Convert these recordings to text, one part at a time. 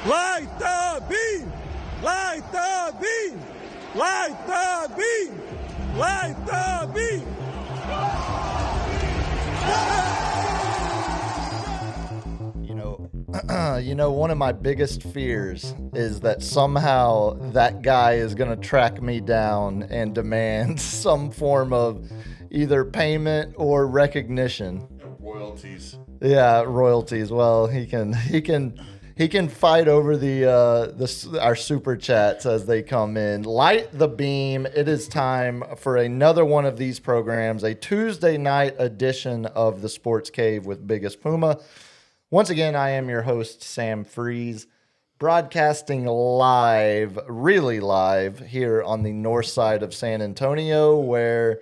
Light the beam! Light the beam! Light the beam! Light the beam! One of my biggest fears is that somehow that guy is going to track me down and demand some form of either payment or recognition. Royalties. Yeah, royalties. Well, he can fight over our super chats as they come in. Light the beam. It is time for another one of these programs, a Tuesday night edition of the Sports Cave with Biggest Puma. Once again, I am your host, Sam Freeze, broadcasting live, really live, here on the north side of San Antonio, where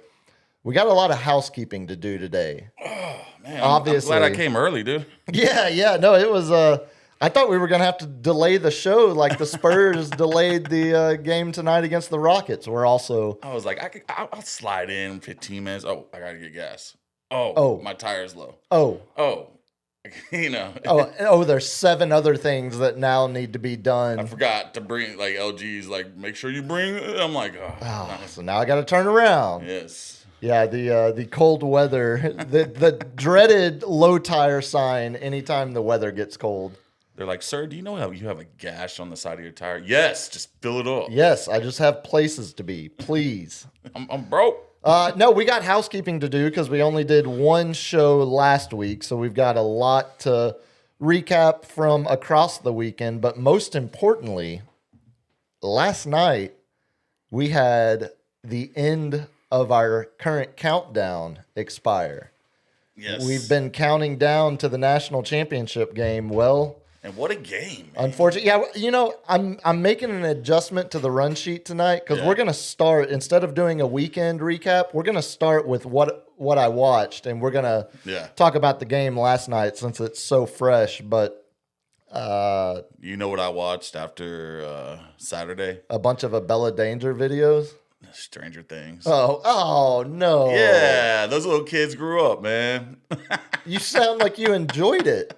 we got a lot of housekeeping to do today. Oh, man. Obviously. I'm glad I came early, dude. Yeah. No, it was... I thought we were going to have to delay the show like the Spurs delayed the game tonight against the Rockets. We're also... I was like, I'll slide in 15 minutes. Oh, I got to get gas. Oh. My tire's low. Oh. There's 7 other things that now need to be done. I forgot to bring, like, LG's, like, make sure you bring... I'm like, nice. So now I got to turn around. Yes. Yeah, the cold weather, the dreaded low tire sign anytime the weather gets cold. They're like, sir, do you know how you have a gash on the side of your tire? Yes, just fill it up. Yes, I just have places to be. Please. I'm broke. No, we got housekeeping to do because we only did one show last week, so we've got a lot to recap from across the weekend. But most importantly, last night we had the end of our current countdown expire. Yes. We've been counting down to the national championship game. Well, and what a game, man. Unfortunately, yeah, I'm making an adjustment to the run sheet tonight because we're going to start, instead of doing a weekend recap, we're going to start with what I watched, and we're going to talk about the game last night since it's so fresh. But you know what I watched after Saturday? A bunch of Abella Danger videos. Stranger Things. Oh no. Yeah, those little kids grew up, man. You sound like you enjoyed it.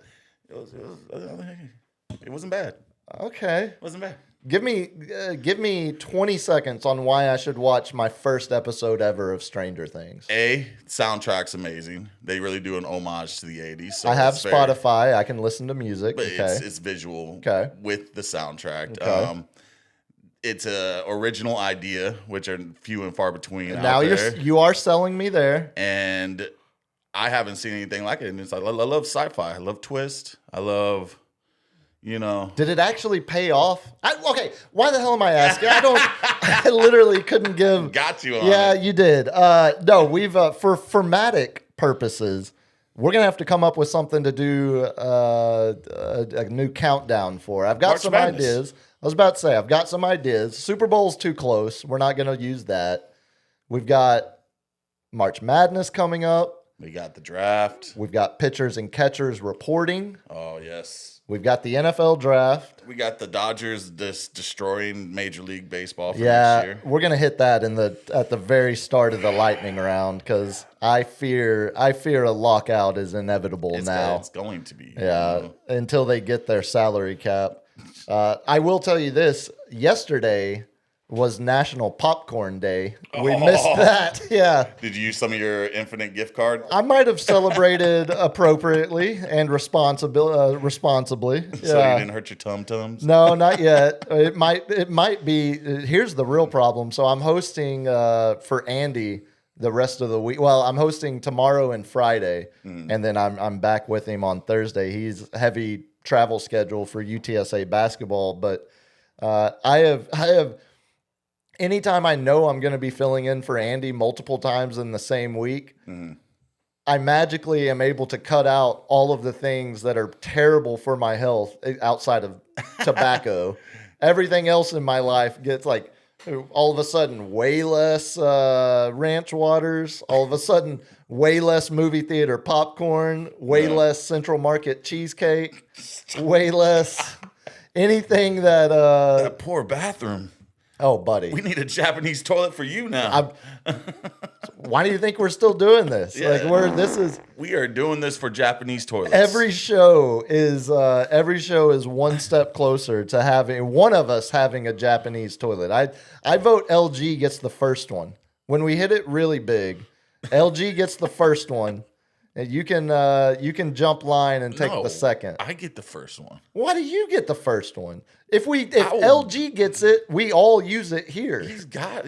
It wasn't bad. Okay. It wasn't bad. Give me 20 seconds on why I should watch my first episode ever of Stranger Things. Soundtrack's amazing. They really do an homage to the 80s. So I have Spotify. I can listen to music. But okay. it's visual with the soundtrack. Okay. It's a original idea, which are few and far between now out there. You are selling me there. And I haven't seen anything like it. And it's like, I love sci-fi. I love twist. I love... Did it actually pay off? Okay, why the hell am I asking? I literally couldn't give. Got you on Yeah, it. you did. No, we've, for formatic purposes, we're going to have to come up with something to do a new countdown for. I've got March some Madness. ideas. I was about to say, I've got some ideas. Super Bowl's too close. We're not going to use that. We've got March Madness coming up. We got the draft. We've got pitchers and catchers reporting. Oh, yes. We've got the NFL draft. We got the Dodgers destroying Major League Baseball for next year. We're gonna hit that at the very start of the lightning round because I fear a lockout is inevitable now. It's going to be. Yeah, until they get their salary cap. I will tell you this: yesterday was National Popcorn Day. We missed that. Yeah. Did you use some of your infinite gift card? I might have celebrated appropriately and responsibly. So you didn't hurt your tum-tums? No, not yet. It might be. Here's the real problem. So I'm hosting for Andy the rest of the week. Well, I'm hosting tomorrow and Friday, and then I'm back with him on Thursday. He's heavy travel schedule for UTSA basketball, but I have. Anytime I know I'm going to be filling in for Andy multiple times in the same week, I magically am able to cut out all of the things that are terrible for my health outside of tobacco. Everything else in my life gets like all of a sudden way less ranch waters, all of a sudden way less movie theater popcorn, way less Central Market cheesecake, way less anything that... that poor bathroom. Oh, buddy. We need a Japanese toilet for you now. Why do you think we're still doing this? Yeah. Like We are doing this for Japanese toilets. every show is one step closer to having one of us having a Japanese toilet. I vote LG gets the first one. When we hit it really big, LG gets the first one. And you can jump line and take the second. I get the first one. Why do you get the first one? If LG gets it, we all use it here. He's got,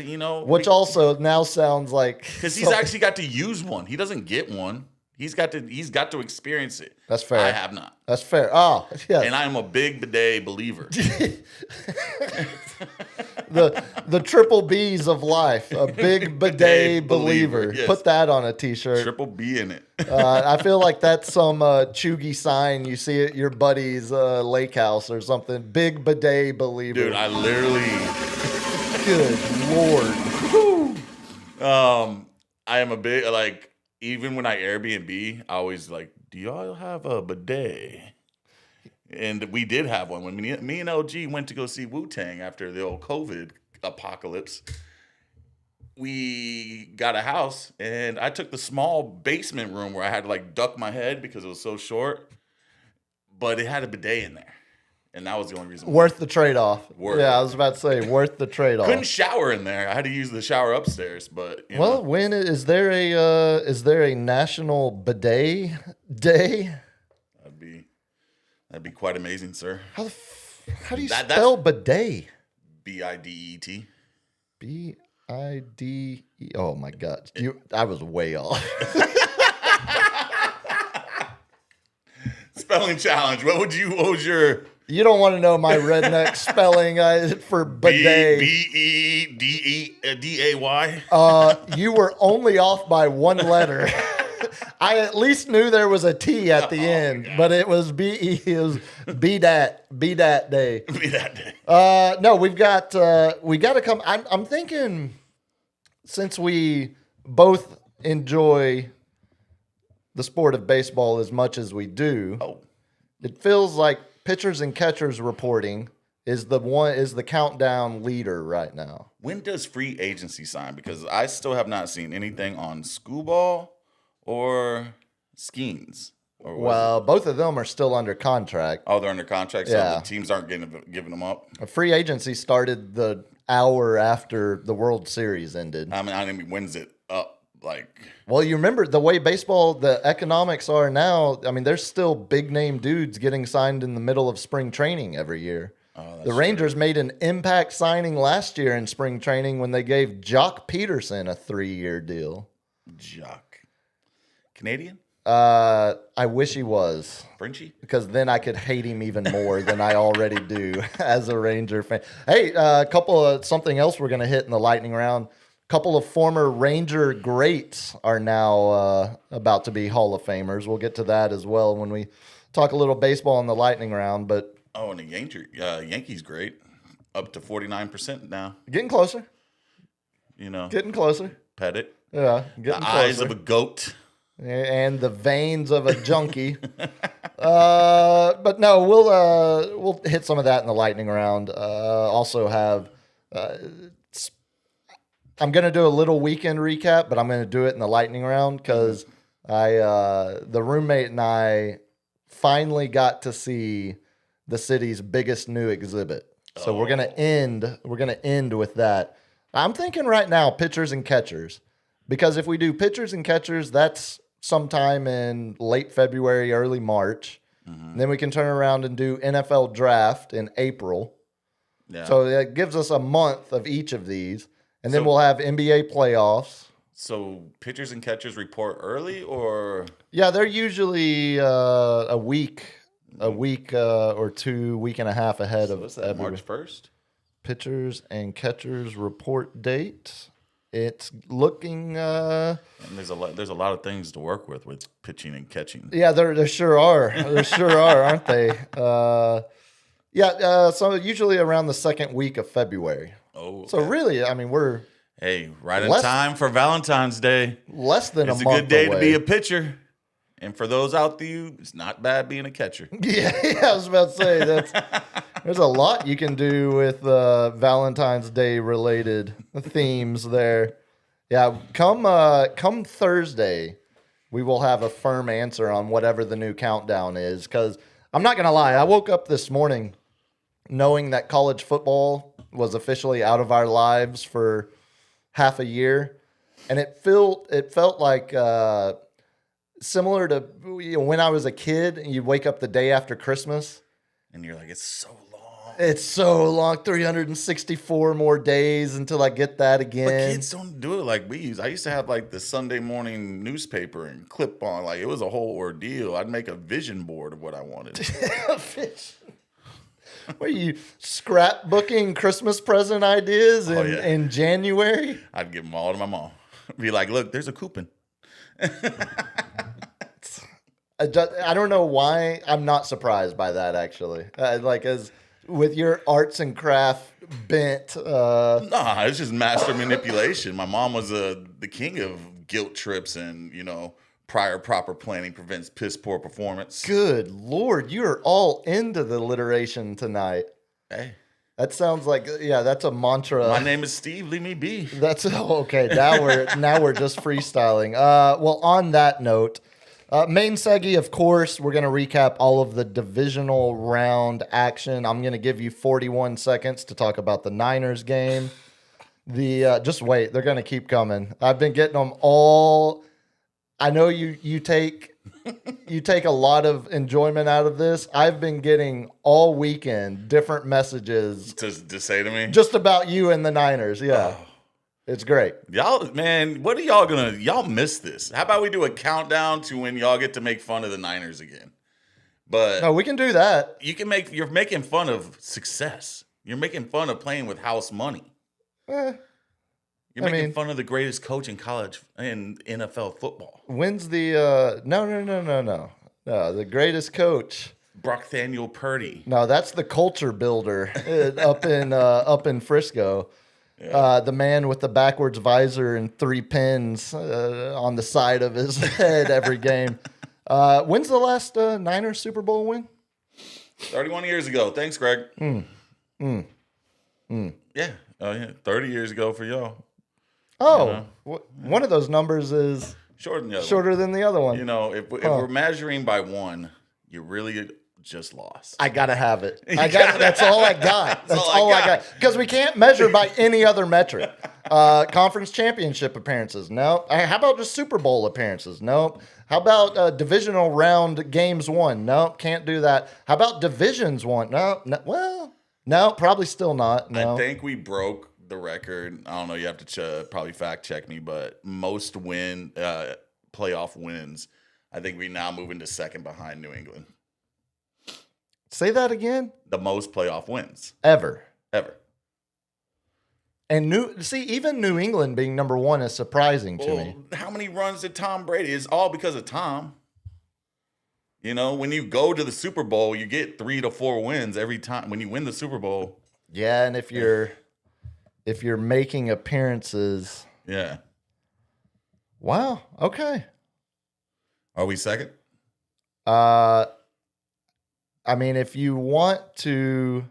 Which also now sounds like because he's actually got to use one. He doesn't get one. He's got to experience it. That's fair. I have not. That's fair. Oh, yeah. And I am a big bidet believer. the triple B's of life. A big bidet believer. Yes. Put that on a t-shirt. Triple B in it. I feel like that's some chuggy sign you see at your buddy's lake house or something. Big bidet believer. Dude, I literally. Good Lord. I am a big even when I Airbnb, I always do y'all have a bidet? And we did have one when me and LG went to go see Wu-Tang after the old COVID apocalypse. We got a house, and I took the small basement room where I had to duck my head because it was so short, but it had a bidet in there, and that was the only reason. Worth the trade-off. Worth Yeah, it. I was about to say, worth the trade-off. Couldn't shower in there. I had to use the shower upstairs, but when is there a national bidet day? That'd be quite amazing, sir. How do you spell bidet? BIDET. BIDE. Oh my God! I was way off. Spelling challenge. What was your? You don't want to know my redneck spelling for bidet. BEDAY. You were only off by one letter. I at least knew there was a T at the end, but it was BE. It was BDAT day. Be that day. No, we got to come. I'm thinking since we both enjoy the sport of baseball as much as we do, it feels like pitchers and catchers reporting is the countdown leader right now. When does free agency sign? Because I still have not seen anything on Scooball or Skeens. Well, both of them are still under contract. Oh, they're under contract, so Yeah. the teams aren't giving them up. Free agency started the hour after the World Series ended. I mean, when's it up? Well, you remember the way baseball, the economics are now. I mean, there's still big name dudes getting signed in the middle of spring training every year. The Rangers made an impact signing last year in spring training when they gave Jock Peterson a 3-year deal. Jock. Canadian? I wish he was. Frenchie? Because then I could hate him even more than I already do as a Ranger fan. Hey, something else we're going to hit in the lightning round. A couple of former Ranger greats are now about to be Hall of Famers. We'll get to that as well when we talk a little baseball in the lightning round. But and the Yankees great. Up to 49% now. getting closer. Getting closer. Pet Yeah, getting the closer. eyes of a goat. And the veins of a junkie. But no, we'll hit some of that in the lightning round. Also have I'm gonna do a little weekend recap, but I'm gonna do it in the lightning round because the roommate and I finally got to see the city's biggest new exhibit. So we're gonna end with that. I'm thinking right now pitchers and catchers, because if we do pitchers and catchers, that's sometime in late February, early March. Mm-hmm. Then we can turn around and do NFL draft in April. Yeah. So that gives us a month of each of these. And then we'll have NBA playoffs. So pitchers and catchers report early, or? Yeah, they're usually a week or 2, week and a half ahead of What's that, March 1st? Pitchers and catchers report date. It's looking. And there's a lot of things to work with pitching and catching. Yeah, there sure are. There sure are, aren't they? So usually around the second week of February. Oh, okay. So really, I mean, we're right in time for Valentine's Day. Less than it's a month good day away. to be a pitcher, and for those out there, it's not bad being a catcher. Yeah, I was about to say There's a lot you can do with Valentine's Day related themes there. Yeah, come Thursday, we will have a firm answer on whatever the new countdown is. Because I'm not gonna lie, I woke up this morning knowing that college football was officially out of our lives for half a year, and it felt like similar to when I was a kid and you'd wake up the day after Christmas. And you're like, it's so long. It's so long, 364 more days until I get that again. But kids don't do it like we use. I used to have like the Sunday morning newspaper and clip on. Like it was a whole ordeal. I'd make a vision board of what I wanted. What are you scrapbooking Christmas present ideas in January? I'd give them all to my mom. Be like, look, there's a coupon. I don't know why I'm not surprised by that, actually. As with your arts and craft bent. Nah, it's just master manipulation. My mom was the king of guilt trips and, prior proper planning prevents piss poor performance. Good Lord, you are all into the alliteration tonight. Hey. That sounds like, that's a mantra. My name is Steve, leave me be. That's okay. Now we're just freestyling. Well, on that note, main Segi, of course, we're going to recap all of the divisional round action. I'm going to give you 41 seconds to talk about the Niners game. Just wait, they're going to keep coming. I've been getting them all. I know you take a lot of enjoyment out of this. I've been getting all weekend different messages to say to me just about you and the Niners. Yeah. Oh. It's great. Y'all, man, what are y'all miss this? How about we do a countdown to when y'all get to make fun of the Niners again? But no, we can do that. You're making fun of success. You're making fun of playing with house money. You're making fun of the greatest coach in college and NFL football. When's the no, the greatest coach. Brockthaniel Purdy. No, that's the culture builder up in Frisco. Yeah. The man with the backwards visor and 3 pins on the side of his head every game. When's the last Niners Super Bowl win? 31 years ago. Thanks, Greg. Yeah. 30 years ago for y'all. Oh, one of those numbers is shorter than the other one. If we're measuring by one, you really just lost. I gotta have it. That's all I got. That's all I got. Because we can't measure by any other metric. Conference championship appearances? No. How about just Super Bowl appearances? Nope. How about divisional round games won? Nope. Can't do that. How about divisions won? No. Well, no. Probably still not. No. I think we broke the record. I don't know. You have to probably fact check me, but most playoff wins. I think we now move into second behind New England. Say that again. The most playoff wins ever. And even New England being number one is surprising to me. How many runs did Tom Brady? It's all because of Tom. When you go to the Super Bowl, you get 3 to 4 wins every time when you win the Super Bowl. Yeah, and if you're making appearances. Yeah. Wow. Okay. Are we second? If you want to...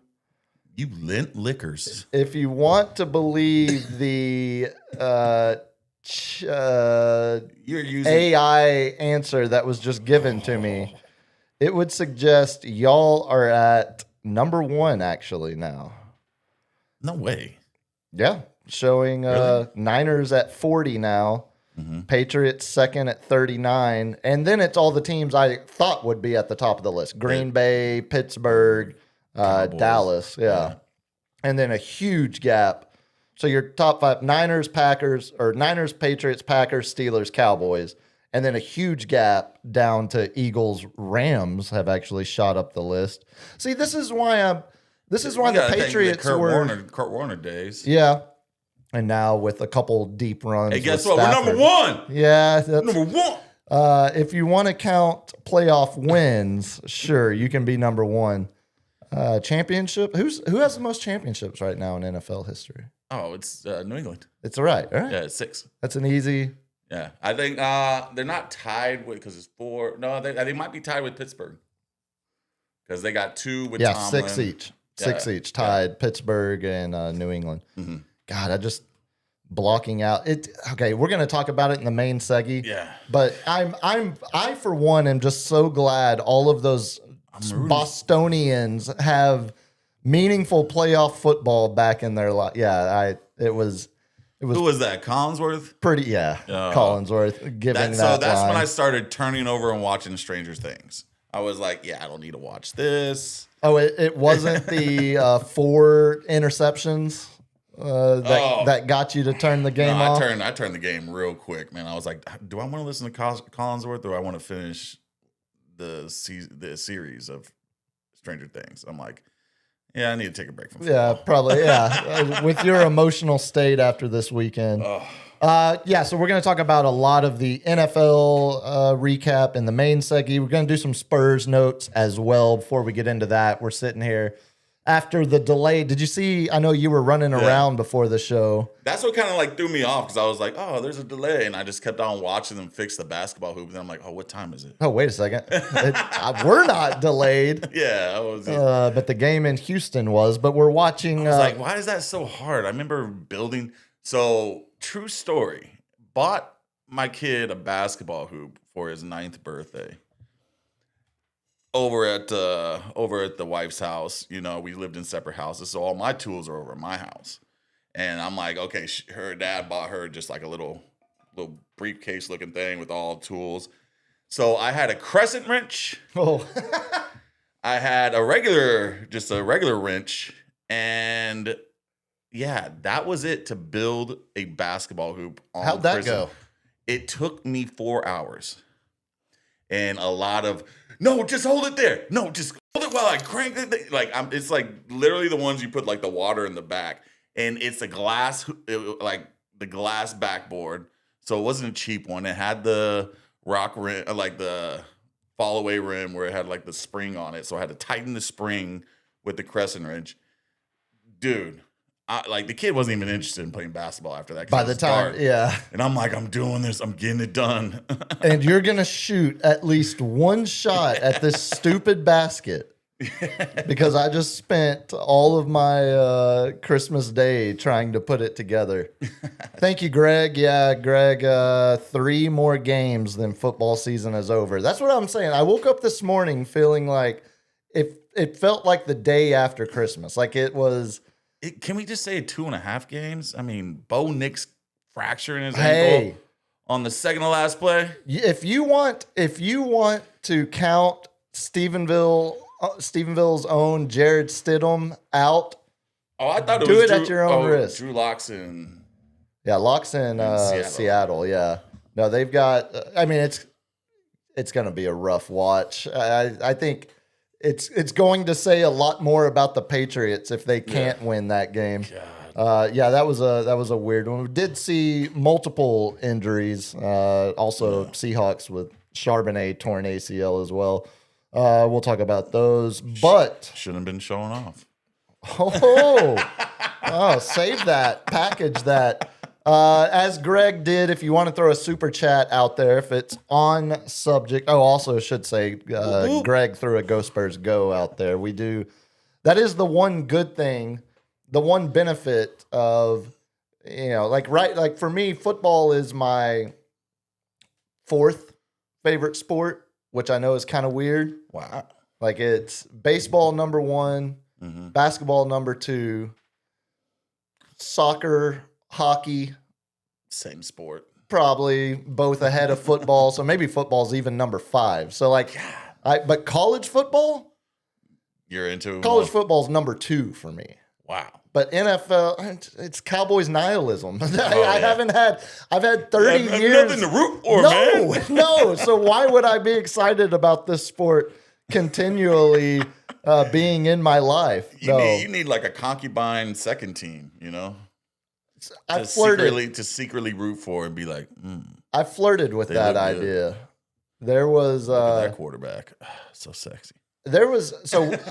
You lint liquors. If you want to believe the you're using AI answer that was just given to me, it would suggest y'all are at number 1 actually now. No way. Yeah. Showing really? Niners at 40 now. Mm-hmm. Patriots second at 39. And then it's all the teams I thought would be at the top of the list. Green Bay, Pittsburgh, Dallas. Yeah. And then a huge gap. So your top 5, Niners, Packers, Patriots, Packers, Steelers, Cowboys. And then a huge gap down to Eagles, Rams have actually shot up the list. See, this is why the Patriots were Kurt Warner days. Yeah. And now with a couple deep runs. Hey, guess what? We're number 1. Yeah. That's, number 1. If you want to count playoff wins, sure, you can be number 1. Championship? Who has the most championships right now in NFL history? Oh, it's New England. It's right. Yeah, it's 6. That's an easy. Yeah, I think they're not tied with because it's 4. No, they might be tied with Pittsburgh because they got 2 with Tomlin. 6 each. 6 each, tied Pittsburgh and New England. Mm-hmm. God, I just blocking out it. Okay, we're gonna talk about it in the main seggy. Yeah. But I for one am just so glad all of those Bostonians have meaningful playoff football back in their life. Yeah, it was Who was that? Collinsworth? pretty. Yeah, Collinsworth giving that. So that's line. when I started turning over and watching Stranger Things. I was like, yeah, I don't need to watch this. Oh, it wasn't the 4 interceptions that got you to turn the game off? I turned the game real quick, man. I was like, do I want to listen to Collinsworth or do I want to finish the series of Stranger Things? I'm like, yeah, I need to take a break from football. Yeah, probably. Yeah, with your emotional state after this weekend. So we're going to talk about a lot of the NFL recap in the main segment. We're going to do some Spurs notes as well before we get into that. We're sitting here after the delay. Did you see? I know you were running around before the show. That's what kind of like threw me off because I was like, oh, there's a delay. And I just kept on watching them fix the basketball hoop. And I'm like, oh, what time is it? Oh, wait a second. We're not delayed. Yeah. I was, but the game in Houston was. But we're watching. I was like, why is that so hard? I remember building. So, true story. Bought my kid a basketball hoop for his 9th birthday. Over at the wife's house, you know, we lived in separate houses, so all my tools are over at my house. And I'm like, okay, her dad bought her just like a little briefcase looking thing with all tools. So I had a crescent wrench. Oh, I had a regular wrench, and yeah, that was it to build a basketball hoop. How'd that go? It took me 4 hours, and a lot of. No, just hold it there. No, just hold it while I crank it. Like it's like literally the ones you put like the water in the back, and it's a glass, like the glass backboard. So it wasn't a cheap one. It had the rock rim, like the fall away rim, where it had like the spring on it. So I had to tighten the spring with the crescent wrench. Dude, like the kid wasn't even interested in playing basketball after that. By the time, yeah. And I'm like, I'm doing this. I'm getting it done. And you're going to shoot at least one shot at this stupid basket because I just spent all of my Christmas Day trying to put it together. Thank you, Greg. Yeah, Greg, 3 more games than football season is over. That's what I'm saying. I woke up this morning feeling like it felt like the day after Christmas. Like it was... Can we just say 2.5 games? I mean, Bo Nix fracturing his ankle on the second to last play. If you want to count Stephenville's own Jared Stidham out, I thought it do was it at your own risk. Drew Locks in Seattle. Yeah, no, they've got. I mean, it's going to be a rough watch. I think. It's going to say a lot more about the Patriots if they can't win that game. That was a weird one. We did see multiple injuries. Also, Seahawks with Charbonnet torn ACL as well. We'll talk about those. But shouldn't have been showing off. Save that, package that. As Greg did, if you want to throw a super chat out there, if it's on subject. Oh, also should say, Greg threw a Go Spurs Go out there. We do. That is the one good thing, the one benefit of, like for me, football is my 4th favorite sport, which I know is kind of weird. Wow. Like it's baseball number 1, basketball number 2, soccer, hockey, same sport, probably both ahead of football. So maybe football's even number 5. So but college football, you're into college football's number 2 for me. Wow. But NFL, it's Cowboys nihilism. I've had 30 years. Nothing to root for, man. No. So why would I be excited about this sport continually being in my life? You need like a concubine second team, you know? To secretly root for and be like, I flirted with that idea. There was that quarterback, so sexy. There was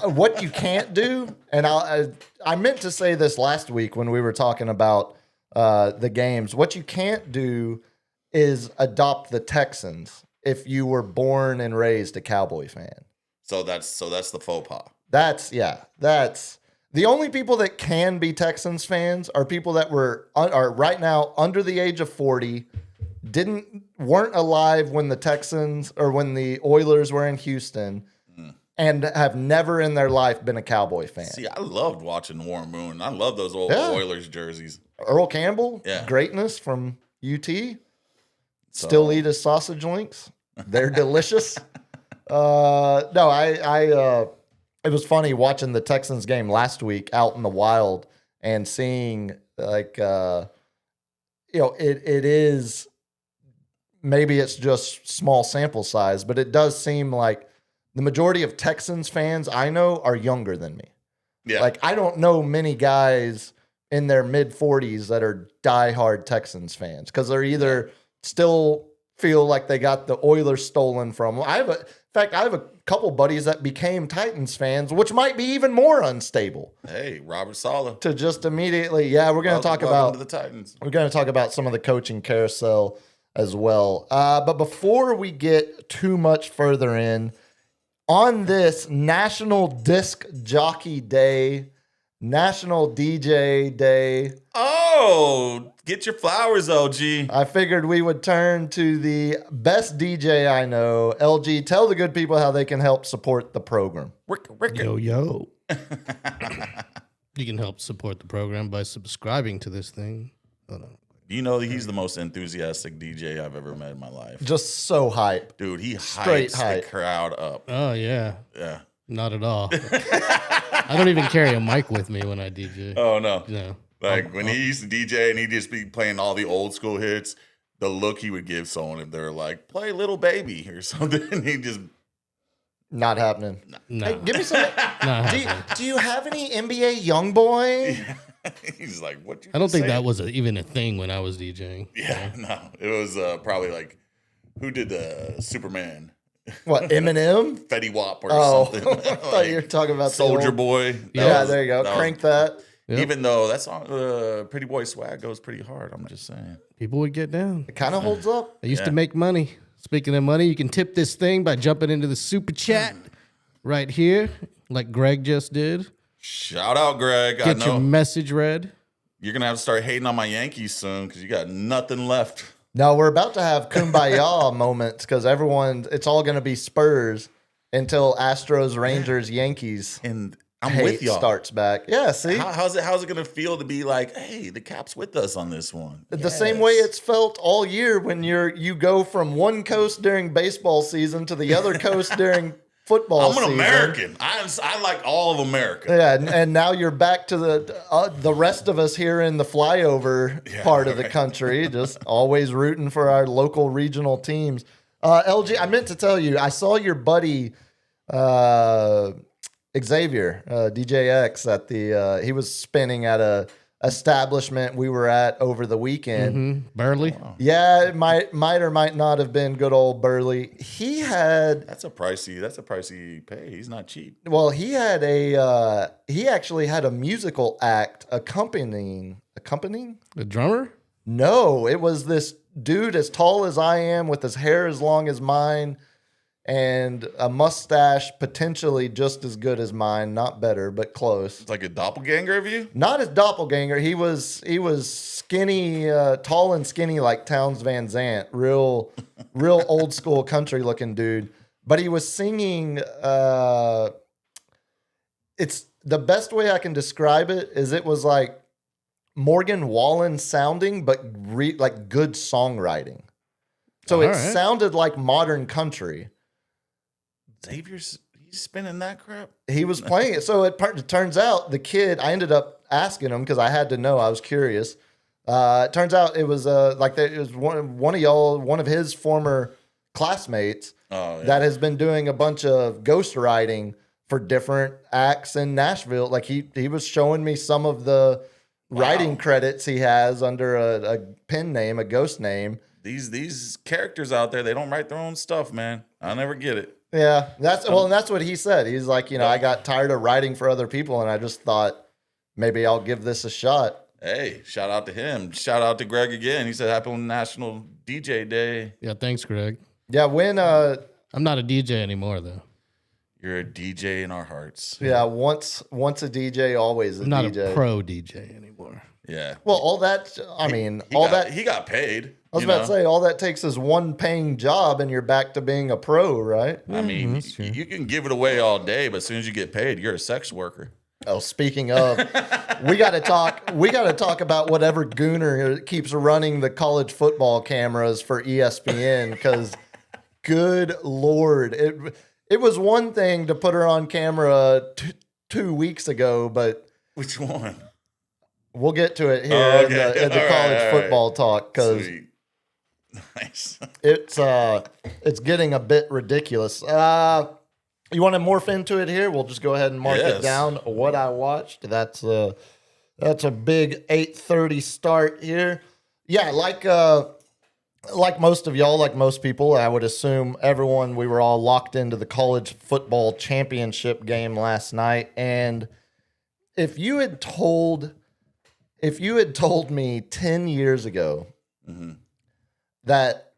what you can't do, and I meant to say this last week when we were talking about the games. What you can't do is adopt the Texans if you were born and raised a Cowboy fan. So that's the faux pas. That's The only people that can be Texans fans are people that are right now under the age of 40, weren't alive when the Texans or when the Oilers were in Houston, and have never in their life been a Cowboy fan. See, I loved watching Warren Moon. I love those old Oilers jerseys. Earl Campbell, greatness from UT. Still eat his sausage links. They're delicious. It was funny watching the Texans game last week out in the wild and seeing it is, maybe it's just small sample size, but it does seem like the majority of Texans fans I know are younger than me. Yeah. Like, I don't know many guys in their mid-40s that are diehard Texans fans because they're either still feel like they got the Oilers stolen from them. I have a couple buddies that became Titans fans, which might be even more unstable. Hey, Robert Saleh. To just immediately, we're going to talk about the Titans. We're going to talk about some of the coaching carousel as well. But before we get too much further in, on this National Disc Jockey Day, National DJ Day. Oh, get your flowers, LG. I figured we would turn to the best DJ I know. LG, tell the good people how they can help support the program. Yo. You can help support the program by subscribing to this thing. Hold on. You know he's the most enthusiastic DJ I've ever met in my life. Just so hype. Dude, he Straight hypes hype. the crowd up. Oh, yeah. Yeah. Not at all. I don't even carry a mic with me when I DJ. Oh, no. No. Like, when he used to DJ and he'd just be playing all the old school hits, the look he would give someone if they're like, play Little Baby or something, he'd just... Not happening. No. Hey, give me some. Not happening. Do you have any NBA YoungBoy? He's like, what you I don't think say? that was even a thing when I was DJing. Yeah, no. It was probably like, who did the Superman? What, Eminem? Fetty Wap or something. I thought you were talking about the Soldier old- Boy. Yeah, there you go. Crank that. Yep. Even though that song, Pretty Boy Swag, goes pretty hard. I'm just saying. People would get down. It kind of holds up. I used to make money. Speaking of money, you can tip this thing by jumping into the super chat right here, like Greg just did. Shout out, Greg. I Get know your message read. you're going to have to start hating on my Yankees soon because you got nothing left. No, we're about to have kumbaya moments because it's all going to be Spurs until Astros, Rangers, Yankees And I'm hate with y'all. starts back. Yeah, see? How's it going to feel to be like, hey, the Caps with us on this one? The same way it's felt all year when you go from one coast during baseball season to the other coast during football I'm an season. American. I like all of America. Yeah, and now you're back to the rest of us here in the flyover part of the country, just always rooting for our local regional teams. LG, I meant to tell you, I saw your buddy Xavier DJX at the he was spinning at a establishment we were at over the weekend. Burley. Yeah, it might or might not have been good old Burley. He had That's a pricey pay. He's not cheap. Well, he actually had a musical act accompanying. The drummer? No, it was this dude as tall as I am with his hair as long as mine and a mustache potentially just as good as mine, not better, but close. It's like a doppelganger of you? Not his doppelganger. He was skinny, tall and skinny like Townes Van Zandt, real old school country looking dude. But he was singing. It's the best way I can describe it is it was like Morgan Wallen sounding, but like good songwriting. So All it right. sounded like modern country. Xavier's he's spinning that crap? He was playing it. So it turns out the kid, I ended up asking him because I had to know. I was curious. It turns out it was it was one of his former classmates that has been doing a bunch of ghostwriting for different acts in Nashville. Like he was showing me some of the writing credits he has under a pen name, a ghost name. These characters out there, they don't write their own stuff, man. I never get it. Yeah, that's what he said. He's like, I got tired of writing for other people, and I just thought maybe I'll give this a shot. Hey, shout out to him. Shout out to Greg again. He said happy National DJ Day. Yeah, thanks, Greg. Yeah, when I'm not a DJ anymore, though. You're a DJ in our hearts. Yeah, once a DJ, always a I'm not DJ. a pro DJ anymore. Yeah. Well, all that, I mean, He got paid. I was about to say, all that takes is one paying job and you're back to being a pro, right? I mean, you can give it away all day, but as soon as you get paid, you're a sex worker. Oh, speaking of, we got to talk about whatever gooner keeps running the college football cameras for ESPN, because good Lord, it was one thing to put her on camera 2 weeks ago, but Which one? we'll get to it here Oh, in the okay. college All right. football talk, because Sweet. Nice. it's getting a bit ridiculous. You want to morph into it here? We'll just go ahead and mark it Yes. down. What I watched. That's a big 8:30 start here. Yeah, like most of y'all, like most people, I would assume we were all locked into the college football championship game last night. And if you had told me 10 years ago that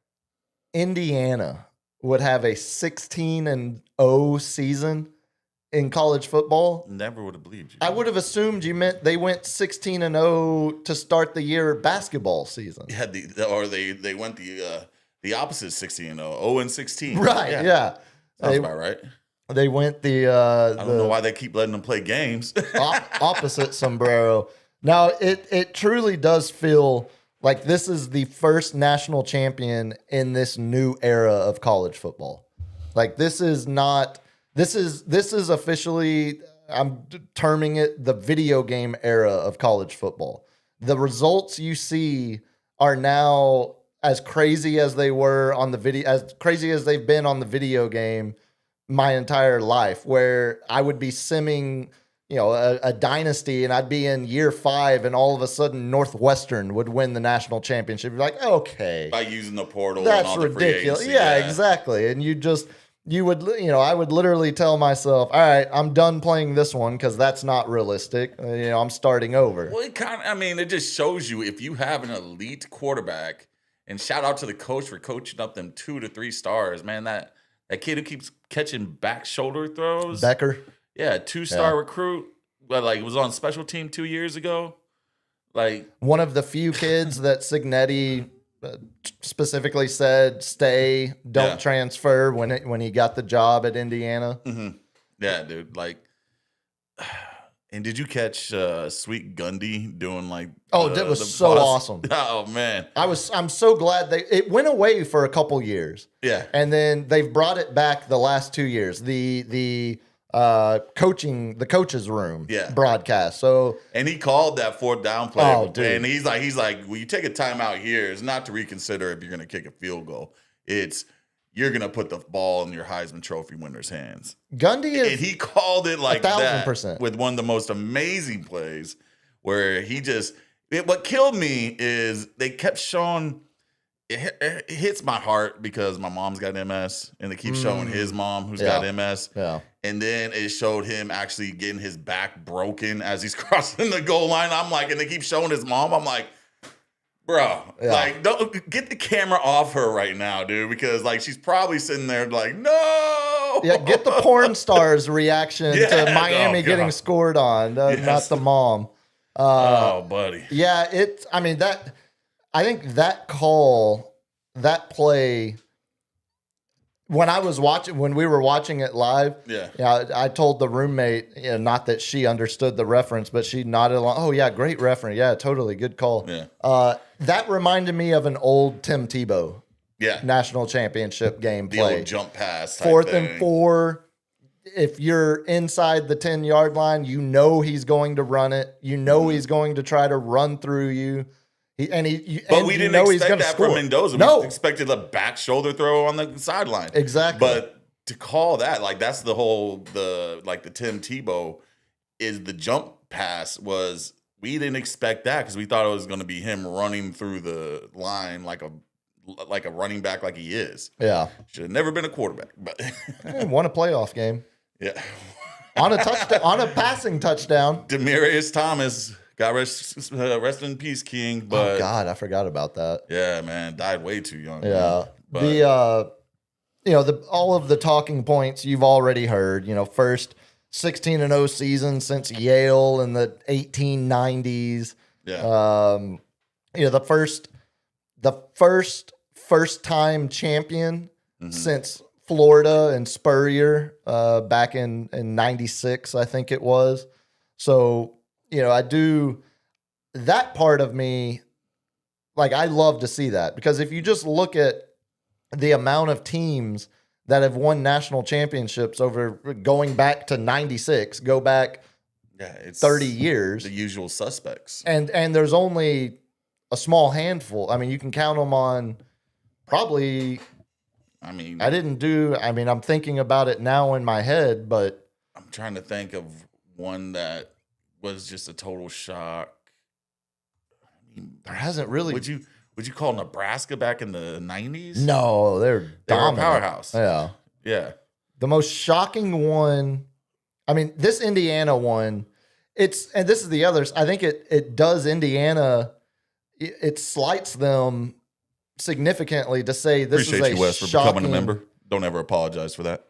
Indiana would have a 16-0 season in college football, Never would have believed you. I would have assumed you meant they went 16-0 to start the year basketball season. Yeah, they went the opposite 16-0, 0-16. Right, yeah. Sounds about right. They went I don't know why they keep letting them play games. opposite sombrero. Now, it truly does feel like this is the first national champion in this new era of college football. Like this is officially, I'm terming it the video game era of college football. The results you see are now as crazy as they were on the video, as crazy as they've been on the video game my entire life, where I would be simming, a dynasty, and I'd be in year 5, and all of a sudden Northwestern would win the national championship. You're like, okay, By using the portal that's and all ridiculous. the free agency. Yeah, exactly. And I would literally tell myself, all right, I'm done playing this one because that's not realistic. I'm starting over. Well, it just shows you if you have an elite quarterback, and shout out to the coach for coaching up them 2 to 3 stars, man. That kid who keeps catching back shoulder throws. Becker. Yeah, 2-star recruit. But was on special team 2 years ago. One of the few kids that Signetti specifically said stay, don't transfer when he got the job at Indiana. Mm-hmm. Yeah, dude. And did you catch Sweet Gundy doing that was so awesome. Oh man, I'm so glad it went away for a couple years. Yeah, and then they've brought it back the last 2 years. The coach's room broadcast. So, and he called that 4th down play. Oh, dude. And he's like, well, you take a timeout here. It's not to reconsider if you're going to kick a field goal. It's you're going to put the ball in your Heisman Trophy winner's hands. Gundy is, and he called it like 1,000%. that with one of the most amazing plays where what killed me is they kept showing. It hits my heart because my mom's got MS, and they keep showing his mom who's got MS. Yeah. And then it showed him actually getting his back broken as he's crossing the goal line. I'm like, and they keep showing his mom. I'm like, bro, don't get the camera off her right now, dude, because she's probably sitting there no. Yeah, get the porn star's reaction to Miami getting scored on, not the mom. Oh, buddy. Yeah, I think that call, that play, when we were watching it live, I told the roommate, not that she understood the reference, but she nodded along. Oh yeah, great reference. Yeah, totally good call. Yeah. That reminded me of an old Tim Tebow national championship game The play. old jump pass type 4th thing. and 4. If you're inside the 10-yard line, he's going to run it. He's going to try to run through you. But we didn't expect that from Mendoza. No. We expected a back shoulder throw on the sideline. Exactly. But to call that, that's the whole, the Tim Tebow is the jump pass was, we didn't expect that because we thought it was going to be him running through the line like a running back like he is. Yeah. Should have never been a quarterback. But won a playoff game. Yeah. on a touchdown, on a passing touchdown. Demaryius Thomas. God rest in peace, King. But God, I forgot about that. Yeah, man, died way too young. Yeah, man. all of the talking points you've already heard. First 16-0 season since Yale in the 1890s. Yeah. The first time champion since Florida and Spurrier back in 96, I think it was. So, I do that part of me, like, I love to see that, because if you just look at the amount of teams that have won national championships over going back to 96, go back it's 30 years. The usual suspects. And there's only a small handful. I mean, you can count them on probably. I'm thinking about it now in my head, but I'm trying to think of one that was just a total shock. There hasn't really. Would you call Nebraska back in the 90s? No, they're They were a dominant. powerhouse. Yeah. Yeah. The most shocking one, I mean, this Indiana one, and this is the others. I think it does Indiana, it slights them significantly to say this Appreciate is a you, Wes, for shocking, becoming a member. Don't ever apologize for that.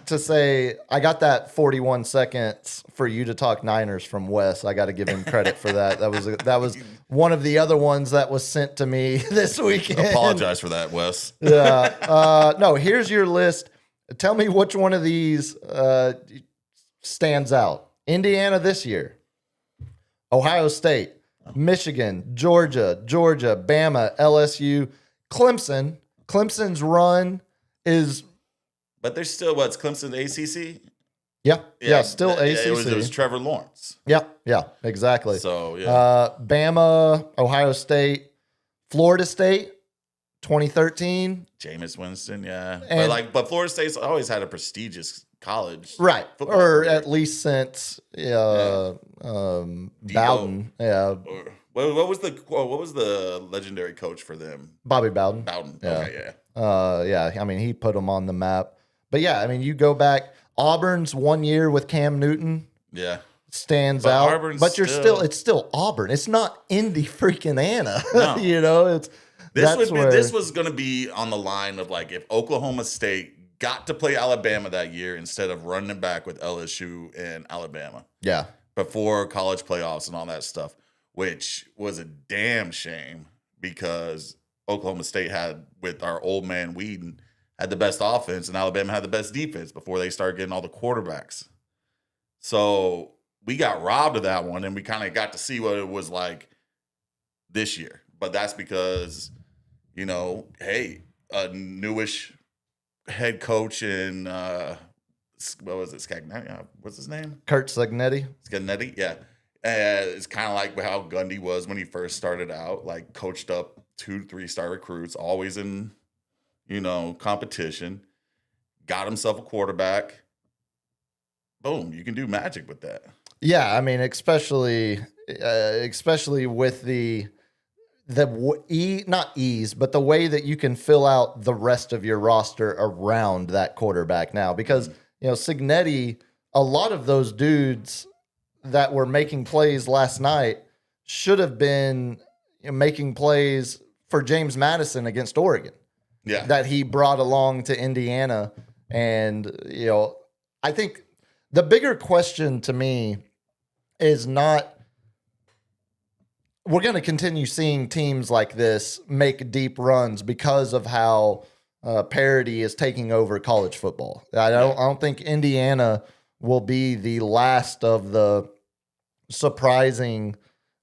to say I got that 41 seconds for you to talk Niners from Wes. I got to give him credit for that. That was one of the other ones that was sent to me this weekend. Apologize for that, Wes. Yeah. No, here's your list. Tell me which one of these stands out. Indiana this year, Ohio State, Michigan, Georgia, Bama, LSU, Clemson. Clemson's run is, but there's still what's Clemson ACC? Yeah, still ACC. It was Trevor Lawrence. Yeah, exactly. So yeah, Bama, Ohio State, Florida State, 2013. Jameis Winston, yeah. And- But Florida State's always had a prestigious college, Right, football or career. at least since Bowden. Yeah, What was the legendary coach for them? Bobby Bowden. Bowden. Yeah. Okay, yeah. Yeah, I mean, he put them on the map. But yeah, I mean, you go back, Auburn's 1 year with Cam Newton Yeah. stands But out. Auburn's but it's still- still Auburn. It's not Indy freaking Anna. No. This This was going to be on the line of like if Oklahoma State got to play Alabama that year instead of running it back with LSU and Alabama yeah. before college playoffs and all that stuff, which was a damn shame because Oklahoma State had, with our old man Whedon, had the best offense and Alabama had the best defense before they started getting all the quarterbacks. So we got robbed of that one and we kind of got to see what it was like this year. But that's because, hey, a newish head coach in, what was it, Scagnetti? What's his name? Kurt Cignetti. Scagnetti, yeah. It's kind of like how Gundy was when he first started out, like coached up 2 to 3-star recruits, always in, competition, got himself a quarterback. Boom, you can do magic with that. Yeah, I mean, especially with not ease, but the way that you can fill out the rest of your roster around that quarterback now, because Cignetti, a lot of those dudes that were making plays last night should have been making plays for James Madison against Oregon. Yeah. That he brought along to Indiana. And, I think the bigger question to me is not, we're going to continue seeing teams like this make deep runs because of how parity is taking over college football. I don't think Indiana will be the last of the surprising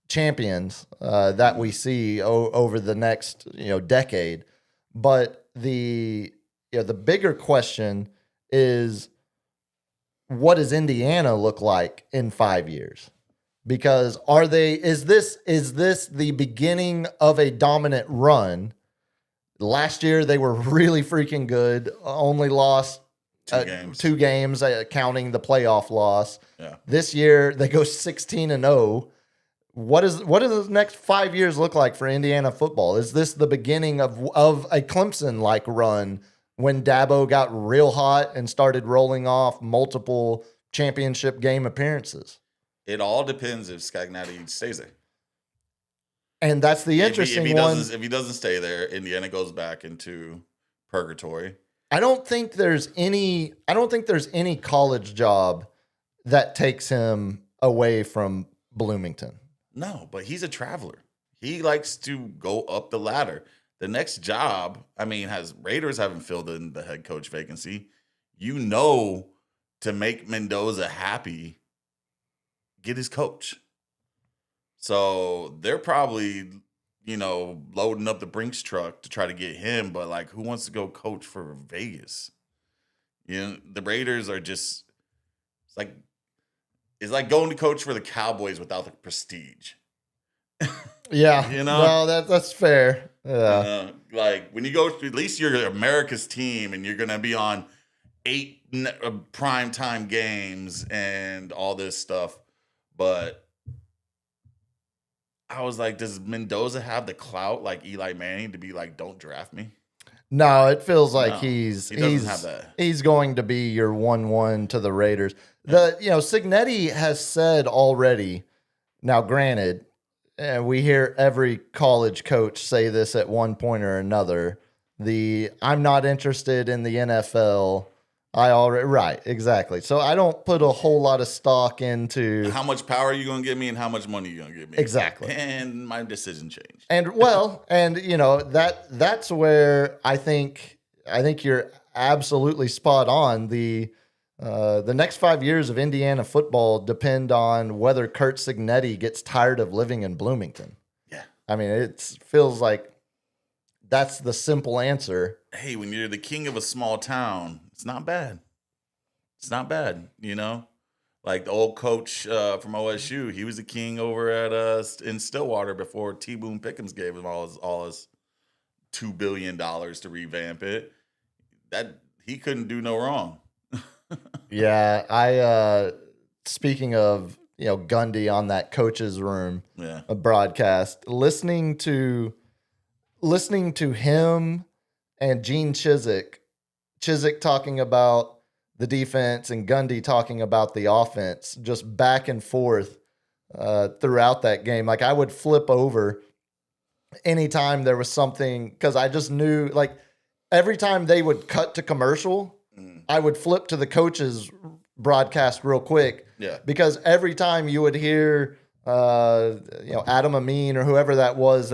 champions that we see over the next decade. But the bigger question is, what does Indiana look like in 5 years? Because is this the beginning of a dominant run? Last year they were really freaking good. Only lost 2 games, counting the playoff loss. Yeah. This year they go 16-0. What does the next 5 years look like for Indiana football? Is this the beginning of a Clemson-like run when Dabo got real hot and started rolling off multiple championship game appearances? It all depends if Scagnetti stays there. And that's the interesting one. If he doesn't stay there, Indiana goes back into purgatory. I don't think there's any college job that takes him away from Bloomington. No, but he's a traveler. He likes to go up the ladder. The next job, I mean, Raiders haven't filled in the head coach vacancy. You know, to make Mendoza happy, get his coach. So they're probably, loading up the Brinks truck to try to get him. But like, who wants to go coach for Vegas? The Raiders are just it's like going to coach for the Cowboys without the prestige. Yeah, No, that's fair. Yeah, like when you go to, at least you're America's team and you're gonna be on 8 primetime games and all this stuff. But I was like, does Mendoza have the clout like Eli Manning to be like, don't draft me? No, it feels like No, he doesn't have that. He's going to be your 1-1 to the Raiders. Cignetti has said already. Now, granted, we hear every college coach say this at one point or another. I'm not interested in the NFL. Right, exactly. So I don't put a whole lot of stock into How much power are you gonna give me and how much money you gonna give me? Exactly. And my decision changed. That's where I think you're absolutely spot on. The next 5 years of Indiana football depend on whether Curt Cignetti gets tired of living in Bloomington. Yeah. I mean, it feels like that's the simple answer. Hey, when you're the king of a small town, it's not bad. It's not bad, Like the old coach from OSU, he was the king over at in Stillwater before T. Boone Pickens gave him all his $2 billion to revamp it. That he couldn't do no wrong. Yeah, I speaking of Gundy on that coach's room broadcast, listening to him and Gene Chizik talking about the defense and Gundy talking about the offense, just back and forth throughout that game. Like I would flip over anytime there was something, because I just knew, like, every time they would cut to commercial, I would flip to the coach's broadcast real quick. Yeah. Because every time you would hear Adam Amin or whoever that was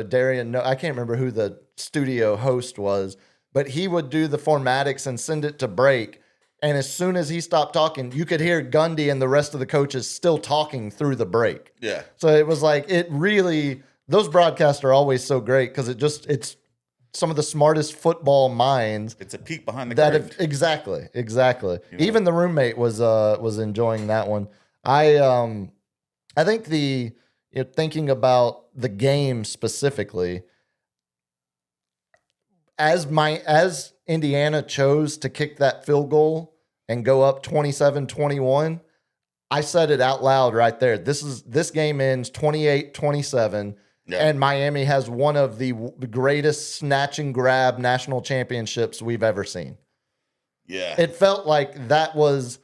Darian. No, I can't remember who the studio host was, but he would do the formatics and send it to break. And as soon as he stopped talking, you could hear Gundy and the rest of the coaches still talking through the break. Yeah. So it was like, those broadcasts are always so great because it's some of the smartest football minds. It's a peek behind the curtain. Exactly. Even the roommate was enjoying that one. I think thinking about the game specifically, as Indiana chose to kick that field goal and go up 27-21, I said it out loud right there. This game ends 28-27, and Miami has one of the greatest snatch and grab national championships we've ever seen. Yeah. It felt like that was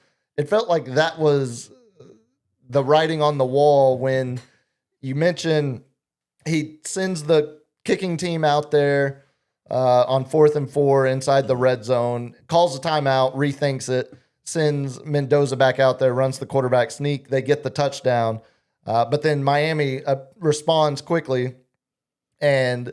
the writing on the wall when you mentioned he sends the kicking team out there on 4th and 4 inside the red zone, calls the timeout, rethinks it, sends Mendoza back out there, runs the quarterback sneak. They get the touchdown. But then Miami responds quickly, and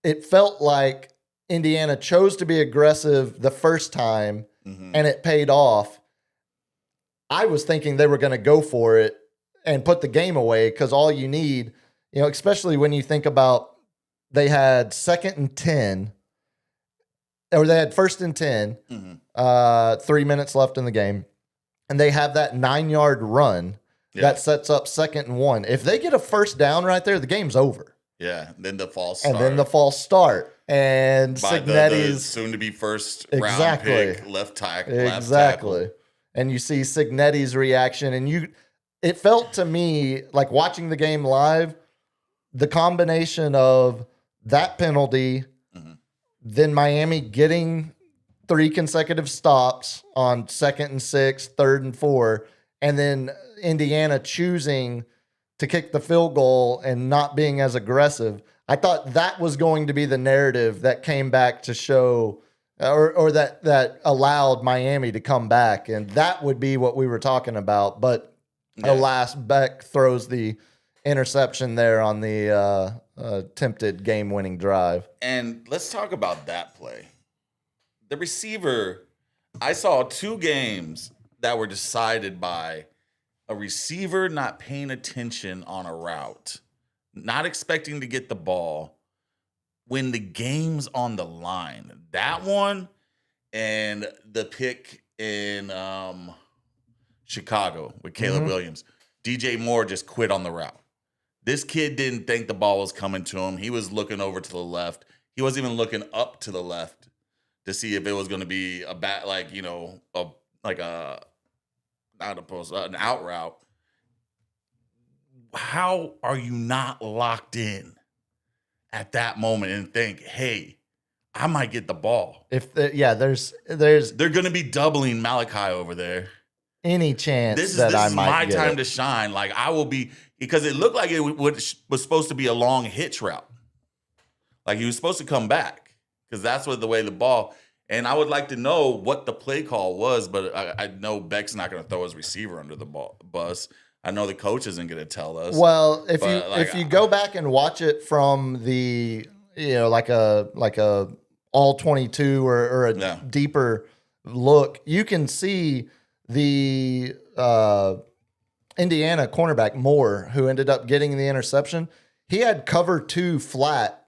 it felt like Indiana chose to be aggressive the first time, and it paid off. I was thinking they were going to go for it and put the game away, because all you need, especially when you think about they had 2nd and 10, or they had 1st and 10, 3 minutes left in the game, and they have that 9-yard run that sets up 2nd and 1. If they get a first down right there, the game's over. Yeah, then the false start. And by Cignetti's soon-to-be first round pick, left tackle. Exactly. And you see Cignetti's reaction, and it felt to me like watching the game live, the combination of that penalty, then Miami getting 3 consecutive stops on 2nd and 6, 3rd and 4, and then Indiana choosing to kick the field goal and not being as aggressive. I thought that was going to be the narrative that came back to show, or that allowed Miami to come back, and that would be what we were talking about. But alas, Beck throws the interception there on the attempted game-winning drive. And let's talk about that play. The receiver, I saw 2 games that were decided by a receiver not paying attention on a route, not expecting to get the ball when the game's on the line. That one and the pick in Chicago with Caleb Williams. DJ Moore just quit on the route. This kid didn't think the ball was coming to him. He was looking over to the left. He wasn't even looking up to the left to see if it was going to be a bat, like, you know, an out route. How are you not locked in at that moment and think, hey, I might get the ball? There's They're going to be doubling Malachi over there. any chance This that I is might my get time it. to shine. Like, I will be, because it looked like it was supposed to be a long hitch route. Like, he was supposed to come back because that's what the way the ball. And I would like to know what the play call was, but I know Beck's not going to throw his receiver under the bus. I know the coach isn't going to tell us. Well, But, if you go back and watch it from the, you know, like a all 22 or a deeper look, you can see the Indiana cornerback Moore, who ended up getting the interception. He had cover 2 flat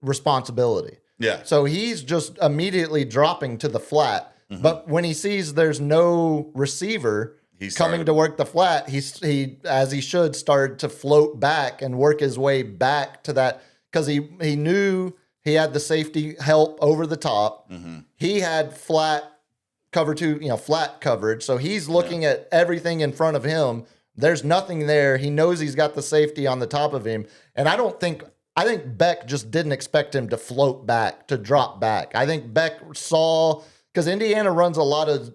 responsibility. Yeah. So he's just immediately dropping to the flat. But when he sees there's no receiver coming to work the flat, he as he should started to float back and work his way back to that, because he knew he had the safety help over the top. He had flat cover 2, you know, flat coverage. So he's looking at everything in front of him. There's nothing there. He knows he's got the safety on the top of him. And I think Beck just didn't expect him to float back, to drop back. I think Beck saw, because Indiana runs a lot of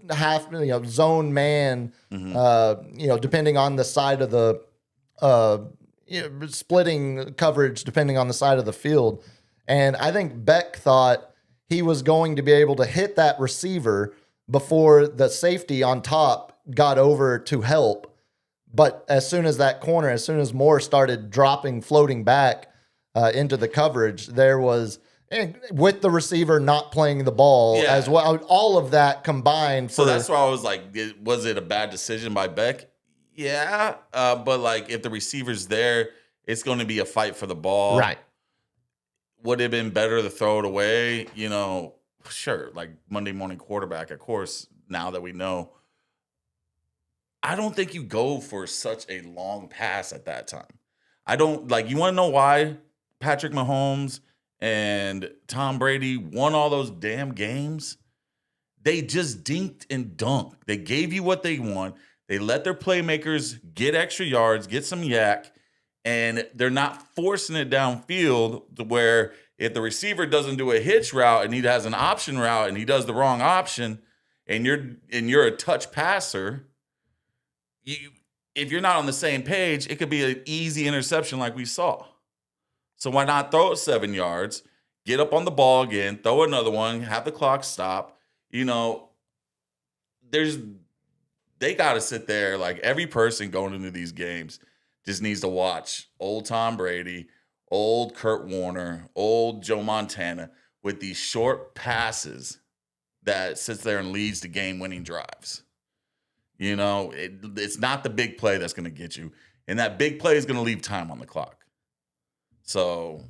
zone man, depending on the side of the, splitting coverage depending on the side of the field. And I think Beck thought he was going to be able to hit that receiver before the safety on top got over to help. But as soon as Moore started floating back, into the coverage, there was, with the receiver not playing the ball as well, all of that combined. So that's why I was like, was it a bad decision by Beck? Yeah, but like if the receiver's there, it's going to be a fight for the ball. Right. Would it have been better to throw it away? You know, sure, like Monday morning quarterback, of course, now that we know. I don't think you go for such a long pass at that time. I don't, like, you want to know why Patrick Mahomes and Tom Brady won all those damn games? They just dinked and dunked. They gave you what they want. They let their playmakers get extra yards, get some yak, and they're not forcing it downfield to where if the receiver doesn't do a hitch route and he has an option route and he does the wrong option and you're a touch passer, if you're not on the same page, it could be an easy interception like we saw. So why not throw it 7 yards, get up on the ball again, throw another one, have the clock stop? You know, they got to sit there, like every person going into these games just needs to watch old Tom Brady, old Kurt Warner, old Joe Montana with these short passes that sits there and leads to game-winning drives. You know, it's not the big play that's going to get you. And that big play is going to leave time on the clock. So,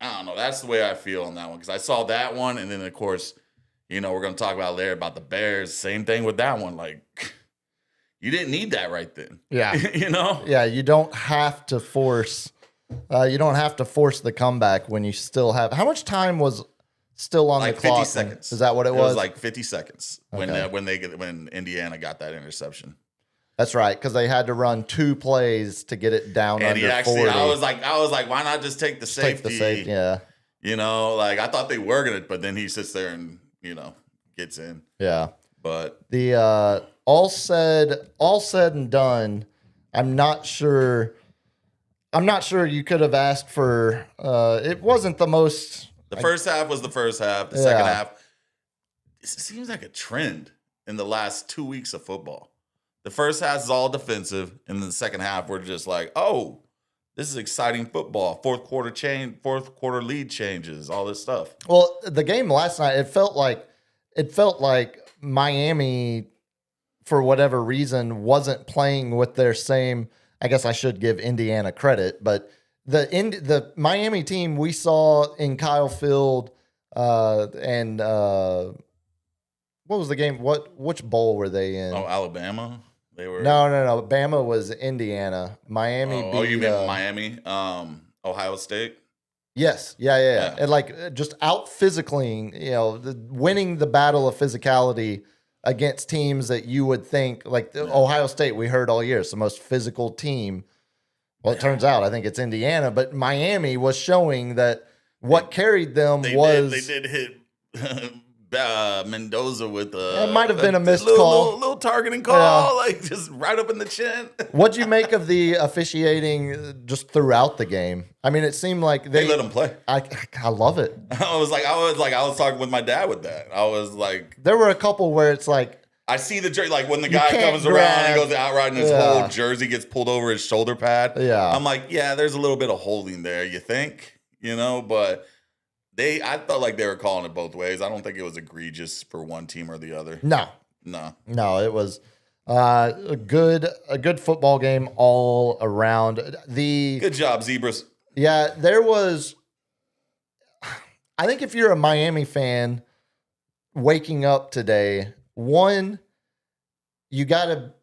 I don't know. That's the way I feel on that one. Because I saw that one. And then, of course, you know, we're going to talk about later about the Bears. Same thing with that one. Like, you didn't need that right then. Yeah. You know? Yeah, you don't have to force the comeback when you still have. How much time was still on like the clock? 50 seconds. Is that what it was? It was like 50 seconds Okay. when Indiana got that interception. That's right, because they had to run 2 plays to get it down And under he actually, 40. I was like, why not just take the safety? Take the safety, yeah. You know, like I thought they were gonna, but then he sits there and, you know, gets in. Yeah. But The all said and done, I'm not sure. I'm not sure you could have asked for. It wasn't the most. The first half was the first half. The second half, it seems like a trend in the last 2 weeks of football. The first half is all defensive, and then the second half we're just like, oh, this is exciting football. Fourth quarter lead changes, all this stuff. Well, the game last night, it felt like Miami, for whatever reason, wasn't playing with their same. I guess I should give Indiana credit, but the Miami team we saw in Kyle Field and what was the game? Which bowl were they in? Oh, Alabama. They were No. Bama was Indiana. Miami. Oh, you meant Miami? Ohio State. Yes. Yeah. And like just out physicaling, winning the battle of physicality against teams that you would think like Ohio State. We heard all year it's the most physical team. Well, it turns out I think it's Indiana, but Miami was showing that what carried them was they did hit Mendoza with it might have been a missed little targeting call, like just right up in the chin. What'd you make of the officiating just throughout the game? I mean, it seemed like They let them play. I love it. I was talking with my dad with that. I was like, There were a couple where it's like I see the jersey, like when the guy can't comes around and grab- goes out right and his whole jersey gets pulled over his shoulder pad. Yeah. I'm like, yeah, there's a little bit of holding there, you think? But I felt like they were calling it both ways. I don't think it was egregious for one team or the other. no, it was a good football game all around. Good job, Zebras. Yeah, there was. I think if you're a Miami fan waking up today, one, you gotta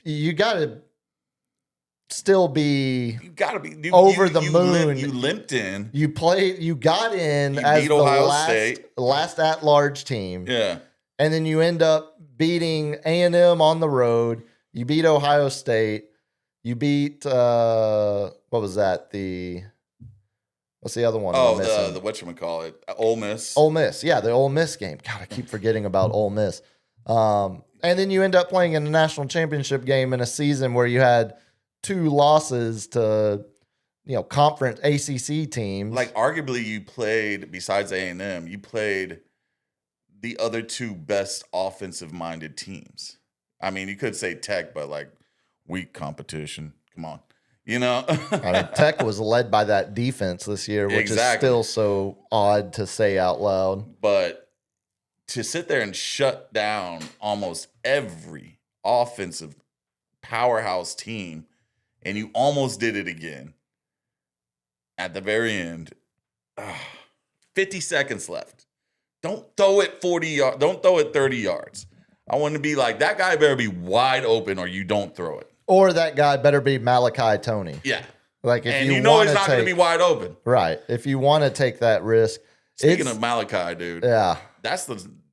still be You gotta be over the moon. You limped in. You got in You as beat the Ohio last, State. last at-large team, Yeah. and then you end up beating A&M on the road. You beat Ohio State. You beat what was that? What's the other one? Oh, I'm missing? the whatchamacallit, Ole Miss. Ole Miss. Yeah, the Ole Miss game. God, I keep forgetting about Ole Miss. And then you end up playing in a national championship game in a season where you had 2 losses to, conference ACC teams. Like arguably you played, besides A&M, you played the other 2 best offensive-minded teams. I mean, you could say Tech, but like weak competition. Come on. I mean, Tech was led by that defense this year, which Exactly. is still so odd to say out loud. But to sit there and shut down almost every offensive powerhouse team, and you almost did it again at the very end. 50 seconds left. Don't throw it 40 yards. Don't throw it 30 yards. I want to be like, that guy better be wide open or you don't throw it. Or that guy better be Malachi Tony. Yeah. Like if And you you know want it's to not going to be wide open. right, if you want to take that risk. Speaking of Malachi, dude, yeah,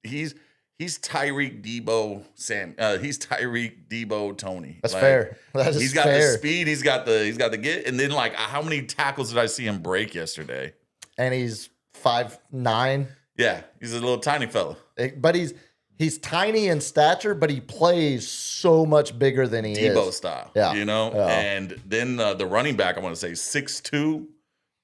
he's Tyreek Debo he's Tyreek Debo Tony. that's fair. That is He's got fair. the speed. He's got the get. And then like, how many tackles did I see him break yesterday? And he's 5'9", Yeah, he's a little tiny fella. but he's tiny in stature, but he plays so much bigger than he Debo is. style. Yeah. Yeah. And then the running back, I want to say 6'2",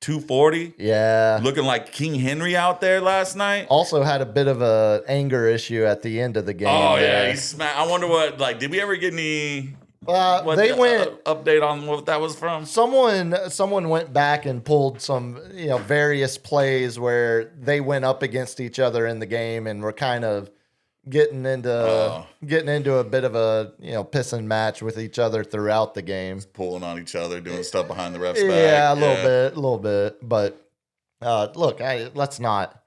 240, Yeah. looking like King Henry out there last night. Also had a bit of a anger issue at the end of the game. Oh there. yeah, he smacked. I wonder what. Like, did we ever get any? They went. Update on what that was from. Someone went back and pulled some various plays where they went up against each other in the game and were kind of getting into a bit of a pissing match with each other throughout the game. Pulling on each other, doing stuff behind the ref's back. Yeah, a little bit. But look, let's not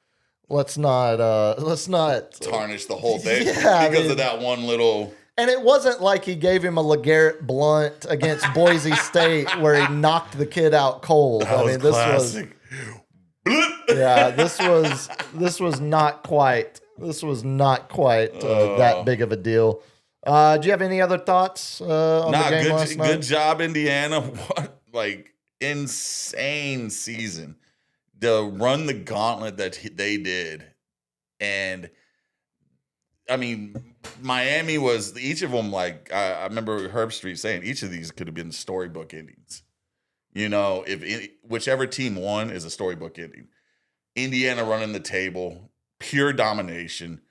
Tarnish the whole thing Yeah, because of that one little. And it wasn't like he gave him a LeGarrette Blunt against Boise State where he knocked the kid out cold. Classic. This was not quite that big of a deal. Do you have any other thoughts on the game last night? Good job, Indiana. What insane season. To run the gauntlet that they did. And I mean, Miami was each of them, like I remember Herb Street saying each of these could have been storybook endings. You know, whichever team won is a storybook ending. Indiana running the table, pure domination,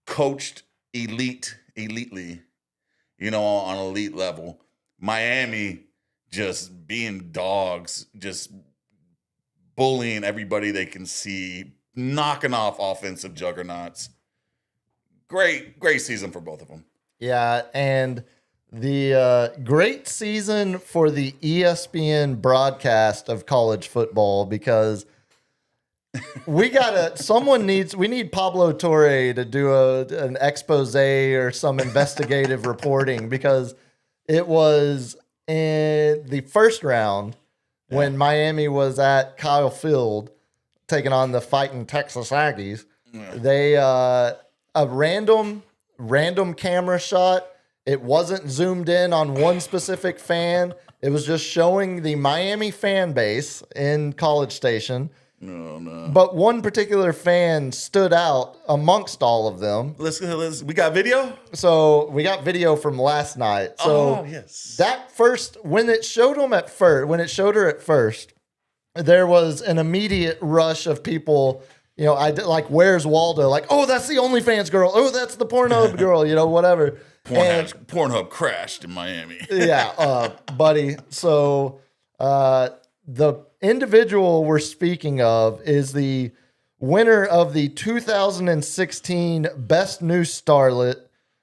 coached elitely, you know, on elite level. Miami just being dogs, just bullying everybody they can see, knocking off offensive juggernauts. Great season for both of them. Yeah, and the great season for the ESPN broadcast of college football, because we need Pablo Torre to do an expose or some investigative reporting, because it was in the first round when Miami was at Kyle Field taking on the fighting Texas Aggies. Yeah. They a random camera shot. It wasn't zoomed in on one specific fan. It was just showing the Miami fan base in College Station. No. But one particular fan stood out amongst all of them. We got video? So we got video from last night. So yes. That first, when it showed her at first, there was an immediate rush of people. You know, I did, like, where's Waldo? Like, oh, that's the OnlyFans girl. Oh, that's the Pornhub girl. You know, whatever. Pornhub crashed in Miami. Yeah, buddy. So the individual we're speaking of is the winner of the 2016 Best New Starlet,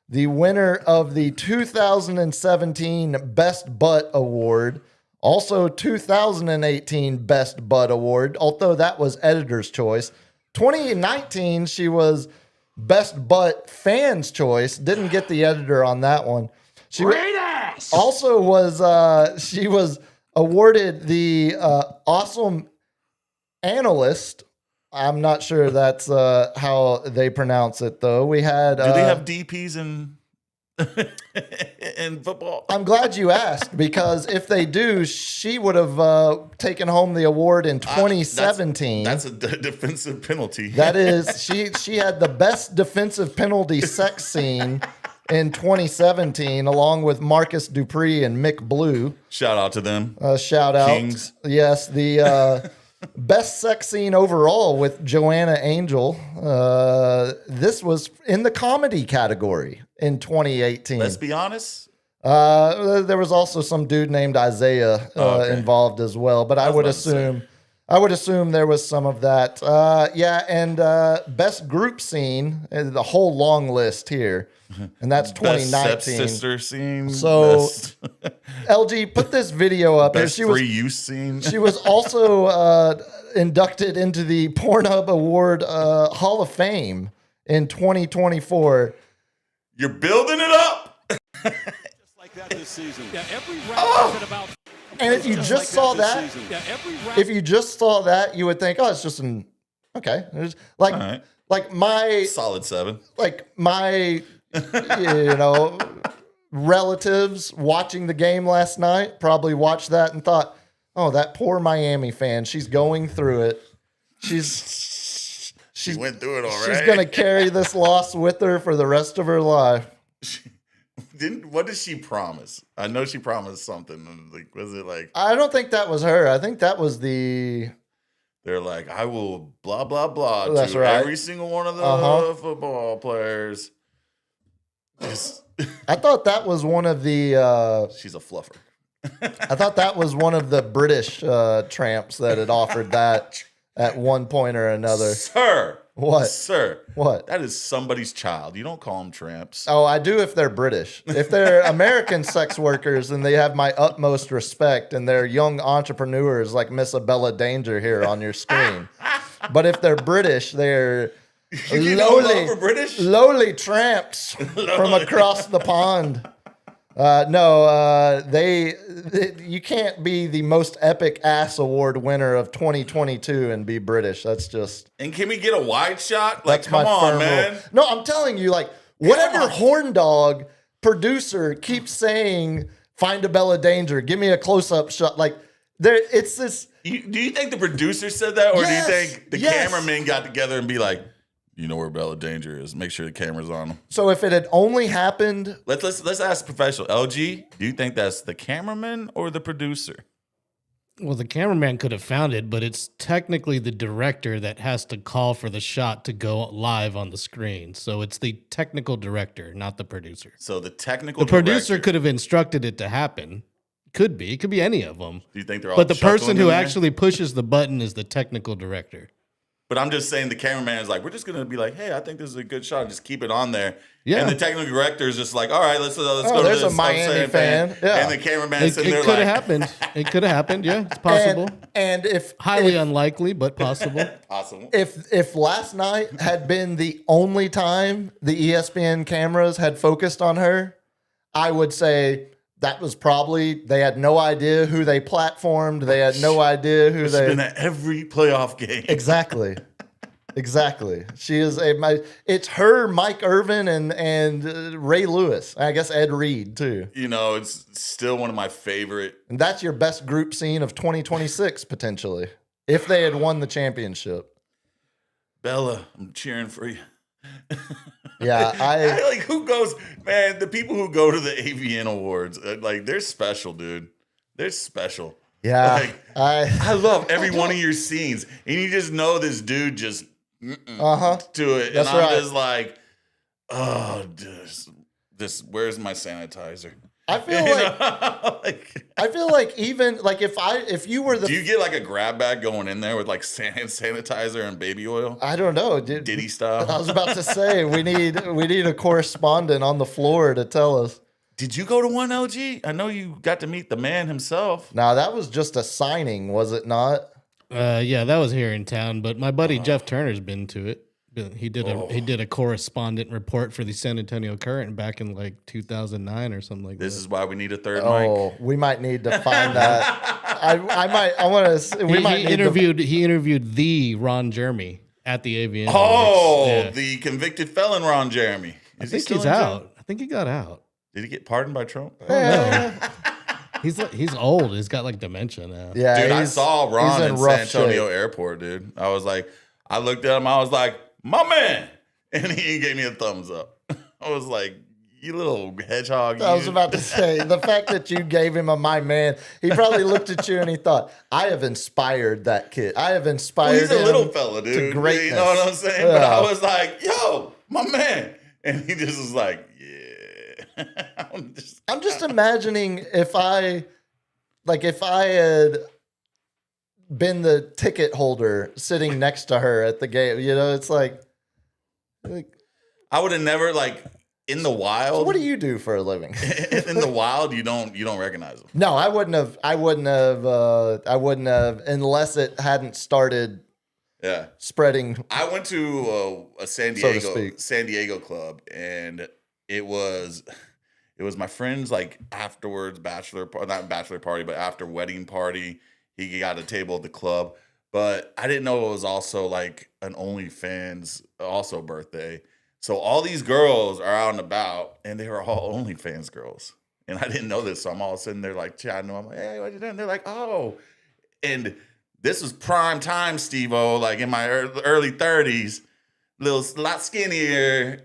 the winner of the 2017 Best Butt Award, also 2018 Best Butt Award, although that was editor's choice. 2019, she was Best Butt Fans Choice. Didn't get the editor on that one. She also was she was awarded the Awesome Analyst. I'm not sure that's how they pronounce it, though. We had. Do they have DPs in football? I'm glad you asked, because if they do, she would have taken home the award in 2017. That's a defensive penalty. That is, she had the best defensive penalty sex scene in 2017, along with Marcus Dupree and Mick Blue. Shout out to them. Shout out. Kings. Yes, the best sex scene overall with Joanna Angel. This was in the comedy category in 2018. Let's be honest. There was also some dude named Isaiah involved as well, but I would assume there was some of that. And best group scene, the whole long list here, and that's 2019. Best stepsister scene. So, LG, put this video up. Best free use scene. She was also inducted into the Pornhub Award Hall of Fame in 2024. You're building it up. Just like that this season. Yeah, every round is about. And if you just saw that, you would think, oh, it's just an okay. It's like my solid 7. Like my relatives watching the game last night probably watched that and thought, oh, that poor Miami fan. She's going through it. She went through it all right. She's gonna carry this loss with her for the rest of her life. What did she promise? I know she promised something. Like, was it like? I don't think that was her. I think that was the. They're like, I will blah blah blah That's to right. every single one of the football players. I thought that was one of the. She's a fluffer. I thought that was one of the British tramps that had offered that at one point or another. Sir. What? Sir. What? That is somebody's child. You don't call them tramps. Oh, I do if they're British. If they're American sex workers, then they have my utmost respect, and they're young entrepreneurs like Miss Abella Danger here on your screen. But if they're British, they're lowly tramps from across the pond. You can't be the most epic ass award winner of 2022 and be British. That's just. And can we get a wide shot? Like, that's come on, man. Rule. No, I'm telling you, like, whatever horn dog producer keeps saying, find a Bella Danger, give me a close up shot. Like, it's this. Do you think the producer said that, or do you think the cameraman got together and be like, you know where Bella Danger is? Make sure the camera's on him. So if it had only happened, let's ask professional LG. Do you think that's the cameraman or the producer? Well, the cameraman could have found it, but it's technically the director that has to call for the shot to go live on the screen. So it's the technical director, not the producer. So the technical The producer director- could have instructed it to happen. It could be any of them. Do you think they're all But the chuckling person in who there? actually pushes the button is the technical director. But I'm just saying the cameraman is like, we're just gonna be like, hey, I think this is a good shot. And just keep it on there. Yeah. And the technical director is just like, all right, let's go to there's this a Miami fan. Yeah. And the cameraman It sitting there could have like, happened. It could have happened. Yeah, it's possible. And if Highly unlikely, but possible. possible. if last night had been the only time the ESPN cameras had focused on her, I would say that was probably, they had no idea who they platformed. They had no idea who It's they. been at every playoff game. Exactly. Exactly. She is it's her, Mike Irvin, and Ray Lewis. I guess Ed Reed too. You know, it's still one of my favorite. And that's your best group scene of 2026 potentially, if they had won the championship. Bella, I'm cheering for you. Yeah, I like who goes, man. The people who go to the AVN Awards, like they're special, dude. They're special. yeah. Like, I love every one of your scenes, and you just know this dude just Uh Uh-huh. huh. to it, That's and I'm right. just like, oh, this. Where's my sanitizer? I feel You like know? Like, I feel like even like if you were the do you get like a grab bag going in there with like hand sanitizer and baby oil, I don't know, dude. Diddy I style? was about to say we need a correspondent on the floor to tell us. Did you go to one, LG? I know you got to meet the man himself. Now that was just a signing, was it not? Yeah, that was here in town. But my buddy Jeff Turner's been to it. He did Oh. he did a correspondent report for the San Antonio Current back in like 2009 or something like This that. is why we need a third mic. Oh, we might need to find that. I want to. We might He need interviewed the Ron Jeremy at the AVN. Oh, Awards. Yeah. the convicted felon Ron Jeremy. I Is he think still he's in jail? out. I think he got out. Did he get pardoned by Trump? He's old. He's got like dementia now. Yeah, Dude, I he's- saw Ron he's in San rough Antonio shape. Airport, dude. I was like, I looked at him, I was like, my man. And he gave me a thumbs up. I was like, you little hedgehog. I was you." about to say the fact that you gave him a my man. He probably looked at you and he thought, "I have inspired that kid. I have Well, inspired he's a him little fella, dude. You greatness." know what I'm saying? But Yeah. I was like, yo, my man. And he just was like, yeah. I'm just imagining if I had been the ticket holder sitting next to her at the game. You know, it's like I would have never, like, in the wild. what do you do for a living? In the wild, you don't recognize him. No, I wouldn't have unless it hadn't started Yeah. spreading. I went to a San So to Diego speak. San Diego club, and it was my friend's like afterwards not bachelor party, but after wedding party. He got a table at the club, but I didn't know it was also like an OnlyFans also birthday. So all these girls are out and about, and they were all OnlyFans girls, and I didn't know this. So I'm all sitting there like chatting. I'm like, hey, what you doing? They're like, oh, and this was prime time, Steve-O, like in my early 30s, lot skinnier,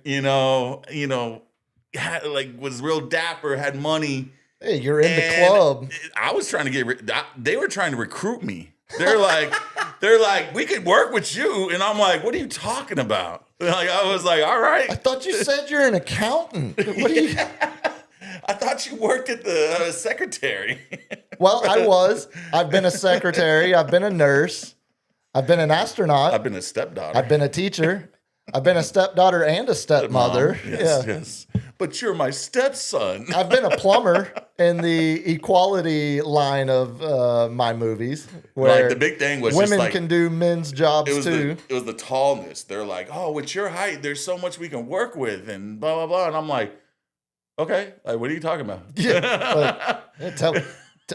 had, like was real dapper, had money. Hey, you're in the And club. I was trying to they were trying to recruit me. They're like, we could work with you. And I'm like, what are you talking about? Like, I was like, all right. I thought you said you're an accountant. What do you? I thought you worked at the secretary. Well, I was. I've been a secretary. I've been a nurse. I've been an astronaut. I've been a stepdaughter. I've been a teacher. I've been a stepdaughter and a stepmother. Mom. Yes, Yeah. yes. But you're my stepson. I've been a plumber in the equality line of my movies, where Like the big thing was women just like, can do men's jobs too. it was the tallness. They're like, oh, with your height, there's so much we can work with, and blah blah blah. And I'm like, okay, like what are you talking about?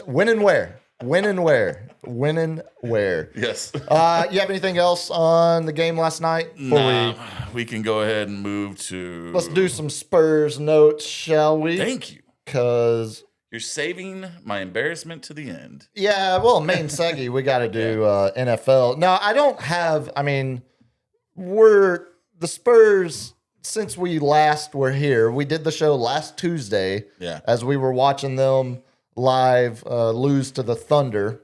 When and where? When and where? When and where? Yes. You have anything else on the game last night? Before We can go ahead and move to. let's do some Spurs notes, shall we? Thank you. Because You're saving my embarrassment to the end. yeah, well, main seggy, we got to do NFL. No, I don't have. I mean, we're the Spurs since we last were here. We did the show last Tuesday. Yeah. As we were watching them live lose to the Thunder.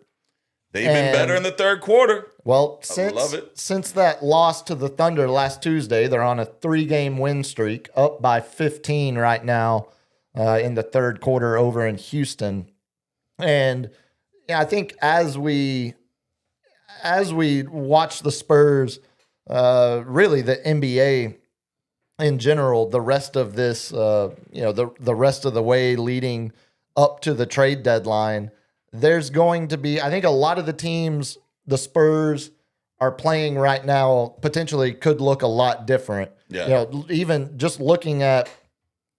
They've been better in the third quarter. Well, love it. since that loss to the Thunder last Tuesday, they're on a 3-game win streak, up by 15 right now in the third quarter over in Houston. And yeah, I think as we watch the Spurs, really the NBA in general, the rest of this, the rest of the way leading up to the trade deadline, there's going to be, I think a lot of the teams the Spurs are playing right now potentially could look a lot different. Yeah. Even just looking at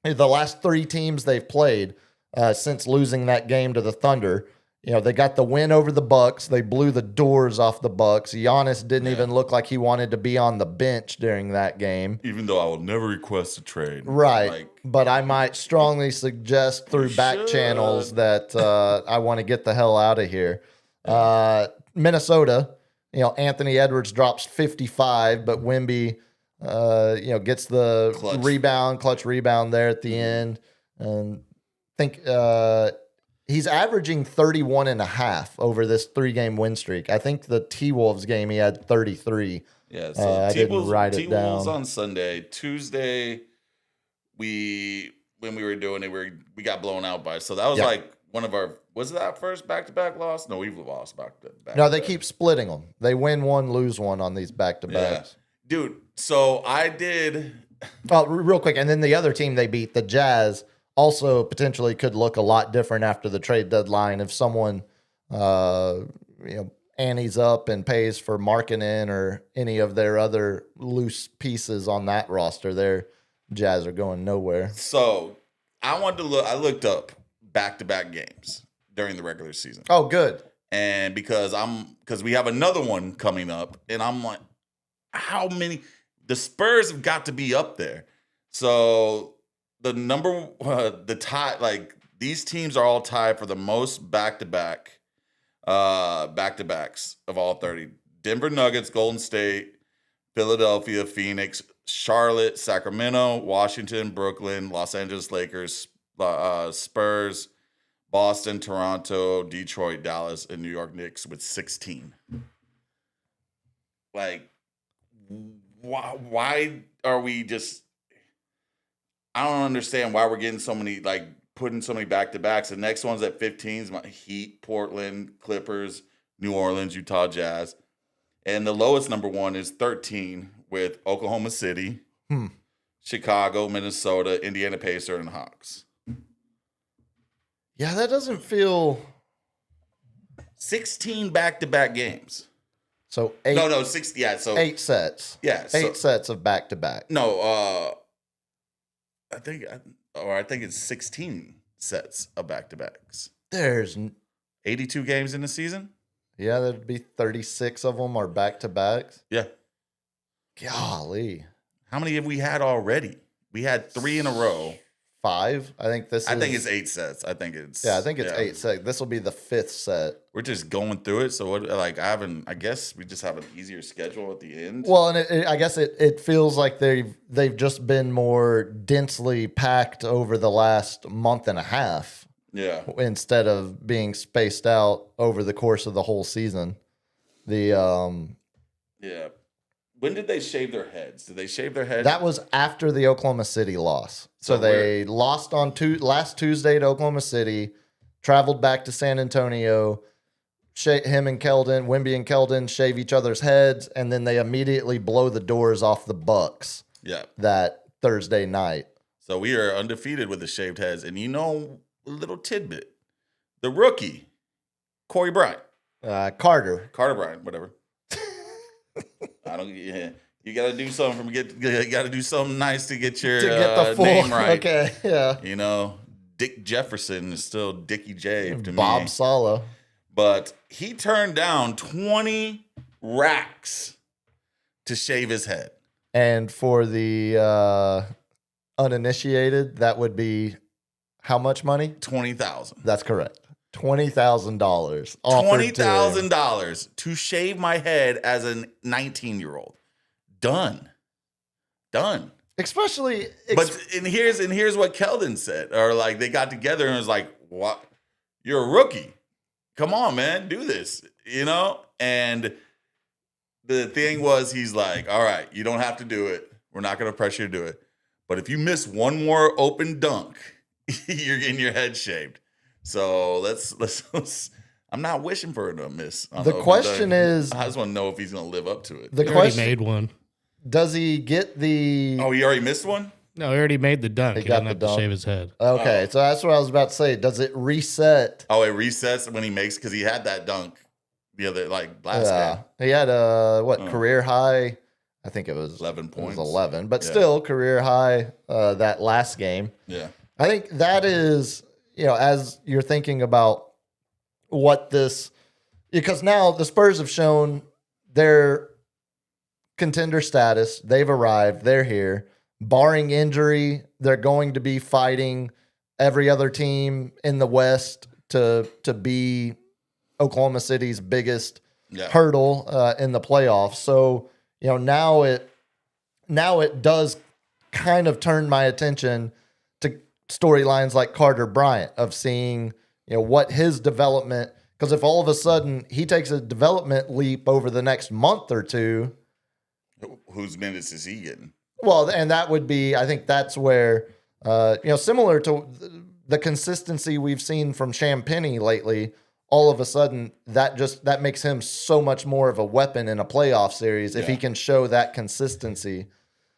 the last 3 teams they've played since losing that game to the Thunder. They got the win over the Bucks. They blew the doors off the Bucks. Giannis didn't even look like he wanted to be on the bench during that game. Even though I will never request a trade. Right. But I might strongly suggest through back channels that I want to get the hell out of here. Minnesota, Anthony Edwards drops 55, but Wemby, gets the clutch rebound there at the end. And I think he's averaging 31 and a half over this 3-game win streak. I think the T-Wolves game, he had 33. Yeah, so I didn't write it down. T-Wolves on Sunday. Tuesday, when we were doing it, we got blown out by. So that was like one of our, was it that first back-to-back loss? No, we've lost back-to-back. No, they keep splitting them. They win one, lose one on these back-to-backs. Yeah. Dude, so I did. Oh, real quick. And then the other team they beat, the Jazz, also potentially could look a lot different after the trade deadline if someone, antes up and pays for Markkanen or any of their other loose pieces on that roster. Their Jazz are going nowhere. So I looked up back-to-back games during the regular season. Oh, good. And because we have another one coming up, and I'm like, how many? The Spurs have got to be up there. So the tie, like these teams are all tied for the most back-to-backs of all 30. Denver Nuggets, Golden State, Philadelphia, Phoenix, Charlotte, Sacramento, Washington, Brooklyn, Los Angeles Lakers, Spurs, Boston, Toronto, Detroit, Dallas, and New York Knicks with 16. Like, why are we just? I don't understand why we're getting so many, like, putting so many back-to-backs. The next one's at 15 is my Heat, Portland, Clippers, New Orleans, Utah Jazz. And the lowest number one is 13 with Oklahoma City, Chicago, Minnesota, Indiana Pacers, and Hawks. Yeah, that doesn't feel... 16 back-to-back games. So 60. Yeah, so 8 sets. Yeah, 8 sets of back-to-back. No, I think it's 16 sets of back-to-backs. There's 82 games in the season. Yeah, there'd be 36 of them are back-to-backs. Yeah. Golly. How many have we had already? We had 3 in a row. 5. I think it's 8 sets. I think it's 8 sets. This will be the 5th set. We're just going through it. So I guess we just have an easier schedule at the end. Well, and I guess it feels like they've just been more densely packed over the last month and a half. Yeah. Instead of being spaced out over the course of the whole season. Yeah. When did they shave their heads? Did they shave their heads? That was after the Oklahoma City loss. So they lost on last Tuesday to Oklahoma City, traveled back to San Antonio. Him and Keldon, Wemby and Keldon shave each other's heads, and then they immediately blow the doors off the Bucks. Yeah. That Thursday night. So we are undefeated with the shaved heads. And a little tidbit. The rookie, Corey Bryant. Carter Bryant, whatever. You got to do something you got to do something nice to get your the full name right. Okay, yeah. Dick Jefferson is still Dickie J to Bob me. Sala. But he turned down 20 racks to shave his head. And for the uninitiated, that would be how much money? $20,000. That's correct. $20,000. $20,000 to shave my head as a 19-year-old. Done. Especially, and here's what Keldon said, or like they got together and was like, "What? You're a rookie. come on, man, do this, And the thing was, he's like, all right, you don't have to do it. We're not going to pressure you to do it. But if you miss one more open dunk, you're getting your head shaved. So let's I'm not wishing for him to miss. The question is, I just want to know if he's going to live up to it. He already made one. Does he get the... Oh, he already missed one? No, he already made the dunk. He doesn't have to shave his head. Okay, so that's what I was about to say. Does it reset? Oh, it resets when he makes, because he had that dunk the other, last game. He had career high? I think it was 11 points. It was 11, but still career high that last game. Yeah. I think that is, as you're thinking about what this, because now the Spurs have shown their contender status. They've arrived. They're here. Barring injury, they're going to be fighting every other team in the West to be Oklahoma City's biggest hurdle in the playoffs. So, now it does kind of turn my attention to storylines like Carter Bryant, of seeing, what his development, because if all of a sudden he takes a development leap over the next month or two, whose minutes is he getting? Well, and that would be, I think that's where, similar to the consistency we've seen from Champagnie lately, all of a sudden that makes him so much more of a weapon in a playoff series if he can show that consistency.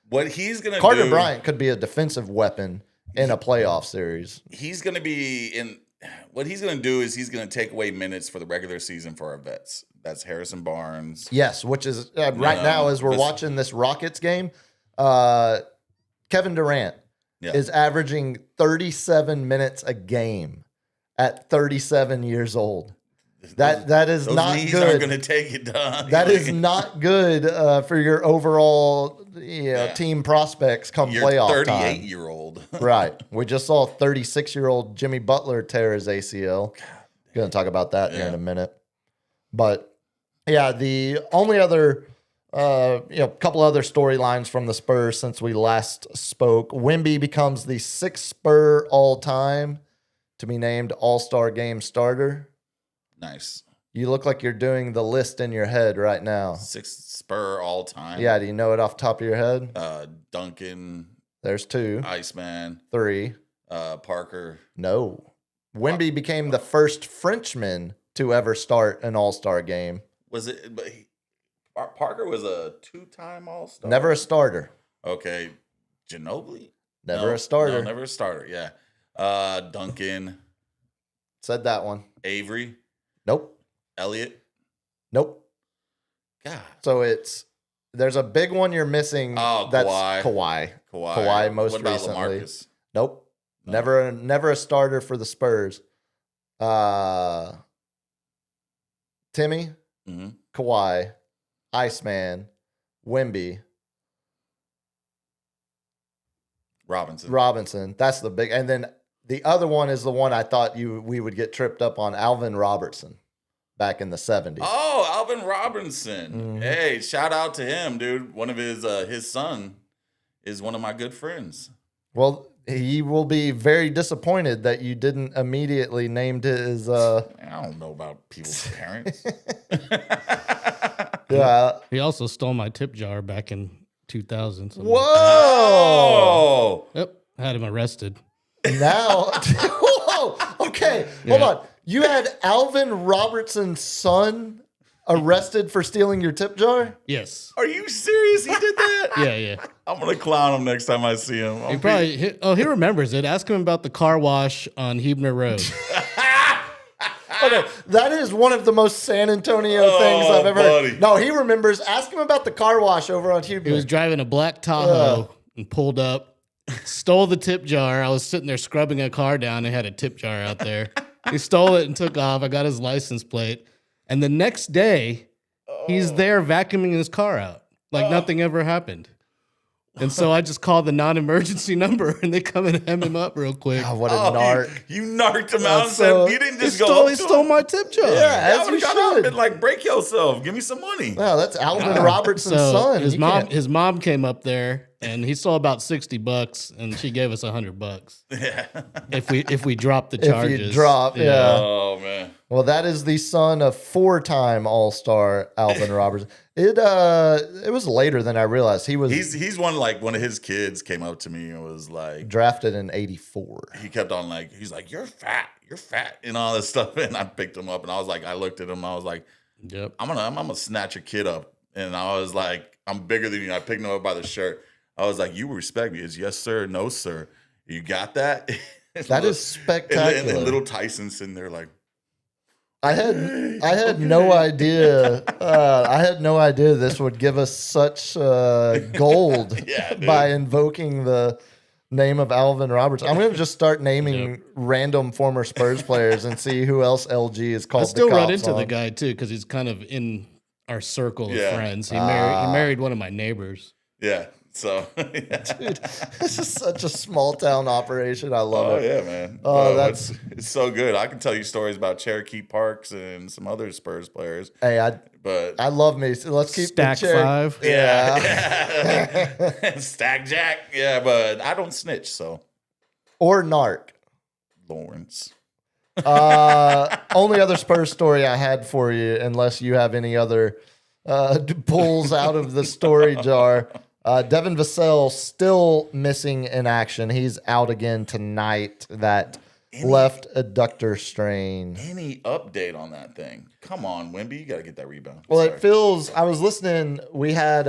What he's going to do... Carter Bryant could be a defensive weapon in a playoff series. He's going to be in... What he's going to do is he's going to take away minutes for the regular season for our vets. That's Harrison Barnes. Yes, which is now as we're watching this Rockets game, Kevin Durant is averaging 37 minutes a game at 37 years old. That is not good. Those aren't going to take it down. That is not good for your overall team prospects come playoff time. 38-year-old. Right. We just saw 36-year-old Jimmy Butler tear his ACL. Going to talk about that here in a minute. But the only other couple other storylines from the Spurs since we last spoke. Wemby becomes the 6th Spur all-time to be named All-Star Game starter. Nice. You look like you're doing the list in your head right now. 6th Spur all-time. Yeah, do you know it off the top of your head? Duncan. There's 2. Iceman. 3. Parker. No. Wemby became the first Frenchman to ever start an All-Star game. Was it... But Parker was a 2-time All-Star? Never a starter. Okay. Ginobili? Never a starter. No, never a starter, yeah. Duncan. Said that one. Avery. Nope. Elliott. Nope. God. So there's a big one you're missing. Oh, that's Kawhi. Kawhi most what about recently. LaMarcus? Nope. No. Never a starter for the Spurs. Timmy, Kawhi, Iceman, Wemby, Robinson. That's the big. And then the other one is the one I thought we would get tripped up on, Alvin Robertson, back in the 70s. Oh, Alvin Robertson. Hey, shout out to him, dude. One of his son is one of my good friends. Well, he will be very disappointed that you didn't immediately name his... I don't know about people's parents. Yeah. He also stole my tip jar back in 2000. So Whoa! Yep, had him arrested. Now, whoa, okay, hold on. You had Alvin Robertson's son arrested for stealing your tip jar? Yes. Are you serious? He did that? Yeah. I'm gonna clown him next time I see him. He remembers it. Ask him about the car wash on Huebner Road. Okay, that is one of the most San Antonio things I've ever heard. No, he remembers. Ask him about the car wash over on Huebner. He was driving a black Tahoe and pulled up, stole the tip jar. I was sitting there scrubbing a car down and had a tip jar out there. He stole it and took off. I got his license plate. And the next day, he's there vacuuming his car out like nothing ever happened. And so I just called the non-emergency number, and they come and hem him up real quick. Oh, what a narc. You narked him out and said, you didn't just go up to He stole my tip jar. Yeah, as you should. Been like, break yourself. Give me some money. Wow, that's Alvin Robertson's son. His mom came up there, and he stole about $60, and she gave us $100 Yeah. if we drop the If charges. you drop, yeah. Oh man. Well, that is the son of 4-time All-Star Alvin Robertson. It was later than I realized. He was He's one of his kids came up to me and was like, drafted in '84. he kept on he's like, you're fat, and all this stuff. And I picked him up and I was like, I looked at him, I was like, Yep. I'm gonna snatch your kid up. And I was like, I'm bigger than you. I picked him up by the shirt. I was like, you respect me. It's yes, sir, no, sir. You got that? That is spectacular. And little Tyson sitting there like, I had no idea. I had no idea this would give us such gold Yeah, dude. by invoking the name of Alvin Roberts. I'm going to just start naming Yep. random former Spurs players and see who else LG is called. I still the run cops into the on. guy too because he's kind of in our circle of Yeah. friends. He married one of my neighbors. yeah. So, yeah. Dude, this is such a small town operation. I love Oh it. yeah, man. Oh, it's so good. I can tell you stories about Cherokee Parks and some other Spurs players, Hey, but I love me. So let's keep Stack the chair. 5. yeah, Stack Jack. Yeah, but I don't snitch. So Or Narc. Lawrence. Only other Spurs story I had for you, unless you have any other pulls out of the story jar. Devin Vassell still missing in action. He's out again tonight. That left adductor strain. Any update on that thing? Come on, Wemby, you got to get that rebound. Well, Sorry. it feels. I was listening. We had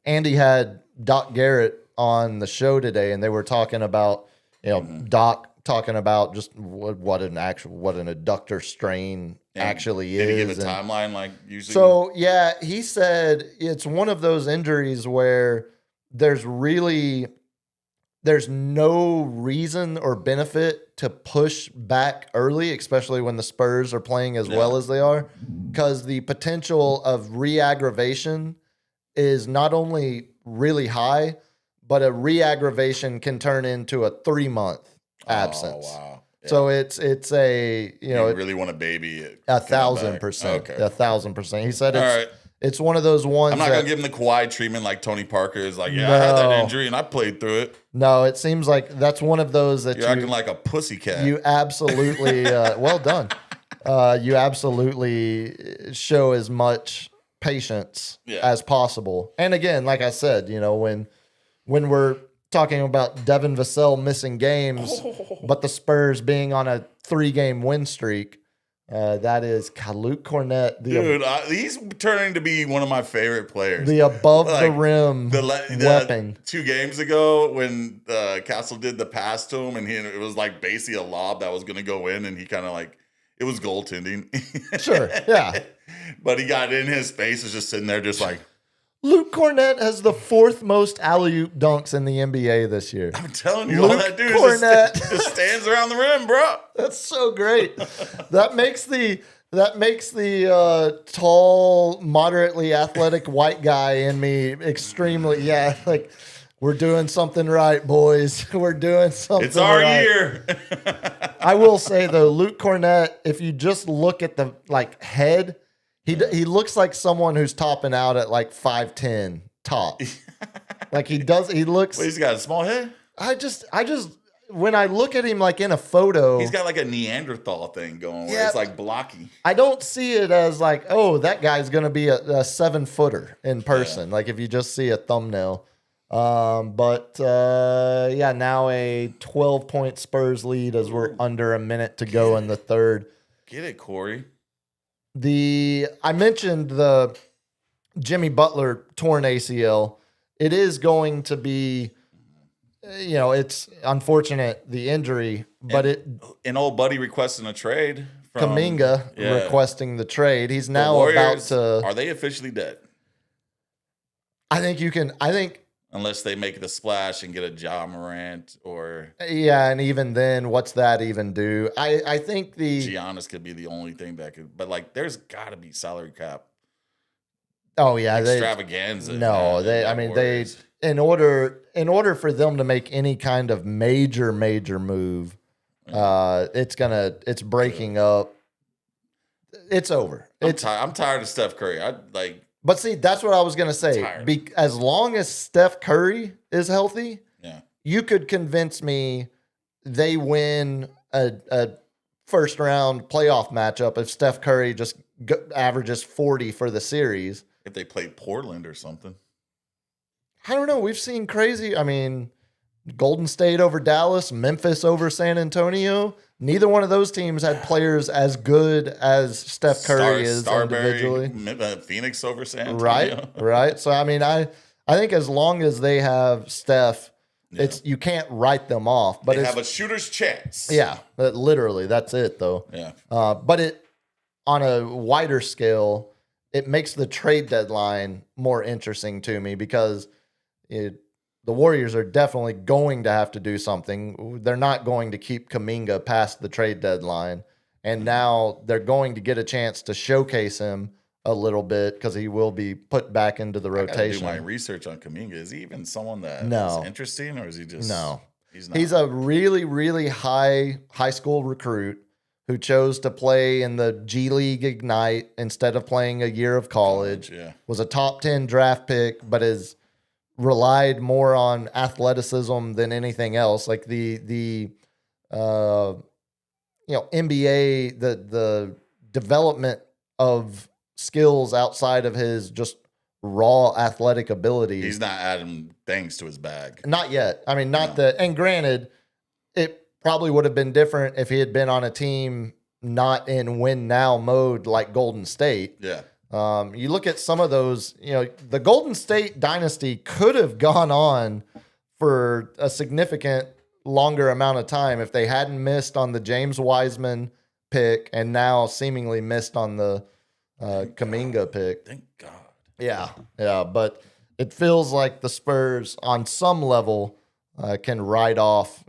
Andy had Doc Garrett on the show today, and they were talking about Doc talking about just what an adductor strain actually Did he give is. a and- timeline like usually? So yeah, he said it's one of those injuries where there's no reason or benefit to push back early, especially when the Spurs are playing as well as they are, because the potential of re-aggravation is not only really high, but a re-aggravation can turn into a 3-month absence. Oh, wow. Yeah. So it's a you really want a baby. It 1,000%. Okay. 1,000%. He said All it's right. it's one of those ones. I'm not that, gonna give him the Kawhi treatment like Tony Parker is like, yeah, I had that injury and I played through it. No, it seems like that's one of those that You're acting like a pussycat. you absolutely well done. You absolutely show as much patience as possible. And again, like I said, when we're talking about Devin Vassell missing games, but the Spurs being on a 3-game win streak, that is Luke Cornett, Dude, he's turning to be one of my favorite players. the above the Like, rim the weapon. 2 games ago when Castle did the pass to him and it was like basically a lob that was going to go in and he kind of like, it was goaltending. Sure, yeah. But he got in his space, was just sitting there just like, Luke Cornett has the 4th most alley-oop dunks in the NBA this year. I'm telling you, Luke all that dude Cornett. just stands around the rim, bro. That's so great. That makes the tall, moderately athletic white guy in me extremely like we're doing something right, boys. We're doing something. It's our right. year. I will say though, Luke Cornett, if you just look at the head, he looks like someone who's topping out at like 5'10" top. Like he looks. Wait, he's got a small head? I just when I look at him like in a photo, He's got like a Neanderthal thing going where Yeah. it's like blocky. I don't see it as like, oh, that guy's going to be a 7-footer in person. Like if you just see a thumbnail. But now a 12-point Spurs lead as we're under a minute to go in the third. Get it, Corey. I mentioned the Jimmy Butler torn ACL. It is going to be, it's unfortunate, the injury, but An old buddy requesting a trade from Kuminga requesting the trade. He's the now Warriors. about to. Are they officially dead? I think Unless they make the splash and get a Ja Morant or yeah, and even then, what's that even do? I think Giannis could be the only thing that could. But like, there's got to be salary cap extravaganza. Warriors. in order for them to make any kind of major move, it's breaking up. It's over. I'm tired of Steph Curry. But see, that's what I was going to say. Tired. As long as Steph Curry is healthy, Yeah. you could convince me they win a first round playoff matchup if Steph Curry just averages 40 for the series. If they play Portland or something. I don't know. We've seen crazy. I mean, Golden State over Dallas, Memphis over San Antonio. Neither one of those teams had players as good as Steph Curry is individually. Phoenix over San Antonio. Right. So I mean, I think as long as they have Steph, it's you can't write them off. But they have a shooter's chance. Yeah, literally, that's it though. Yeah. But it on a wider scale, it makes the trade deadline more interesting to me because the Warriors are definitely going to have to do something. They're not going to keep Kuminga past the trade deadline. And now they're going to get a chance to showcase him a little bit because he will be put back into the rotation. I gotta do my research on Kuminga. Is he even someone that is interesting, or is he just no? He's not. He's a really, really high school recruit who chose to play in the G League Ignite instead of playing a year of college. Yeah. Was a top 10 draft pick, but is relied more on athleticism than anything else. Like the NBA, the development of skills outside of his just raw athletic ability. He's not adding things to his bag. Not yet. I mean, and granted, it probably would have been different if he had been on a team not in win now mode like Golden State. Yeah. You look at some of those, the Golden State dynasty could have gone on for a significant longer amount of time if they hadn't missed on the James Wiseman pick and now seemingly missed on the Kuminga pick. Thank God. Yeah. But it feels like the Spurs on some level can write off,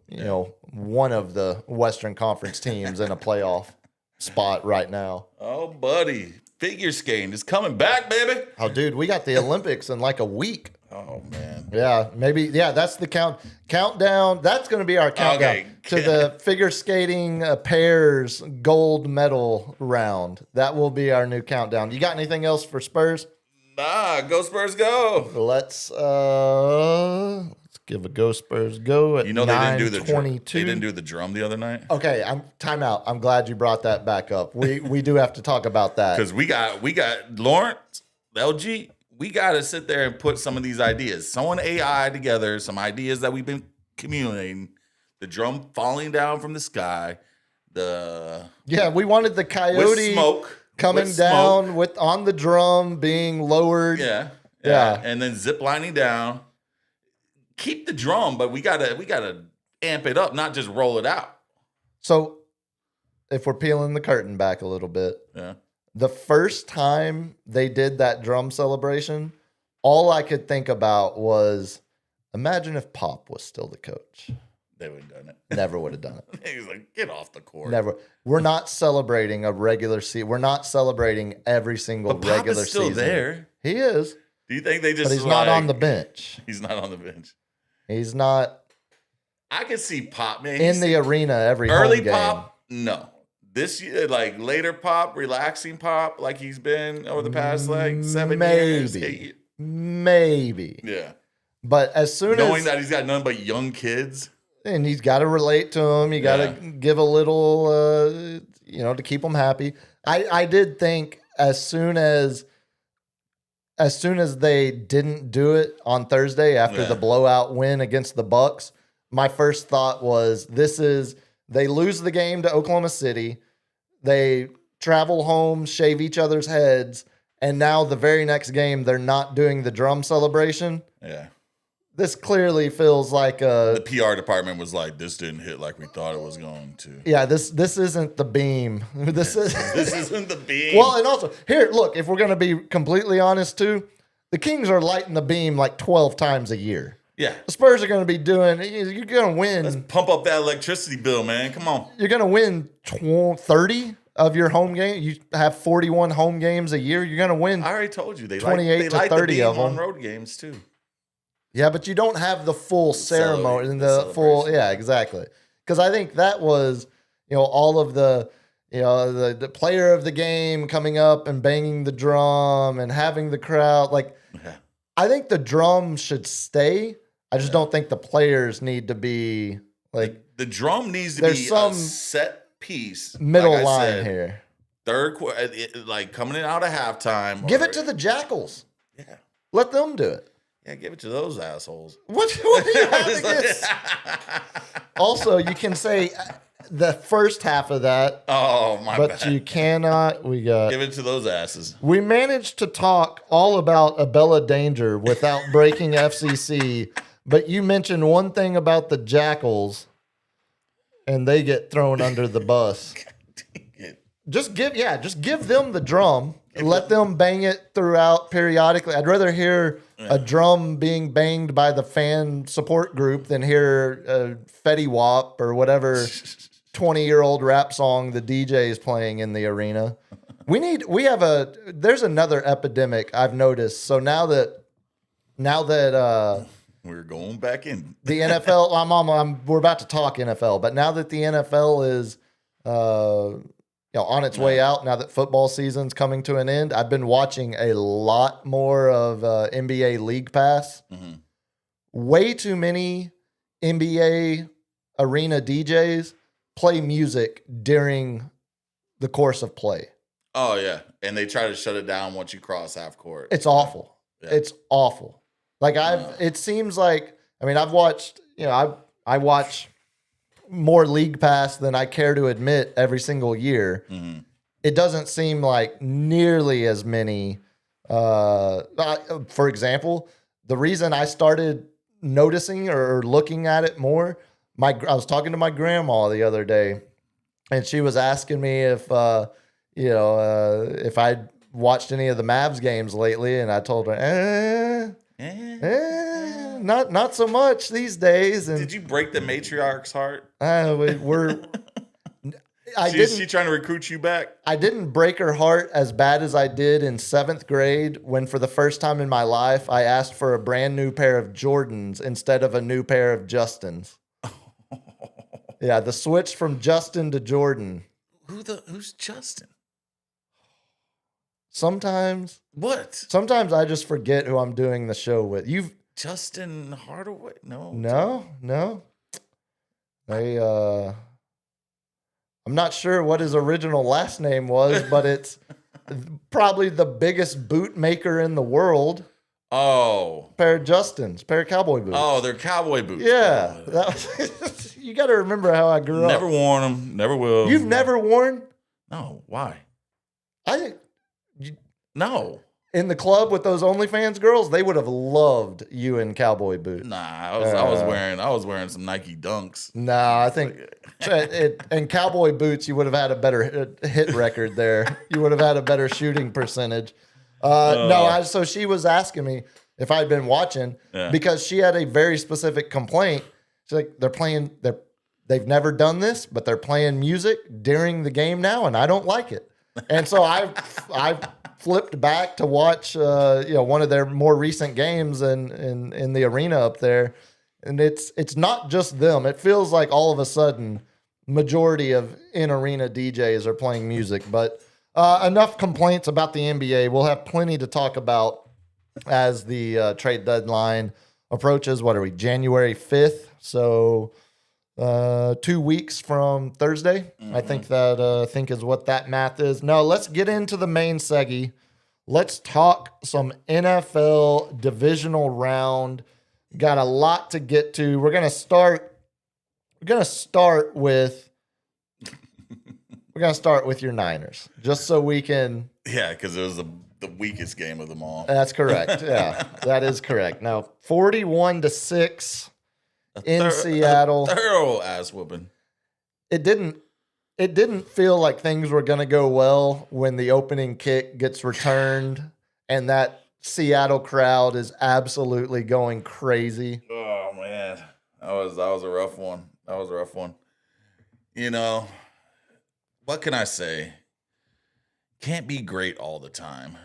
one of the Western Conference teams in a playoff spot right now. Oh, buddy. Figure skating is coming back, baby. Oh, dude, we got the Olympics in like a week. Oh, man. Yeah, maybe. Yeah, that's the countdown. That's going to be our countdown to the figure skating pairs gold medal round. That will be our new countdown. You got anything else for Spurs? Nah, go Spurs, go. Let's give a go Spurs go at they didn't do the drum. 9:22. They didn't do the drum the other night. Okay, time out. I'm glad you brought that back up. We do have to talk about that Because we got Lawrence, LG. We got to sit there and put some of these ideas, someone AI together, some ideas that we've been communicating. The drum falling down from the sky. We wanted the coyote with smoke coming down on the drum being lowered. Yeah. And then zip lining down. Keep the drum, but we gotta amp it up, not just roll it out. So, if we're peeling the curtain back a little bit, the first time they did that drum celebration, all I could think about was, imagine if Pop was still the coach. They would have done it. Never would have done it. He was like, get off the court. Never. We're not celebrating a regular season. We're not celebrating every single But Pop regular is still season. there. He is. Do you think they just? But he's not on the bench. He's not on the bench. He's not I can see Pop, man. in the arena every early home game. Pop. No, this year, like later Pop, relaxing Pop, like he's been over the past like 7 years. 8 years. Maybe. Yeah. But as soon Knowing as that he's got none but young kids. and he's got to relate to him, you got to give a little, to keep him happy. I did think as soon as they didn't do it on Thursday after the blowout win against the Bucks, my first thought was they lose the game to Oklahoma City. They travel home, shave each other's heads. And now the very next game, they're not doing the drum celebration. Yeah. This clearly feels like The PR department was like, this didn't hit like we thought it was going to. Yeah, this isn't the beam. This isn't the beam. Well, and also, here, look, if we're going to be completely honest too, the Kings are lighting the beam like 12 times a year. Yeah. The Spurs are going to be doing, you're going to win. Let's pump up that electricity bill, man. Come on. You're going to win 30 of your home game. You have 41 home games a year. You're going to win. I already told you. They 28 light to 30 the beam of them on road games too. Yeah, but you don't have the full ceremony and the full, exactly. Because I think that was, all of the, the player of the game coming up and banging the drum and having the crowd. Like, Yeah. I think the drum should stay. I just don't think the players need to be like The drum needs to There's be some a set piece. middle like I line said, here. Third quarter, like coming in out of halftime. Give or- it to the Jackals. Yeah. Let them do it. Yeah, give it to those assholes. What do you have against? Also, you can say the first half of that, Oh, my but bad. you cannot. Give it to those asses. We managed to talk all about Abella Danger without breaking FCC, but you mentioned one thing about the Jackals, and they get thrown under the bus. Just give them the drum. Let them bang it throughout periodically. I'd rather hear a drum being banged by the fan support group than hear a Fetty Wap or whatever 20-year-old rap song the DJ is playing in the arena. There's another epidemic I've noticed. So now that We're going back in. the NFL, we're about to talk NFL, but now that the NFL is on its way out, now that football season's coming to an end, I've been watching a lot more of NBA League Pass. Mm-hmm. Way too many NBA arena DJs play music during the course of play. Oh, yeah. And they try to shut it down once you cross half court. It's awful. Yeah. It's awful. Like it seems like, I've watched, I watch more League Pass than I care to admit every single year. Mm-hmm. It doesn't seem like nearly as many. For example, the reason I started noticing or looking at it more, I was talking to my grandma the other day, and she was asking me if I'd watched any of the Mavs games lately, and I told her, not so much these days. And Did you break the matriarch's heart? Is She trying to recruit you back? I didn't break her heart as bad as I did in 7th grade when, for the first time in my life, I asked for a brand new pair of Jordans instead of a new pair of Justins. Yeah, the switch from Justin to Jordan. Who's Justin? Sometimes I just forget who I'm doing the show with. Justin Hardaway? No. No. I'm not sure what his original last name was, but it's probably the biggest boot maker in the world. Oh. Pair of cowboy boots. Oh, they're cowboy boots. Yeah. Oh, You got to remember how I grew never up. worn them. Never will. You've never worn? No. Why? In No. the club with those OnlyFans girls, they would have loved you in cowboy boots. Nah. I was wearing some Nike Dunks. No, I think in cowboy boots, you would have had a better hit record there. You would have had a better shooting percentage. So she was asking me if I'd been watching because she had a very specific complaint. She's like, they've never done this, but they're playing music during the game now, and I don't like it. And so I flipped back to watch one of their more recent games in the arena up there. And it's not just them. It feels like all of a sudden majority of in-arena DJs are playing music. But enough complaints about the NBA. We'll have plenty to talk about as the trade deadline approaches. What are we, January 5th? So 2 weeks from Thursday. Mm-hmm. I think is what that math is. No, let's get into the main seggy. Let's talk some NFL divisional round. Got a lot to get to. We're gonna start with your Niners, just so we can. Yeah, because it was the weakest game of them all. That's correct. Yeah, that is correct. Now 41-6 in Seattle. Thorough ass whooping. It didn't feel like things were going to go well when the opening kick gets returned and that Seattle crowd is absolutely going crazy. Oh man, that was a rough one. What can I say? Can't be great all the time.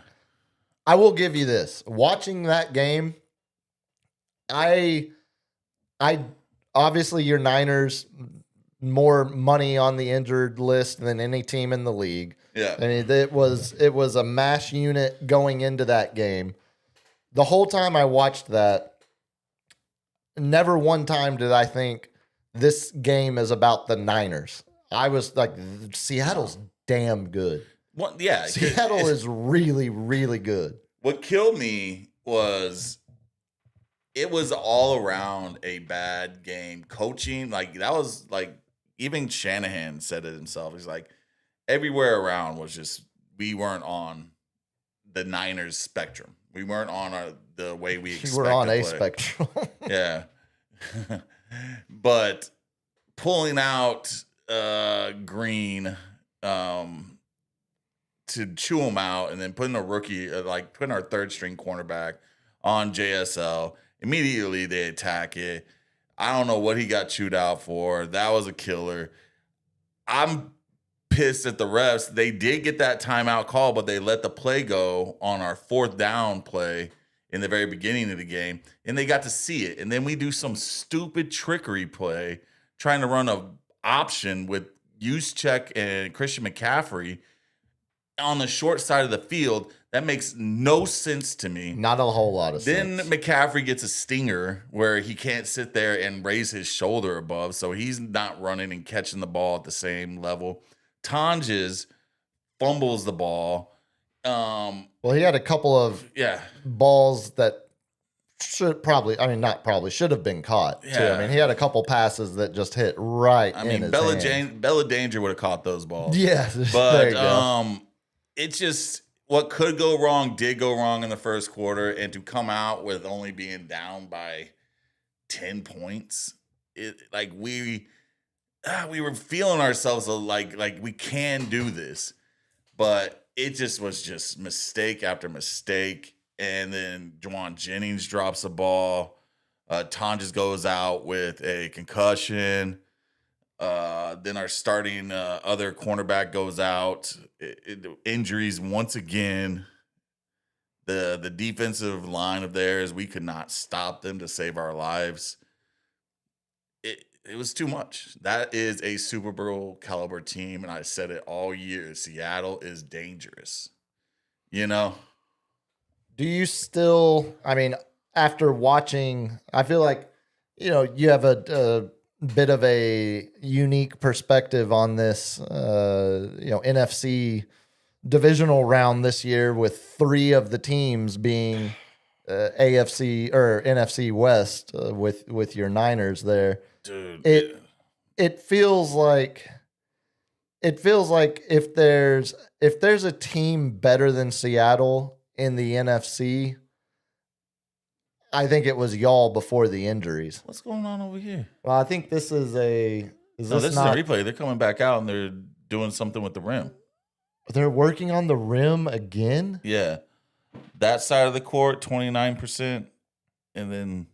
I will give you this. Watching that game, I obviously your Niners more money on the injured list than any team in the league. Yeah. I mean, it was a mash unit going into that game. The whole time I watched that, never one time did I think this game is about the Niners. I was like, Seattle's damn good. Well, yeah. Seattle is really, really good. What killed me was it was all around a bad game. Coaching, like that was like even Shanahan said it himself. He's like everywhere around was just we weren't on the Niners spectrum. We weren't on the way we expected. We're on to a play. spectrum. Yeah. But pulling out Green to chew him out and then putting a rookie, like putting our third string cornerback on JSL, immediately they attack it. I don't know what he got chewed out for. That was a killer. I'm pissed at the refs. They did get that timeout call, but they let the play go on our 4th down play in the very beginning of the game, and they got to see it. And then we do some stupid trickery play trying to run a option with Juszczyk and Christian McCaffrey on the short side of the field. That makes no sense to me. Not a whole lot of Then sense. McCaffrey gets a stinger where he can't sit there and raise his shoulder above, so he's not running and catching the ball at the same level. Tonjes fumbles the ball. Well, he had a couple of Yeah. balls that should have been caught too. Yeah. I mean, he had a couple passes that just hit right I in mean, his Bella hand. Danger would have caught those balls. Yeah, there you But go. it's just what could go wrong did go wrong in the first quarter, and to come out with only being down by 10 points, we were feeling ourselves like we can do this, but it just was just mistake after mistake. And then Juwan Jennings drops a ball. Tonjes goes out with a concussion. Then our starting other cornerback goes out. Injuries once again. The defensive line of theirs, we could not stop them to save our lives. It was too much. That is a Super Bowl caliber team, and I said it all year. Seattle is dangerous. You know? Do you still, I mean, after watching, I feel like, you have a bit of a unique perspective on this, NFC divisional round this year with 3 of the teams being AFC or NFC West with your Niners there. Dude. It feels like if there's a team better than Seattle in the NFC, I think it was y'all before the injuries. What's going on over here? Well, I think this is This is a replay. They're coming back out and they're doing something with the rim. They're working on the rim again? Yeah. That side of the court, 29%. And then,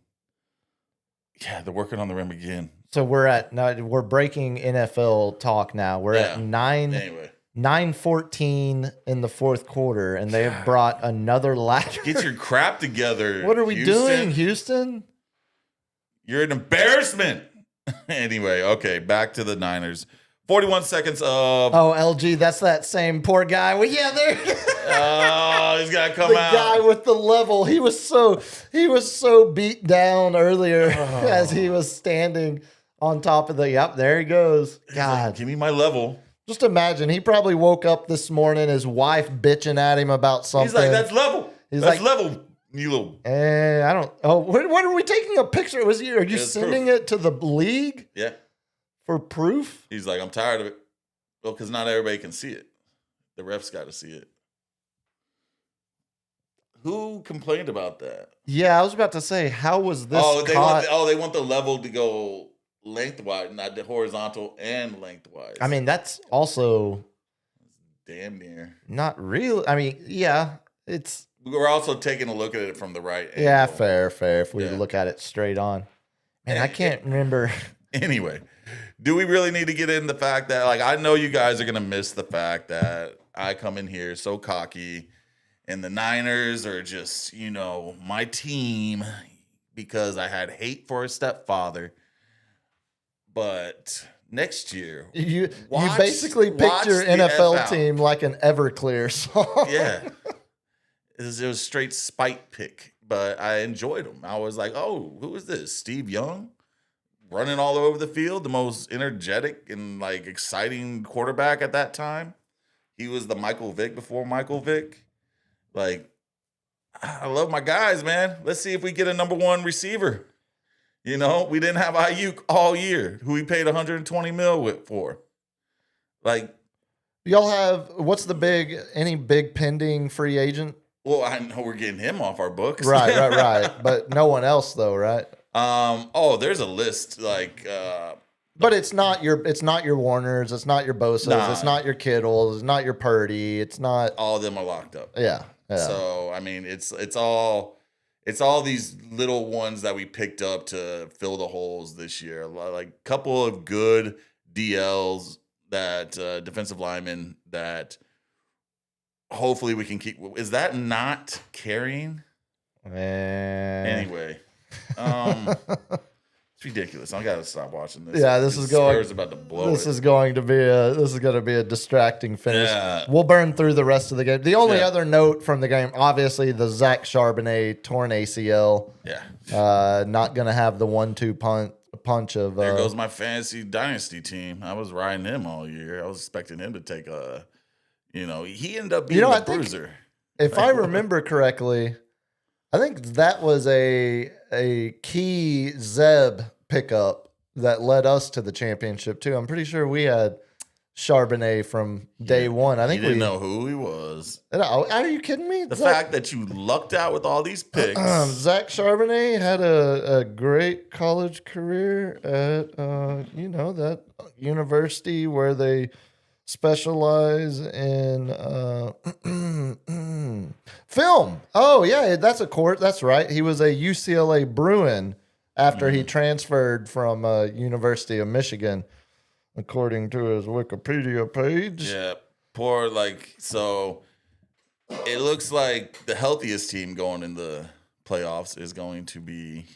yeah, they're working on the rim again. So we're breaking NFL talk now. We're at Anyway. 9:14 in the fourth quarter, and they have brought another ladder. Get your crap together. What are we Houston. doing, Houston? You're an embarrassment. Anyway, okay, back to the Niners. 41 seconds of. Oh, LG, that's that same poor guy. Well, yeah, there. Oh, he's got to come The out. guy with the level. He was so beat down earlier as he was standing on top of the. Yep, there he goes. God, Give me my level. just imagine. He probably woke up this morning, his wife bitching at him about something. He's like, that's level. He's That's like- level. You little. I don't. Oh, what are we taking a picture? Are you It's sending proof. it to the league Yeah. for proof? He's like, I'm tired of it. Well, because not everybody can see it. The refs got to see it. Who complained about that? Yeah, I was about to say, how was this They caught? want the level to go lengthwise, not the horizontal and lengthwise. I mean, that's also damn near. not real. I mean, yeah, it's We're also taking a look at it from the right angle. yeah, fair. If we Yeah. look at it straight on, and I And- can't remember. Anyway, do we really need to get in the fact that, like, I know you guys are going to miss the fact that I come in here so cocky and the Niners are just, my team because I had hate for a stepfather. But next year. You Watch- basically picked watch your the F NFL out. team like an Everclear song. Yeah. It was a straight spite pick, but I enjoyed him. I was like, oh, who is this? Steve Young? Running all over the field, the most energetic and like exciting quarterback at that time. He was the Michael Vick before Michael Vick. Like, I love my guys, man. Let's see if we get a number one receiver. You know, we didn't have Ayuk all year, who we paid $120 million for. Like, Y'all have any big pending free agent? well, I know we're getting him off our books. Right. But no one else though, right? There's a list like But it's not your Warners, it's not your Bosa's, Nah. it's not your Kittles, it's not your Purdy, it's not. all of them are locked up. Yeah. So I mean, it's all these little ones that we picked up to fill the holes this year. Like a couple of good DLs that defensive linemen that hopefully we can keep. Is that not carrying? Anyway, it's ridiculous. I gotta stop watching this. Yeah, this is going- Spurs about to blow This it. is going to be a distracting finish. Yeah. We'll burn through the rest of the game. The only Yeah. other note from the game, obviously, the Zach Charbonnet torn ACL. Yeah. Not going to have the 1-2 punch of. There goes my fantasy dynasty team. I was riding him all year. I was expecting him to take a, he ended up being I a think- bruiser. If I remember correctly, I think that was a key Zeb pickup that led us to the championship too. I'm pretty sure we had Charbonnet from day one. I think You didn't know who he was. No, are you kidding me? The fact that you lucked out with all these picks. Zach Charbonnet had a great college career at that university where they specialize in film. Oh yeah, that's a course. That's right. He was a UCLA Bruin after he transferred from University of Michigan, according to his Wikipedia page. Yeah, so it looks like the healthiest team going in the playoffs is going to be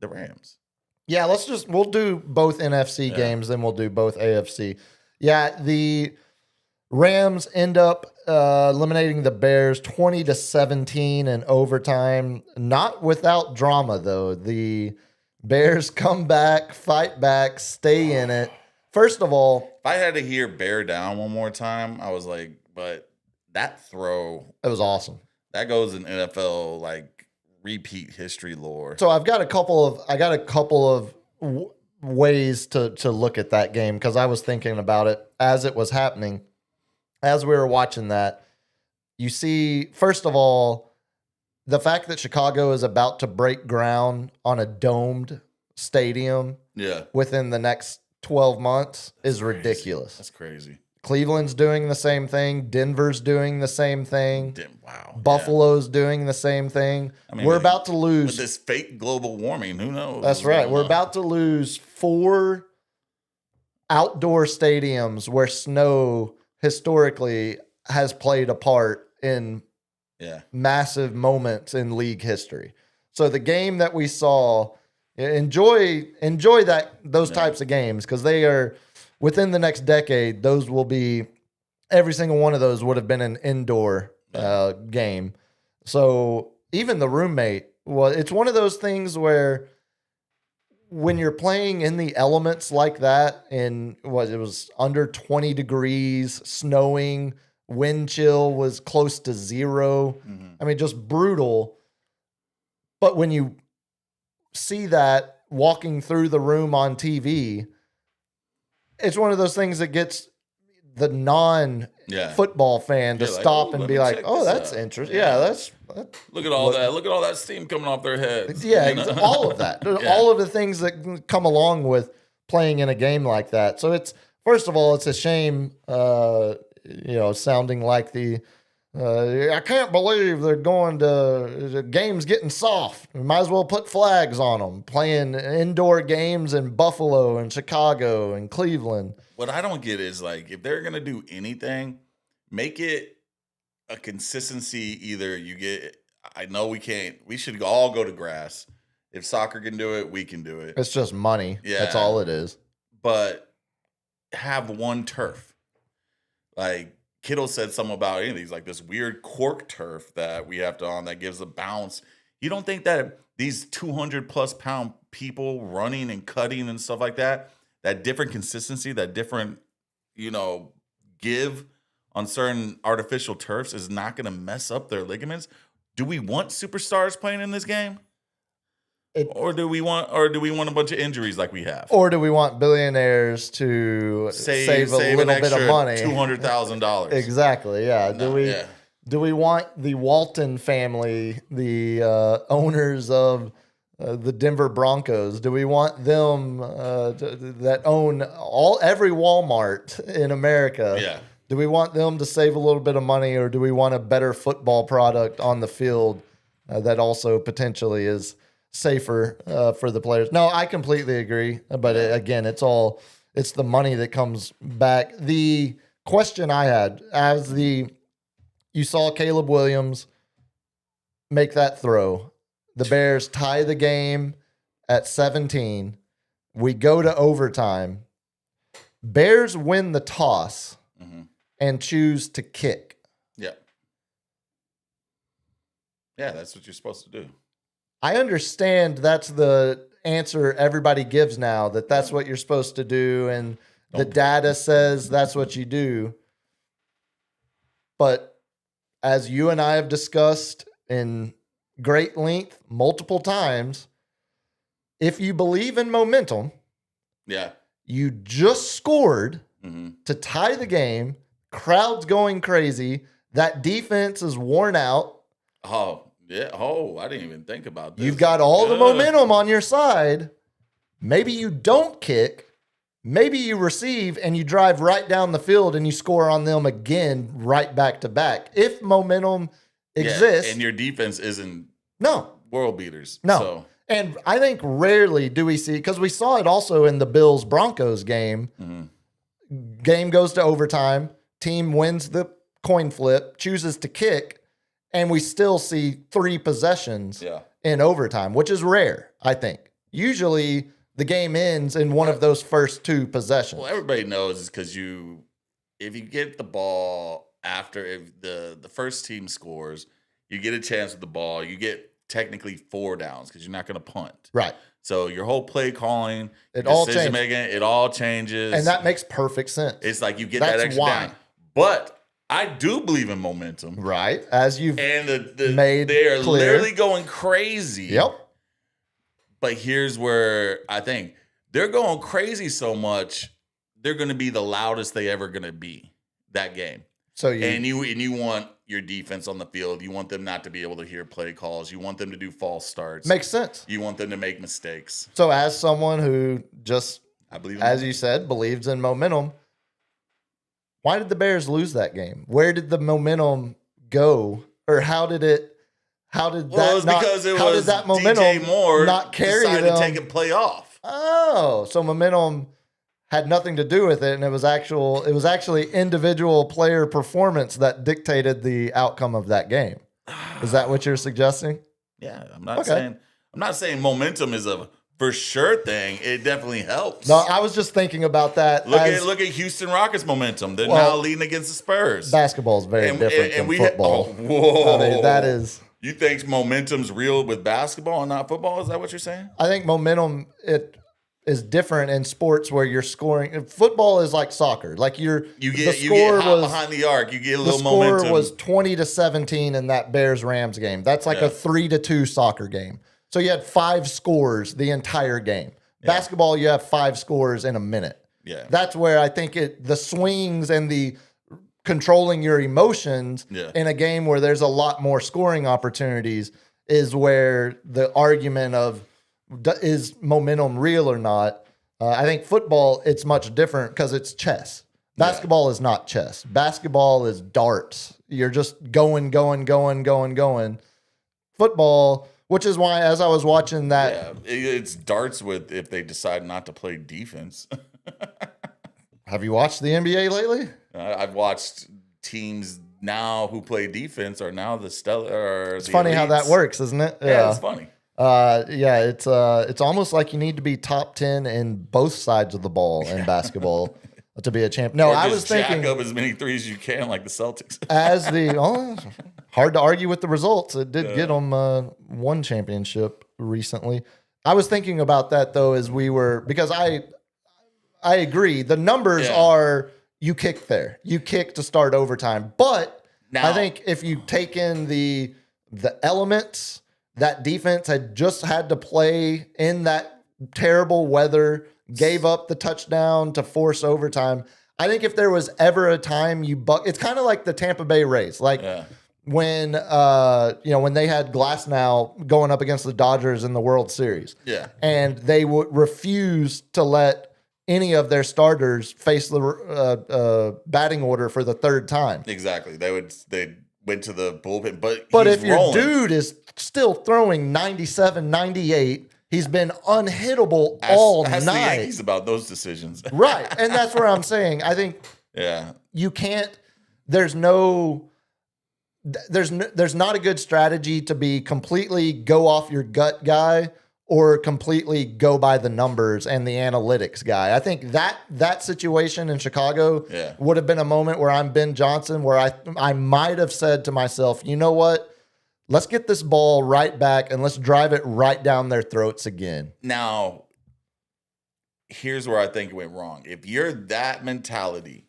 the Rams. Yeah, we'll do both NFC games, then we'll do both AFC. Yeah, the Rams end up eliminating the Bears 20-17 in overtime. Not without drama, though. The Bears come back, fight back, stay in it. First of all, If I had to hear bear down one more time, I was like, but that throw, it was awesome. that goes in NFL like repeat history lore. So I've got a couple of ways to look at that game because I was thinking about it as it was happening. As we were watching that, you see, first of all, the fact that Chicago is about to break ground on a domed stadium Yeah, within the next 12 months is ridiculous. that's crazy. Cleveland's doing the same thing. Denver's doing the same thing. Wow. Buffalo's doing the same thing. I mean, We're about to With lose. this fake global warming, who knows? That's what's right. going We're on? about to lose 4 outdoor stadiums where snow historically has played a part in Yeah. massive moments in league history. So the game that we saw, enjoy those types of games because they are within the next decade. Those will be every single one of those would have been an indoor game. So even the roommate, well, it's one of those things where when you're playing in the elements like that, it was under 20 degrees, snowing, wind chill was close to 0. I mean, just brutal. But when you see that walking through the room on TV, it's one of those things that gets the non-football fan to You're like, stop "Oh, and let be me like, check "Oh, this that's out." interesting." Yeah. Yeah, Look at all that. Look at all that steam coming off their heads. yeah, you know? all of that. Yeah. All of the things that come along with playing in a game like that. So it's, first of all, it's a shame, sounding like I can't believe they're going to, the game's getting soft. We might as well put flags on them. Playing indoor games in Buffalo and Chicago and Cleveland. What I don't get is like if they're gonna do anything, make it a consistency. Either you get, I know we can't. We should all go to grass. If soccer can do it, we can do it. It's just money. Yeah. That's all it is. But have one turf. Like Kittle said something about any of these, like this weird cork turf that we have to on that gives a bounce. You don't think that these 200+ pound people running and cutting and stuff like that, that different consistency, that different, give on certain artificial turfs is not going to mess up their ligaments? Do we want superstars playing in this game? Or do we want a bunch of injuries like we have? Or do we want billionaires to save a little bit of money? $200,000. Exactly. Yeah. Do we want the Walton family, the owners of the Denver Broncos? Do we want them that own every Walmart in America? Yeah. Do we want them to save a little bit of money, or do we want a better football product on the field that also potentially is safer for the players? No, I completely agree. But again, it's the money that comes back. The question I had you saw Caleb Williams make that throw. The Bears tie the game at 17. We go to overtime. Bears win the toss and choose to kick. Yeah. Yeah, that's what you're supposed to do. I understand that's the answer everybody gives now, that's what you're supposed to do, and the data says that's what you do. But as you and I have discussed in great length multiple times, if you believe in momentum, you just scored to tie the game, crowd's going crazy, that defense is worn out. Oh, yeah. Oh, I didn't even think about this. You've got all the momentum on your side. Maybe you don't kick. Maybe you receive and you drive right down the field and you score on them again right back to back. If momentum exists. And your defense isn't world beaters. No. So. And I think rarely do we see, because we saw it also in the Bills-Broncos game. Game goes to overtime. Team wins the coin flip, chooses to kick, and we still see 3 possessions in overtime, which is rare, I think. Usually the game ends in one of those first 2 possessions. Well, everybody knows is because if you get the ball if the first team scores, you get a chance with the ball, you get technically 4 downs because you're not going to punt. Right. So your whole play calling, it all changes. And that makes perfect sense. It's like you get that extra down. But I do believe in momentum. Right. As you've made they are clear. Literally going crazy. Yep. But here's where I think they're going crazy so much, they're going to be the loudest they ever going to be that game. So you want your defense on the field. You want them not to be able to hear play calls. You want them to do false starts. Makes sense. You want them to make mistakes. So as someone who just, you said, believes in momentum, why did the Bears lose that game? Where did the momentum go? Or how did that momentum DJ Moore not carry decided them? to take a play off? Oh, so momentum had nothing to do with it, and it was actually individual player performance that dictated the outcome of that game. Is that what you're suggesting? Yeah, I'm not saying momentum is a for sure thing. It definitely helps. No, I was just thinking about that. Look at Houston Rockets momentum. They're now leading against the Spurs. Basketball is very different than football. Whoa. I mean, that is. You think momentum's real with basketball and not football? Is that what you're saying? I think momentum is different in sports where you're scoring. Football is like soccer. Like you get hot behind the arc. You get a little momentum. The score was 20-17 in that Bears-Rams game. That's like a 3-2 soccer game. So you had 5 scores the entire game. Yeah. Basketball, you have 5 scores in a minute. Yeah. That's where I think the swings and the controlling your emotions in a game where there's a lot more scoring opportunities is where the argument of is momentum real or not. I think football, it's much different because it's chess. Basketball is not chess. Basketball is darts. You're just going. Football, which is why as I was watching that. Yeah, it's darts with if they decide not to play defense. Have you watched the NBA lately? I've watched teams now who play defense are now the stellar. It's funny how that works, isn't it? Yeah, it's funny. It's almost like you need to be top 10 in both sides of the ball in basketball. to be a champ. No, Or I just was thinking jack up as many threes as you can, like the Celtics. hard to argue with the results. It did get them one championship recently. I was thinking about that though, because I agree. The numbers are you kick there, you kick to start overtime, but Now, I think if you take in the elements, that defense had just had to play in that terrible weather, gave up the touchdown to force overtime. I think if there was ever a time it's kind of like the Tampa Bay Rays, like when when they had Glasnow going up against the Dodgers in the World Series, and they would refuse to let any of their starters face the batting order for the third time. Exactly. They went to the bullpen, but if your dude is still throwing 97, 98, he's been unhittable all night. The Yankees about those decisions. Right. And that's where I'm saying, I think you can't, there's not a good strategy to be completely go off your gut guy or completely go by the numbers and the analytics guy. I think that situation in Chicago would have been a moment where I'm Ben Johnson, where I might have said to myself, you know what? Let's get this ball right back and let's drive it right down their throats again. Now, here's where I think it went wrong. If you're that mentality,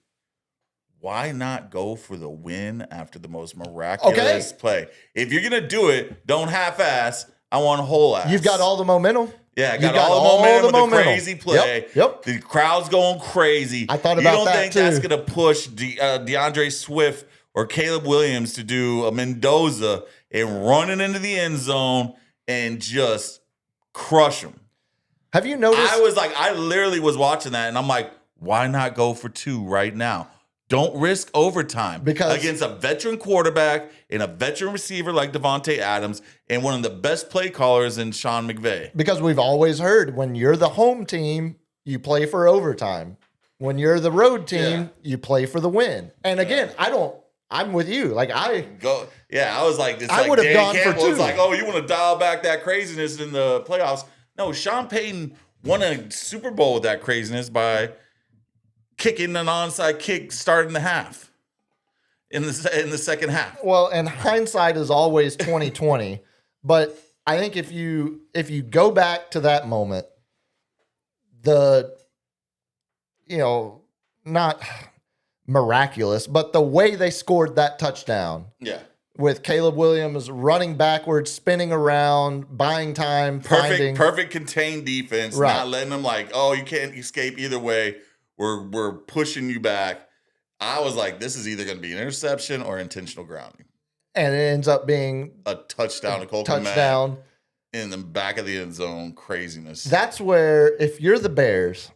why not go for the win after the most miraculous play? If you're going to do it, don't half-ass. I want a whole ass. You've got all the momentum. Yeah, I got all the momentum with the crazy play. Yep. The crowd's going crazy. I thought about that, think that's going to push DeAndre Swift or Caleb Williams to do a Mendoza and run it into the end zone and just crush them? Have you noticed? I literally was watching that, and I'm like, why not go for two right now? Don't risk overtime against a veteran quarterback and a veteran receiver like Devontae Adams and one of the best play callers in Sean McVay. Because we've always heard when you're the home team, you play for overtime. When you're the road team, you play for the win. And again, I'm with you. I was like, it's I like would have Dan gone Campbell. for two. It's like, oh, you want to dial back that craziness in the playoffs? No, Sean Payton won a Super Bowl with that craziness by kicking an onside kick starting the half in the second half. Well, and hindsight is always 2020, but I think if you go back to that moment, not miraculous, but the way they scored that touchdown. Yeah. With Caleb Williams running backwards, spinning around, buying time, perfect contained defense, right. Not letting them you can't escape either way. We're pushing you back. I was like, this is either going to be an interception or intentional grounding. And it ends up being a touchdown to Colton Mack in the back of the end zone. Craziness. That's where, if you're the Bears,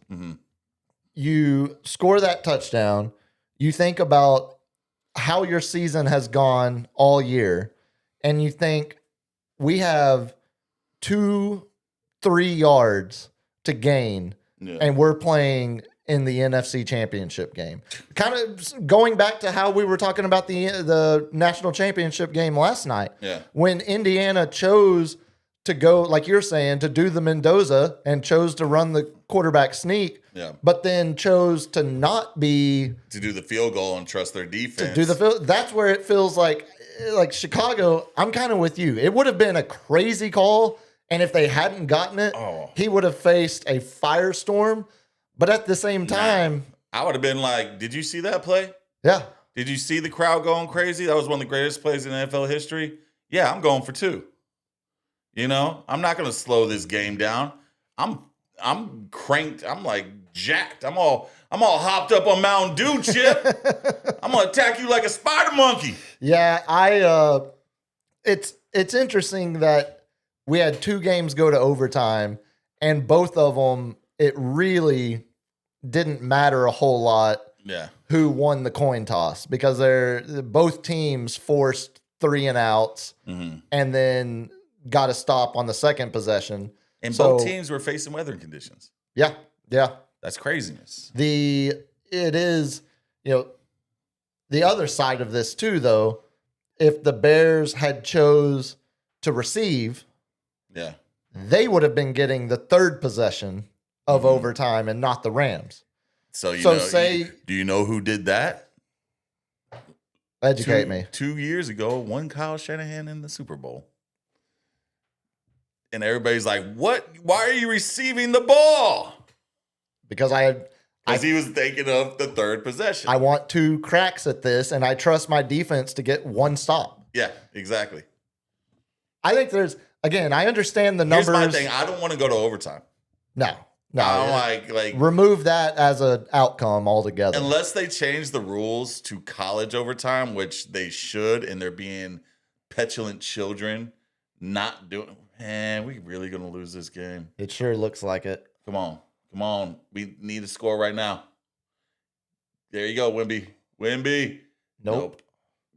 you score that touchdown, you think about how your season has gone all year, and you think we have 2-3 yards to gain, and we're playing in the NFC Championship game. Kind of going back to how we were talking about the National Championship game last night. Yeah. When Indiana chose to go, like you're saying, to do the Mendoza and chose to run the quarterback sneak, but then chose to not be... to do the field goal and trust their defense. That's where it feels like Chicago, I'm kind of with you. It would have been a crazy call, and if they hadn't gotten it, he would have faced a firestorm. But at the same time... I would have been like, did you see that play? Yeah. Did you see the crowd going crazy? That was one of the greatest plays in NFL history. Yeah, I'm going for two. I'm not going to slow this game down. I'm cranked. I'm jacked. I'm all hopped up on Mountain Dew, Chip. I'm going to attack you like a spider monkey. Yeah, it's interesting that we had 2 games go to overtime, and both of them, it really didn't matter a whole lot who won the coin toss, because both teams forced 3 and outs and then got a stop on the second possession. And both teams were facing weather conditions. Yeah. That's craziness. It is, the other side of this too, though, if the Bears had chose to receive, they would have been getting the third possession of overtime and not the Rams. So So say- do you know who did that? Educate me. 2 years ago, won Kyle Shanahan in the Super Bowl. And everybody's like, "What? Why are you receiving the ball?" Because I Because he was thinking of the third possession. want 2 cracks at this, and I trust my defense to get 1 stop. Yeah, exactly. I think there's, again, I understand the numbers. Here's my thing. I don't want to go to overtime. No. I don't like remove that as an outcome altogether. unless they change the rules to college overtime, which they should, and they're being petulant children, not doing. Man, we really gonna lose this game. It sure looks like it. Come on. We need a score right now. There you go, Wimby. Nope.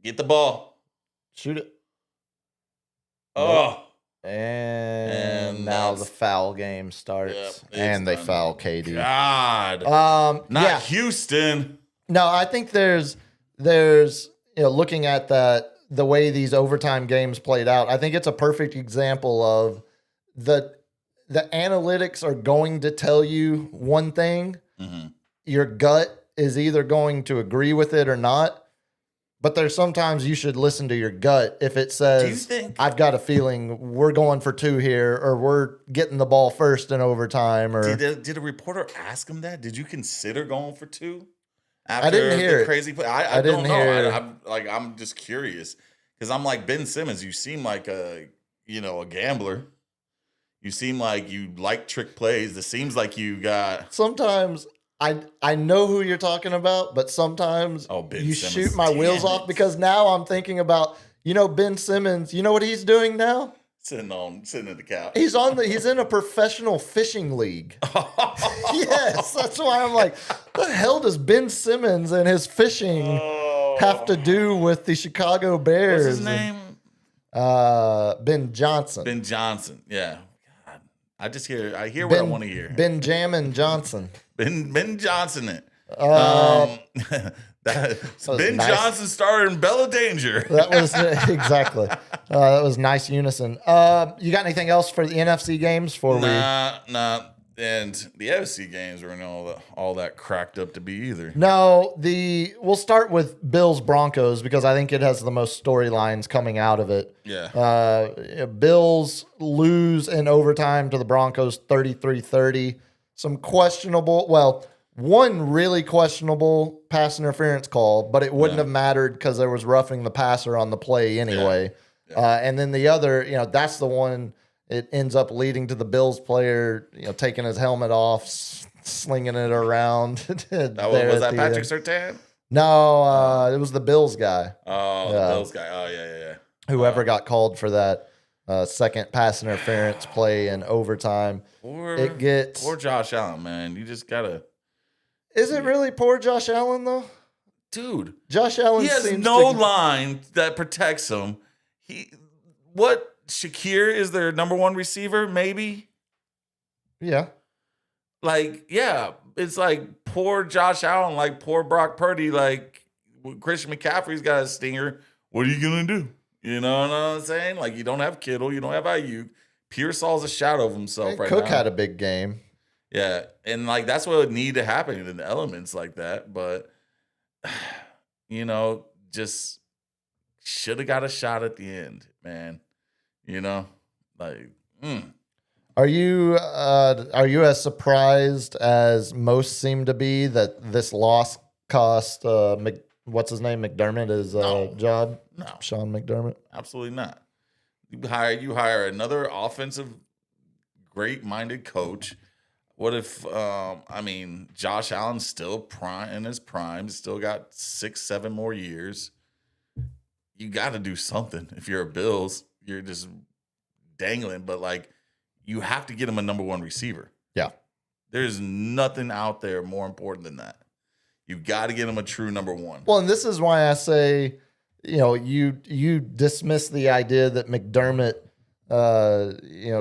Get the ball. Shoot it. Oh, And And now that's- the foul game starts. Yep, it's and they done. foul KD. God. Not Not Houston. No, I think there's looking at the way these overtime games played out, I think it's a perfect example of the analytics are going to tell you one thing. Mhm. Your gut is either going to agree with it or not. But there's sometimes you should listen to your gut if it says, think- I've got a feeling we're going for 2 here, or we're getting the ball first in overtime, or Did a reporter ask him that? Did you consider going for 2? I didn't hear the it. crazy play? I didn't don't know. hear- I'm just curious because I'm like Ben Simmons. You seem like a gambler. You seem like you like trick plays. It seems like you got. sometimes I know who you're talking about, but sometimes Ben you Simmons. shoot my wheels Damn off it. because now I'm thinking about, Ben Simmons, you know what he's doing now? Sitting at the couch. He's in a professional fishing league. Yes, that's why I'm like, the hell does Ben Simmons and his fishing have to do with the Chicago Bears? What's his name? Ben Johnson. Ben Johnson. Yeah. God. I hear what I want to hear. Benjamin Johnson. Ben Johnson. It. was Ben nice. Johnson starred in Bella Danger. That was exactly. That was nice unison. You got anything else for the NFC games before Nah. And the NFC games weren't all that cracked up to be either. No, we'll start with Bills Broncos because I think it has the most storylines coming out of it. Yeah. Bills lose in overtime to the Broncos 33-30. Some questionable, one really questionable pass interference call, but it wouldn't have mattered because there was roughing the passer on the play anyway. And then the other, that's the one. It ends up leading to the Bills player, taking his helmet off, slinging it around. Was that Patrick Surtain? No, it was the Bills guy. Oh, the Bills guy. Oh, yeah. Whoever got called for that second pass interference play in overtime. Poor Josh Allen, man. You just gotta. Is it really poor Josh Allen though? Dude, Josh Allen he has seems no to, line that protects him. Shakir is their number one receiver, maybe? Yeah. It's like poor Josh Allen, like poor Brock Purdy, like Christian McCaffrey's got a stinger. What are you gonna do? You know what I'm saying? Like you don't have Kittle, you don't have Ayuk. Pearsall's a shadow of himself right now. Cook had a big game. Yeah, and that's what would need to happen in elements like that. But just should have got a shot at the end, man. Are you as surprised as most seem to be that this loss cost what's his name, McDermott, his job? No, Sean McDermott. absolutely not. You hire another offensive, great-minded coach. What if Josh Allen's still in his prime, still got 6-7 more years. You got to do something. If you're a Bills, you're just dangling, but you have to get him a number one receiver. Yeah. There's nothing out there more important than that. You got to get him a true number one. Well, and this is why I say, you dismiss the idea that McDermott,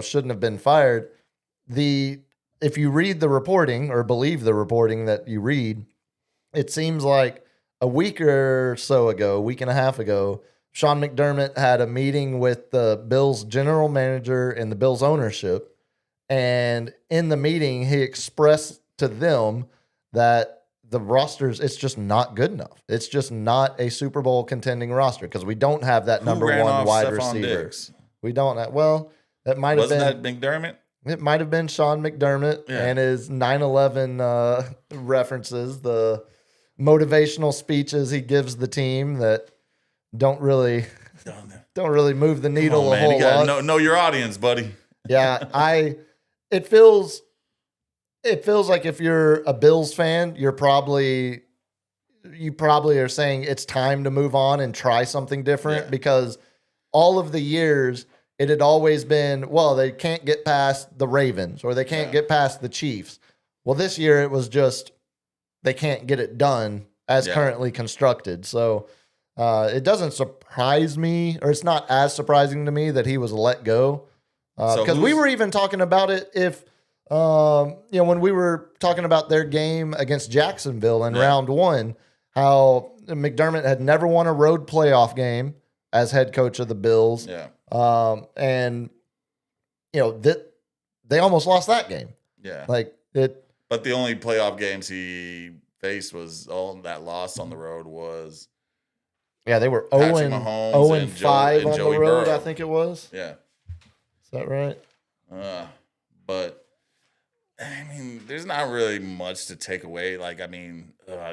shouldn't have been fired. If you read the reporting or believe the reporting that you read, it seems like a week and a half ago, Sean McDermott had a meeting with the Bills general manager and the Bills ownership. And in the meeting, he expressed to them that the rosters, it's just not good enough. It's just not a Super Bowl contending roster because we don't have that number ran one off wide Stephon receiver. Diggs? We don't have, well, that might have Wasn't been. that McDermott? It might have been Sean McDermott and his 9/11 references, the motivational speeches he gives the team that don't really move the needle a whole You gotta lot. know your audience, buddy. Yeah, it feels like if you're a Bills fan, you probably are saying it's time to move on and try something different because all of the years it had always been, well, they can't get past the Ravens or they can't get past the Chiefs. Well, this year it was just they can't get it done as currently constructed. So it doesn't surprise me, or it's not as surprising to me that he was let go. Because we were even talking about it when we were talking about their game against Jacksonville in round one, how McDermott had never won a road playoff game as head coach of the Bills. Yeah. And they almost lost that game. Yeah. But the only playoff games he faced was all that loss on the road was. Yeah, they were Patrick 0 Mahomes and 5 and on Joey the road, Burrow. I think it was. Yeah. Is that right? But I mean, there's not really much to take away. I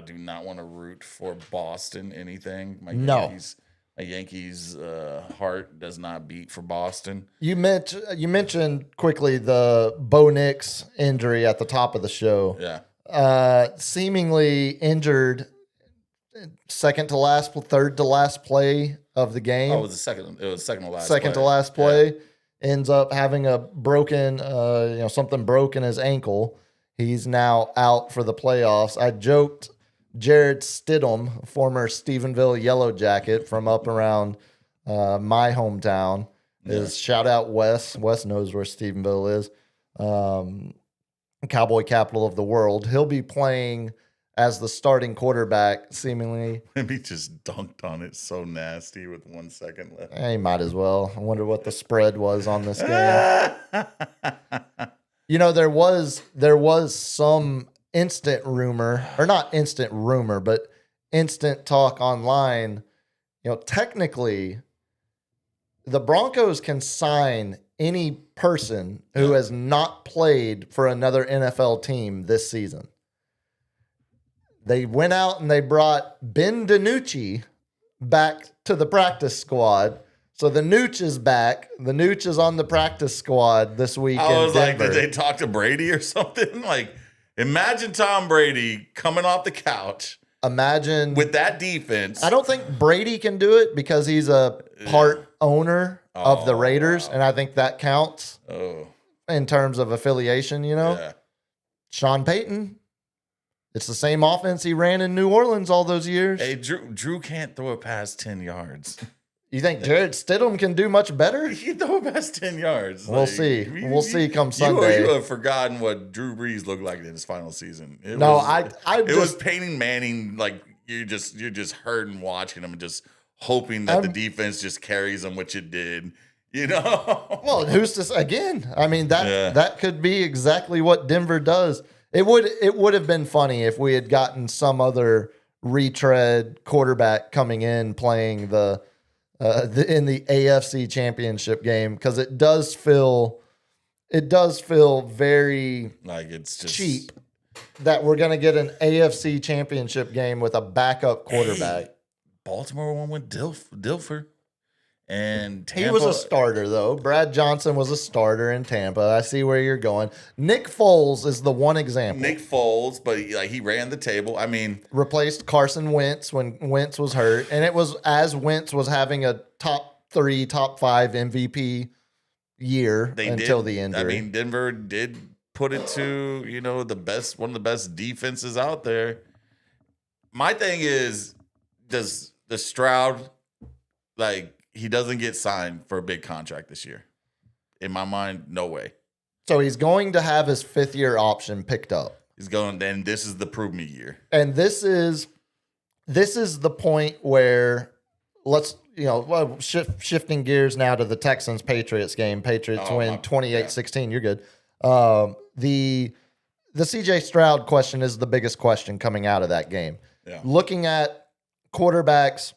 do not want to root for Boston anything. My Yankees heart does not beat for Boston. You mentioned quickly the Bo Nix injury at the top of the show. Yeah. Seemingly injured third to last play of the game. Oh, it was second to last. Second to last play. Ends up having a broken, something broke in his ankle. He's now out for the playoffs. I joked Jared Stidham, former Stephenville Yellow Jacket from up around my hometown, is shout out Wes. Wes knows where Stephenville is. Cowboy capital of the world. He'll be playing as the starting quarterback, seemingly. He just dunked on it so nasty with 1 second left. He might as well. I wonder what the spread was on this game. There was some instant rumor, or not instant rumor, but instant talk online. Technically, the Broncos can sign any person who has not played for another NFL team this season. They went out and they brought Ben DiNucci back to the practice squad. So the Nooch is back. The Nooch is on the practice squad this week in Denver. Like, did they talk to Brady or something? Imagine Tom Brady coming off the couch. Imagine with that defense. I don't think Brady can do it because he's a part owner of the Raiders, and I think that counts in terms of affiliation, Yeah. Sean Payton. It's the same offense he ran in New Orleans all those years. Hey, Drew can't throw it past 10 yards. You think Jared Stidham can do much better? He can throw it past 10 yards. We'll see. We'll see come Sunday. You have forgotten what Drew Brees looked like in his final season. It was Peyton Manning. You're just hurting watching him and just hoping that the defense just carries them, which it did. Well, who's to say? Again, I mean, that could be exactly what Denver does. It would have been funny if we had gotten some other retread quarterback coming in playing in the AFC Championship game, because it does feel very it's just cheap that we're going to get an AFC Championship game with a backup quarterback. Hey, Baltimore won with Dilfer. And Tampa, he was a starter, though. Brad Johnson was a starter in Tampa. I see where you're going. Nick Foles is the one example. Nick Foles, but he ran the table. I mean, replaced Carson Wentz when Wentz was hurt, and it was as Wentz was having a top 3, top 5 MVP year until the injury. I mean, Denver did put it to one of the best defenses out there. My thing is, does the Stroud he doesn't get signed for a big contract this year? In my mind, no way. So he's going to have his 5th-year option picked up. He's going, then this is the prove me year. And this is the point where shifting gears now to the Texans-Patriots game. Patriots win 28-16. You're good. the CJ Stroud question is the biggest question coming out of that game. Yeah. Looking at quarterbacks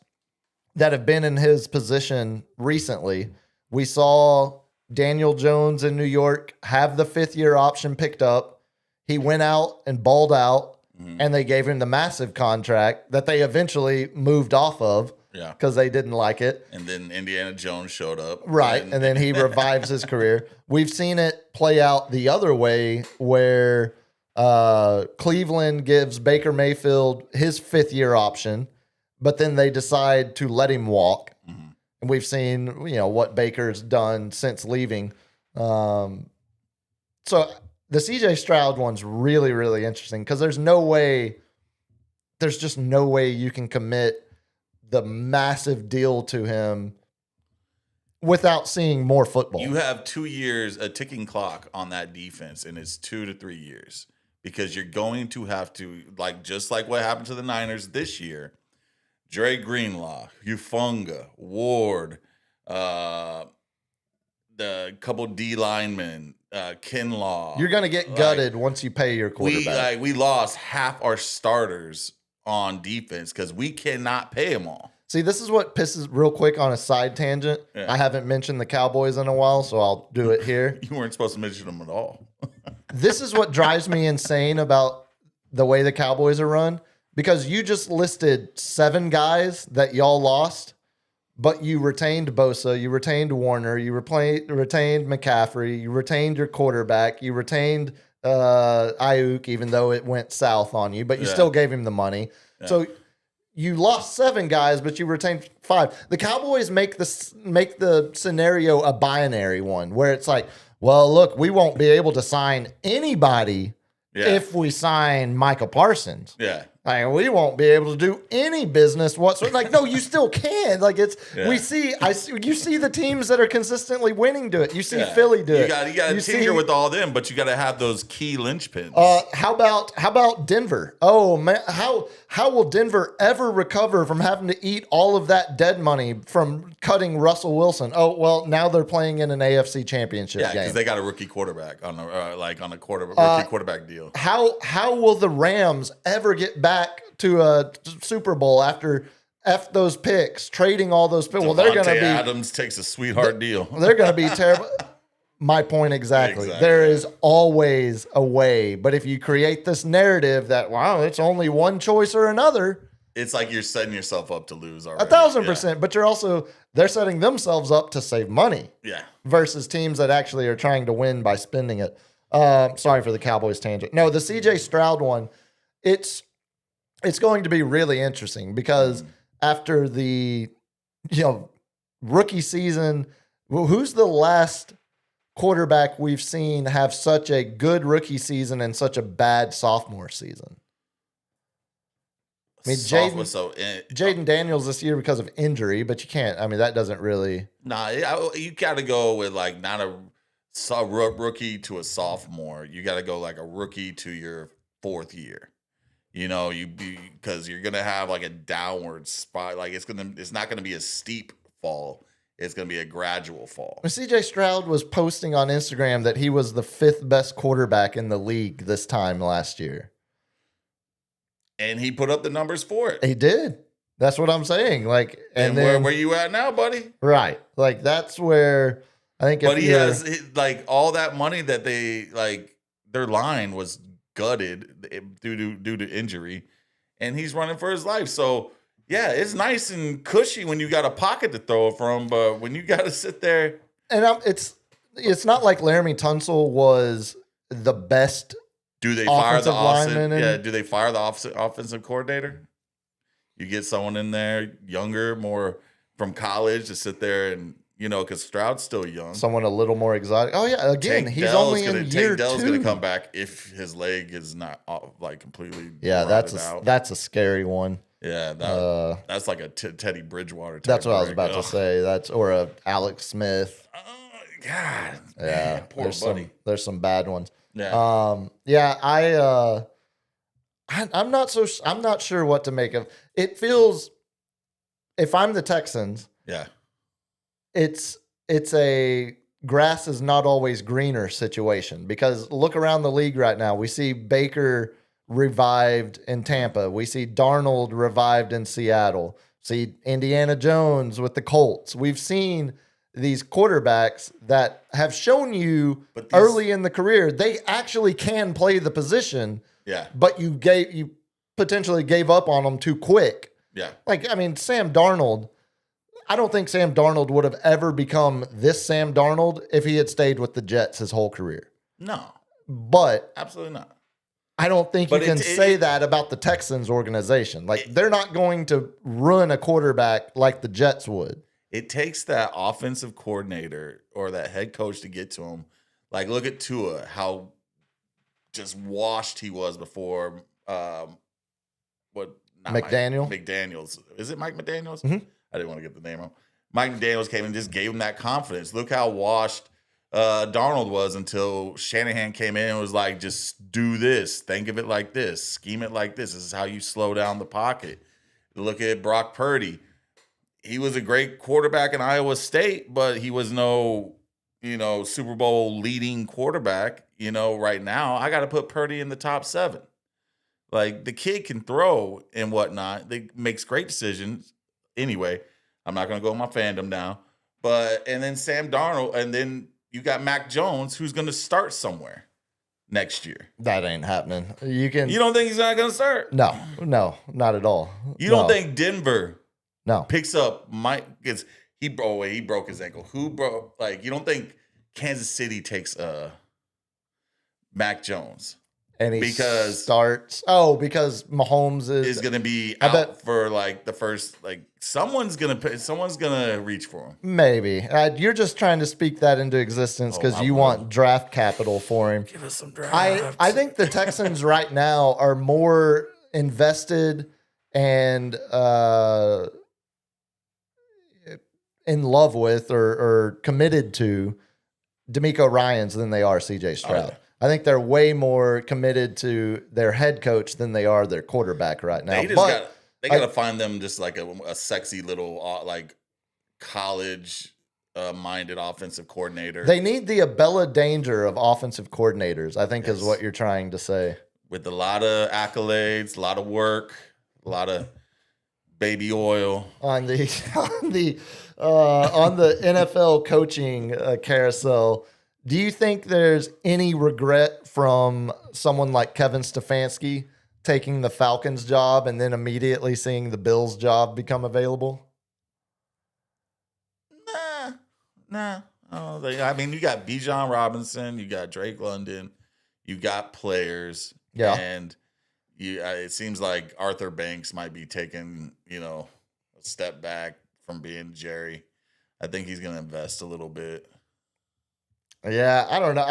that have been in his position recently, we saw Daniel Jones in New York have the 5th-year option picked up. He went out and balled out, and they gave him the massive contract that they eventually moved off of Yeah. because they didn't like it. And then Indiana Jones showed up. Right. And then he revives his career. We've seen it play out the other way where Cleveland gives Baker Mayfield his 5th-year option, but then they decide to let him walk. And we've seen, what Baker's done since leaving. So the CJ Stroud one's really, really interesting because there's just no way you can commit the massive deal to him without seeing more football. You have 2 years, a ticking clock on that defense, and it's 2 to 3 years because you're going to have to, just like what happened to the Niners this year, Dre Greenlaw, Hufanga, Ward, the couple D linemen, Kinlaw. You're going to get gutted once you pay your quarterback. We lost half our starters on defense because we cannot pay them all. See, this is what pisses real quick on a side tangent. Yeah. I haven't mentioned the Cowboys in a while, so I'll do it here. You weren't supposed to mention them at all. This is what drives me insane about the way the Cowboys are run, because you just listed 7 guys that y'all lost, but you retained Bosa, you retained Warner, you retained McCaffrey, you retained your quarterback, you retained Ayuk, even though it went south on you, but you still gave him the money. Yeah. So you lost 7 guys, but you retained 5. The Cowboys make the scenario a binary one where it's like, well, look, we won't be able to sign anybody if we sign Micah Parsons. Yeah. Like, we won't be able to do any business whatsoever. Like, no, you still can. Like, you see the teams that are consistently winning do it. You see Philly do it. You got to tinker with all them, but you got to have those key linchpins. How about Denver? Oh man, how will Denver ever recover from having to eat all of that dead money from cutting Russell Wilson? Oh well, now they're playing in an AFC Championship game. Yeah, because they got a rookie quarterback on a rookie quarterback deal. How will the Rams ever get back to a Super Bowl after those picks, trading all those picks? Well, they're going to be. Adams takes a sweetheart deal. They're going to be terrible. My point exactly. There is always a way, but if you create this narrative that it's only one choice or another, it's like you're setting yourself up to lose already. 1,000%. But they're setting themselves up to save money. Yeah. Versus teams that actually are trying to win by spending it. Sorry for the Cowboys tangent. No, the CJ Stroud one, it's going to be really interesting because after the rookie season, who's the last quarterback we've seen have such a good rookie season and such a bad sophomore season? I mean, Jaden Daniels this year because of injury, but you can't. I mean, that doesn't really. Nah, you got to go with not a rookie to a sophomore. You got to go like a rookie to your 4th year. Because you're gonna have a downward spot. It's not gonna be a steep fall. It's gonna be a gradual fall. CJ Stroud was posting on Instagram that he was the 5th best quarterback in the league this time last year. And he put up the numbers for it. He did. That's what I'm saying. And where you at now, buddy? Right. That's where I think. But he has all that money that they their line was gutted due to injury, and he's running for his life. So yeah, it's nice and cushy when you got a pocket to throw it from, but when you got to sit there, and it's not like Laramie Tunsil was the best. Do they fire the lineman? Do they fire the offensive coordinator? You get someone in there younger, more from college to sit there and. Because Stroud's still young. Someone a little more exotic. Oh, yeah. Again, he's only in year 2. Dell's going to come back if his leg is not completely. Yeah, that's a scary one. Yeah, that's like a Teddy Bridgewater type. That's what I was about to say. Or a Alex Smith. God. Yeah, man, poor buddy. There's some bad ones. Yeah. I'm not sure what to make of. It feels, if I'm the Texans. Yeah. It's a grass is not always greener situation, because look around the league right now. We see Baker revived in Tampa. We see Darnold revived in Seattle. See Indiana Jones with the Colts. We've seen these quarterbacks that have shown you early in the career they actually can play the position. Yeah. But you potentially gave up on them too quick. Yeah. Like, I mean, Sam Darnold, I don't think Sam Darnold would have ever become this Sam Darnold if he had stayed with the Jets his whole career. No. But Absolutely not. I don't think you can say that about the Texans organization. Like, they're not going to run a quarterback like the Jets would. It takes that offensive coordinator or that head coach to get to him. Like, look at Tua, how just washed he was before McDaniels. Is it Mike McDaniels? Mm-hmm. I didn't want to get the name wrong. Mike McDaniels came and just gave him that confidence. Look how washed Darnold was until Shanahan came in and was like, just do this. Think of it like this. Scheme it like this. This is how you slow down the pocket. Look at Brock Purdy. He was a great quarterback in Iowa State, but he was no, Super Bowl leading quarterback. Right now, I got to put Purdy in the top 7. Like, the kid can throw and whatnot. He makes great decisions. Anyway, I'm not going to go with my fandom now. And then Sam Darnold, and then you got Mac Jones, who's going to start somewhere next year. That ain't happening. You don't think he's not going to start? No, not at all. You don't think Denver picks up Mike? He broke his ankle. Who broke? Like, you don't think Kansas City takes Mac Jones? And he because Mahomes is going to be out for like the first, like someone's going to reach for him. Maybe. You're just trying to speak that into existence because you want draft capital for him. Give us some draft. I think the Texans right now are more invested and in love with or committed to DeMeco Ryans than they are CJ Stroud. Oh, yeah. I think they're way more committed to their head coach than they are their quarterback right now. They got to find them just like a sexy little like college minded offensive coordinator. They need the Abella Danger of offensive coordinators, I think is what you're trying to say. With a lot of accolades, a lot of work, a lot of baby oil on the NFL coaching carousel. Do you think there's any regret from someone like Kevin Stefanski taking the Falcons job and then immediately seeing the Bills job become available? Nah. I mean, you got Bijan Robinson, you got Drake London, you got players, and it seems like Arthur Banks might be taking, a step back from being Jerry. I think he's going to invest a little bit. Yeah, I don't know.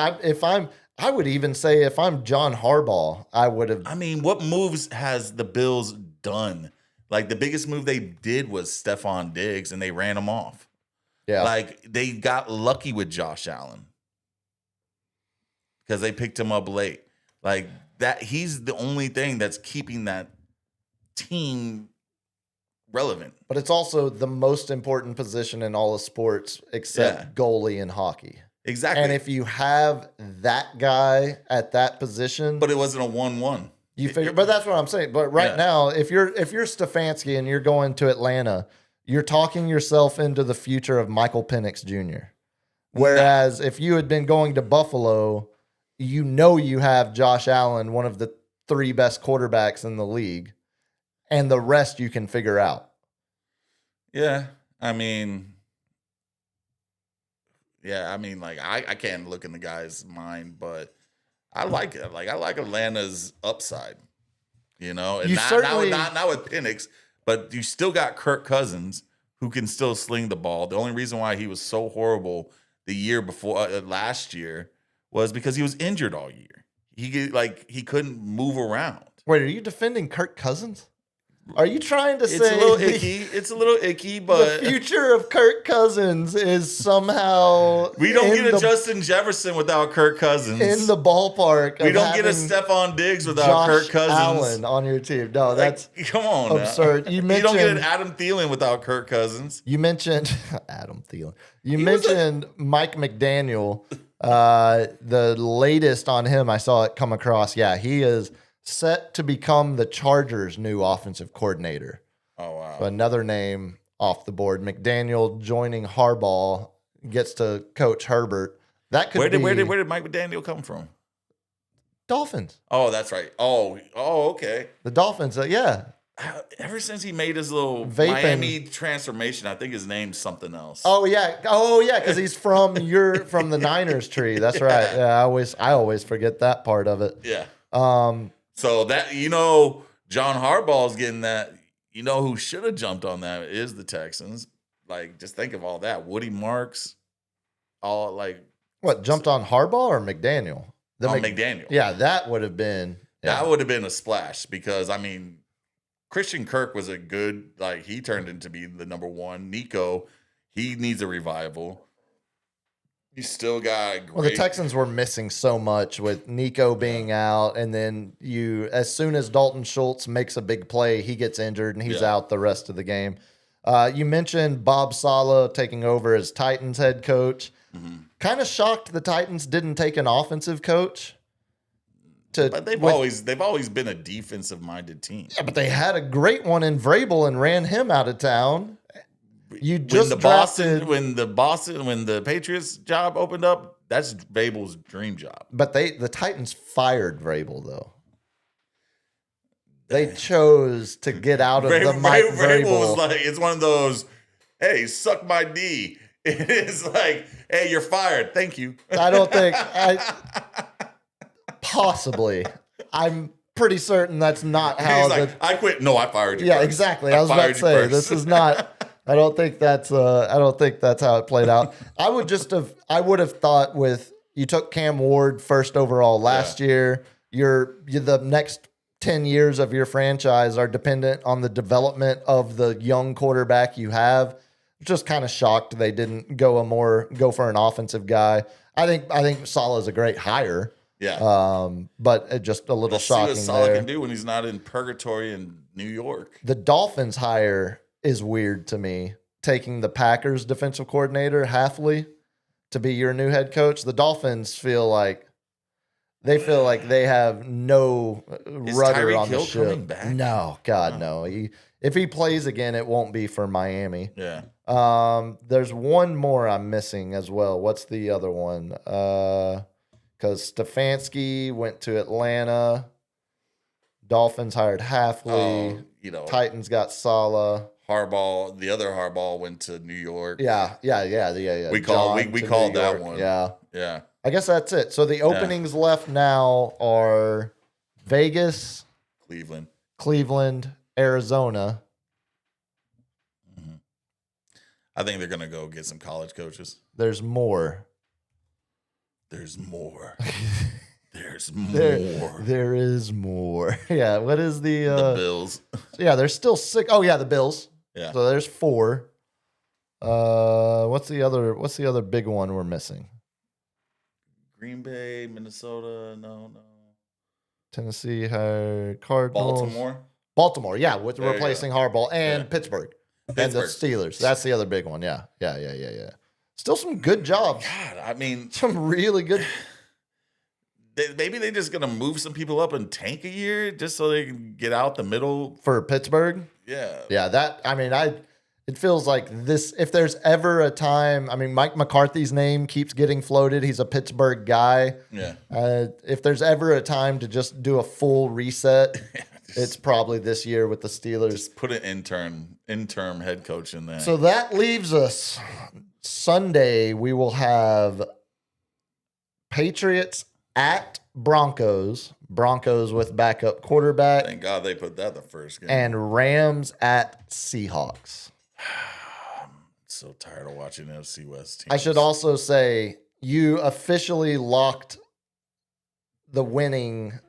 I would even say if I'm John Harbaugh, I would have. I mean, what moves has the Bills done? Like, the biggest move they did was Stephon Diggs, and they ran him off. Yeah. Like, they got lucky with Josh Allen because they picked him up late. Like, that he's the only thing that's keeping that team relevant. But it's also the most important position in all of sports except goalie in hockey. Exactly. And if you have that guy at that position, but it wasn't a 1-1. You figure, but that's what I'm saying. But right now, if you're Stefanski and you're going to Atlanta, you're talking yourself into the future of Michael Penix Jr. Whereas if you had been going to Buffalo, you have Josh Allen, one of the 3 best quarterbacks in the league, and the rest you can figure out. Yeah, I mean, like I can't look in the guy's mind, but I like it. Like, I like Atlanta's upside, and not with Penix, but you still got Kirk Cousins who can still sling the ball. The only reason why he was so horrible the year before last year was because he was injured all year. He couldn't move around. Wait, are you defending Kirk Cousins? Are you trying to say it's a little icky, but the future of Kirk Cousins is somehow we don't get a Justin Jefferson without Kirk Cousins in the ballpark. We don't get a Stephon Diggs without Kirk Cousins. Allen on your team. No, that's come on, absurd. You don't get an Adam Thielen without Kirk Cousins. You mentioned Adam. Thielen. You mentioned Mike McDaniel. The latest on him, I saw it come across. Yeah, he is set to become the Chargers' new offensive coordinator. Oh, wow. So another name off the board. McDaniel joining Harbaugh, gets to coach Herbert. That could be where did Mike McDaniel come from? Dolphins. Oh, that's right. Oh, okay. The Dolphins, yeah. Ever since he made his little Vaping. Miami transformation, I think his name's something else. Oh yeah, because he's from the Niners tree. That's right. Yeah, I always forget that part of it. Yeah. Um, So that John Harbaugh's getting that. You know who should have jumped on that is the Texans. Like, just think of all that. Woody Marks, all like what jumped on Harbaugh or McDaniel? McDaniel. Yeah, that would have been. Yeah. That would have been a splash because I mean, Christian Kirk was a good he turned into be the number one. Nico, he needs a revival. You still got great. Well, the Texans were missing so much with Nico being out, and then as soon as Dalton Schultz makes a big play, he gets injured and he's out the rest of the game. You mentioned Bob Saleh taking over as Titans head coach. Mm-hmm. Kind of shocked the Titans didn't take an offensive coach. But they've always been a defensive minded team. Yeah, but they had a great one in Vrabel and ran him out of town. You just when the Patriots job opened up, that's Vrabel's dream job. But the Titans fired Vrabel though. They chose to get out of the Mike Vrabel. Was it's one of those, hey, suck my D. It's like, hey, you're fired. Thank you. I don't think possibly. I'm pretty certain that's not how. He's I quit. No, I fired you. Yeah, first. exactly. I was about to say this is not. I don't think that's how it played out. I would have thought you took Cam Ward first overall last year. You're the next 10 years of your franchise are dependent on the development of the young quarterback you have. Just kind of shocked they didn't go for an offensive guy. I think Saleh is a great hire. Yeah. But it just a little shocking. See what Saleh can do when he's not in purgatory in New York. The Dolphins hire is weird to me. Taking the Packers defensive coordinator, Hafley, to be your new head coach. The Dolphins feel like they have no rudder on the ship. Coming back? No, God, no. If he plays again, it won't be for Miami. Yeah. There's one more I'm missing as well. What's the other one? Because Stefanski went to Atlanta. Dolphins hired Hafley. Titans got Saleh. Harbaugh, the other Harbaugh went to New York. Yeah. We called that one. Yeah. I guess that's it. So the openings left now are Vegas, Cleveland, Arizona. Mm-hmm. I think they're gonna go get some college coaches. There's more. There's more. There is more. Yeah. What is the Bills? Yeah, there's still 6. Oh yeah, the Bills. Yeah. So there's 4. What's the other big one we're missing? Green Bay, Minnesota, no. Tennessee hired Cardinals. Baltimore, yeah, with replacing Harbaugh and Pittsburgh. And the Steelers. That's the other big one. Yeah. Still some good jobs. God, I mean, some really good. Maybe they're just gonna move some people up and tank a year just so they can get out the middle for Pittsburgh. Yeah. It feels like this. If there's ever a time, Mike McCarthy's name keeps getting floated. He's a Pittsburgh guy. Yeah. If there's ever a time to just do a full reset, it's probably this year with the Steelers. Just put an interim head coach in there. So that leaves us Sunday. We will have Patriots at Broncos with backup quarterback. Thank God they put that the first game. And Rams at Seahawks. I'm so tired of watching NFC West teams. I should also say you officially locked the winner.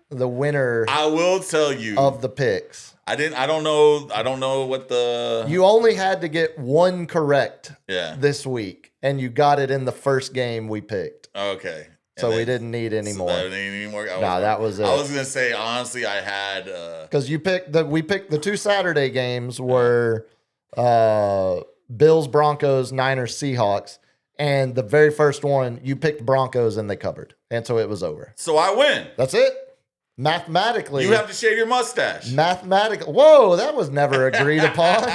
I will tell you of the picks. I don't know what the. You only had to get one correct. Yeah. This week, and you got it in the first game we picked. Okay. So we didn't need any more. That was it. I was gonna say honestly, I had because we picked the 2 Saturday games were Bills, Broncos, Niners, Seahawks. And the very first one, you picked Broncos and they covered. And so it was over. So I win. That's it. Mathematically. You have to shave your mustache. Mathematically. Whoa, that was never agreed upon.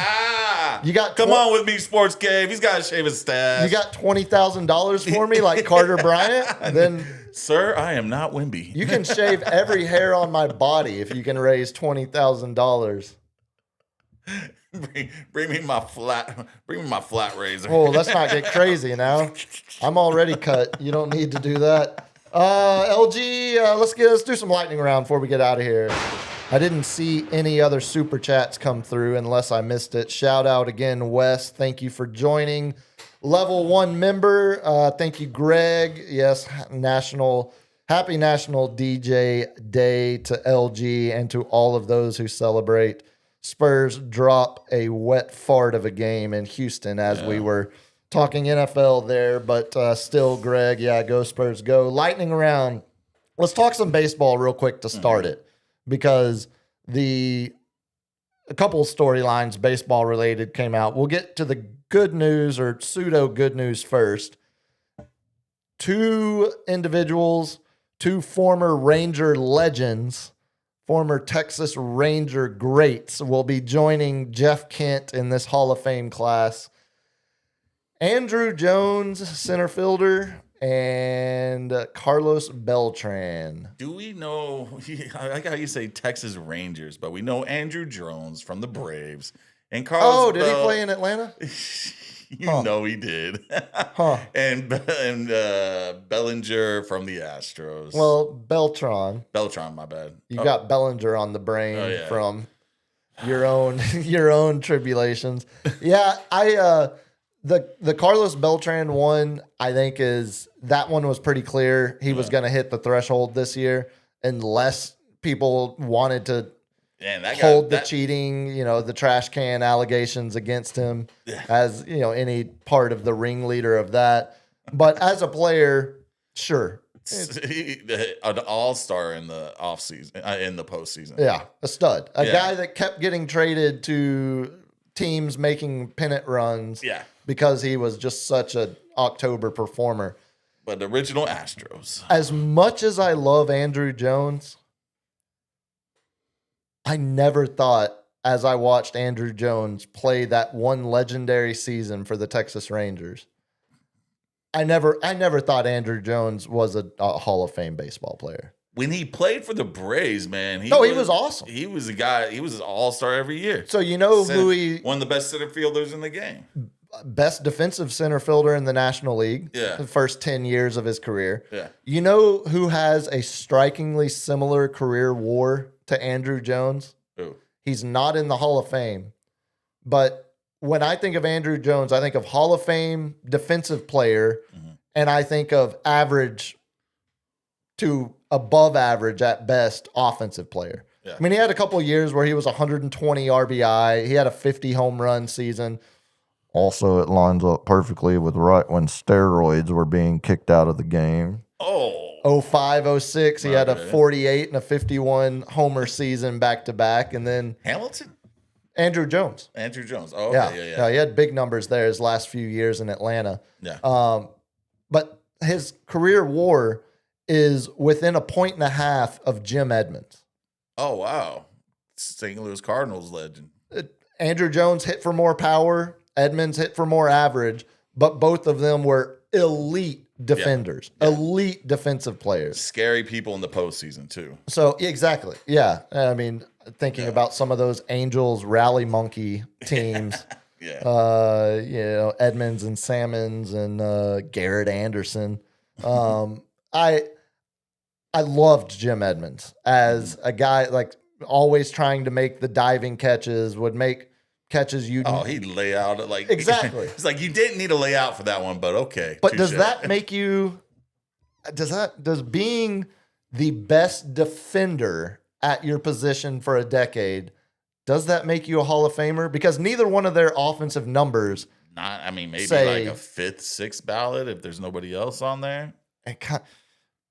You got Come on with me, Sports Cave. He's got to shave his stash. You got $20,000 for me like Carter Bryant? Then, sir, I am not Wimby. you can shave every hair on my body if you can raise $20,000. Bring me my flat razor. Oh, let's not get crazy now. I'm already cut. You don't need to do that. LG, let's do some lightning round before we get out of here. I didn't see any other super chats come through unless I missed it. Shout out again, Wes. Thank you for joining. Level 1 member. Thank you, Greg. Yes, happy National DJ Day to LG and to all of those who celebrate. Spurs drop a wet fart of a game in Houston as we were talking NFL there, but still, Greg, yeah, go Spurs, go. Lightning round. Let's talk some baseball real quick to start it, because a couple of storylines, baseball related, came out. We'll get to the good news or pseudo good news first. Two individuals, two former Ranger legends, former Texas Ranger greats, will be joining Jeff Kent in this Hall of Fame class. Andrew Jones, center fielder, and Carlos Beltran. Do we know? I like how you say Texas Rangers, but we know Andrew Jones from the Braves. And Carlos. Oh, did he play in Atlanta? You know he did. And Bellinger from the Astros. Well, Beltran, my bad. you got Bellinger on the brain from your own tribulations. Yeah, the Carlos Beltran one, I think that one was pretty clear. He was going to hit the threshold this year unless people wanted to hold the cheating, the trash can allegations against him as, any part of the ringleader of that. But as a player, sure. An all-star in the offseason, in the postseason. Yeah, a stud. A guy that kept getting traded to teams making pennant runs because he was just such an October performer. But the original Astros. As much as I love Andrew Jones, I never thought, as I watched Andrew Jones play that one legendary season for the Texas Rangers, I never thought Andrew Jones was a Hall of Fame baseball player. When he played for the Braves, man, he was awesome. He was a guy. He was an all-star every year. So who one of the best center fielders in the game. Best defensive center fielder in the National League. Yeah. The first 10 years of his career. Yeah. You know who has a strikingly similar career WAR to Andrew Jones? Who? He's not in the Hall of Fame. But when I think of Andrew Jones, I think of Hall of Fame defensive player, and I think of average to above average at best offensive player. Yeah. I mean, he had a couple of years where he was 120 RBI. He had a 50 home run season. Also, it lines up perfectly with right when steroids were being kicked out of the game. 05, 06, he had a 48 and a 51 homer season back-to-back. And then Hamilton? Andrew Jones. Oh, okay. Yeah. He had big numbers there his last few years in Atlanta. Yeah. But his career WAR is within 1.5 points of Jim Edmonds. Oh, wow. St. Louis Cardinals legend. Andrew Jones hit for more power. Edmonds hit for more average. But both of them were elite defenders, elite defensive players. Scary people in the postseason, too. So, exactly. Yeah. I mean, thinking about some of those Angels rally monkey teams. Edmonds and Salmons and Garrett Anderson. I loved Jim Edmonds as a guy, like always trying to make the diving catches, would make catches he'd lay out like exactly. It's like you didn't need to lay out for that one, but okay. But does that make you? Does being the best defender at your position for a decade, does that make you a Hall of Famer? Because neither one of their offensive numbers. Maybe like a 5th, 6th ballot if there's nobody else on there. It kind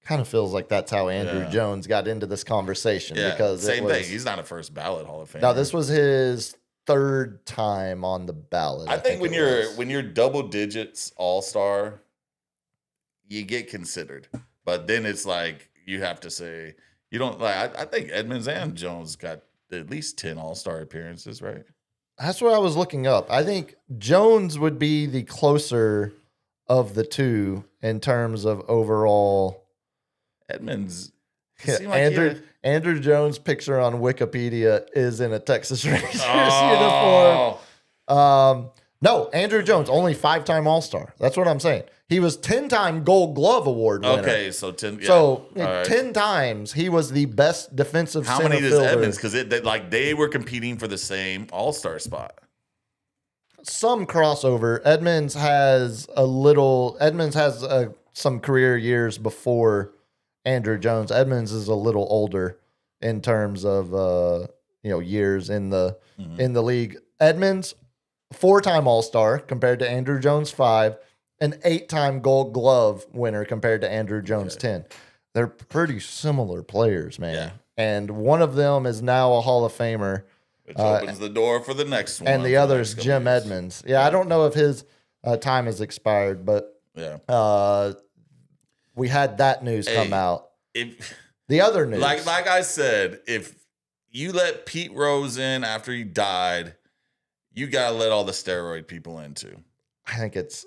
of feels like that's how Andrew Jones got into this conversation. Yeah, because same thing. He's not a first ballot Hall of Famer. No, this was his third time on the ballot. I think when it you're was. double digits all-star, you get considered. But then it's like you have to say you don't like. I think Edmonds and Jones got at least 10 all-star appearances, right? That's what I was looking up. I think Jones would be the closer of the two in terms of overall. Edmonds. Yeah, seemed like he had- Andrew Jones' picture on Wikipedia is in a Texas Rangers Oh. uniform. No, Andrew Jones, only 5-time All-Star. That's what I'm saying. He was 10-time Gold Glove Award winner. Okay, so 10. Yeah. So All right. 10 times he was the best defensive How center many does fielder. Edmonds? Because they were competing for the same all-star spot. Some crossover. Edmonds has some career years before Andrew Jones. Edmonds is a little older in terms of years in the league. Edmonds, 4-time All-Star compared to Andrew Jones 5, an 8-time Gold Glove winner compared to Andrew Jones 10. They're pretty similar players, man. Yeah. And one of them is now a Hall of Famer, Which opens the door for the next one. and the for other next is couple Jim years. Edmonds. Yeah, I don't know if his time has expired, but Yeah. we had that news come Hey. out. If The other news, like I said, if you let Pete Rose in after he died, you gotta let all the steroid people in too. I think it's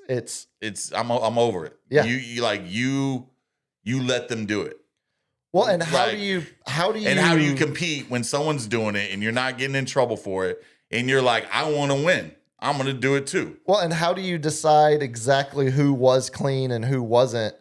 I'm over it. Yeah. You let them do it. well, and how Right. do you And how do you compete when someone's doing it and you're not getting in trouble for it and you're like, I want to win. I'm going to do it too. well, and how do you decide exactly who was clean and who wasn't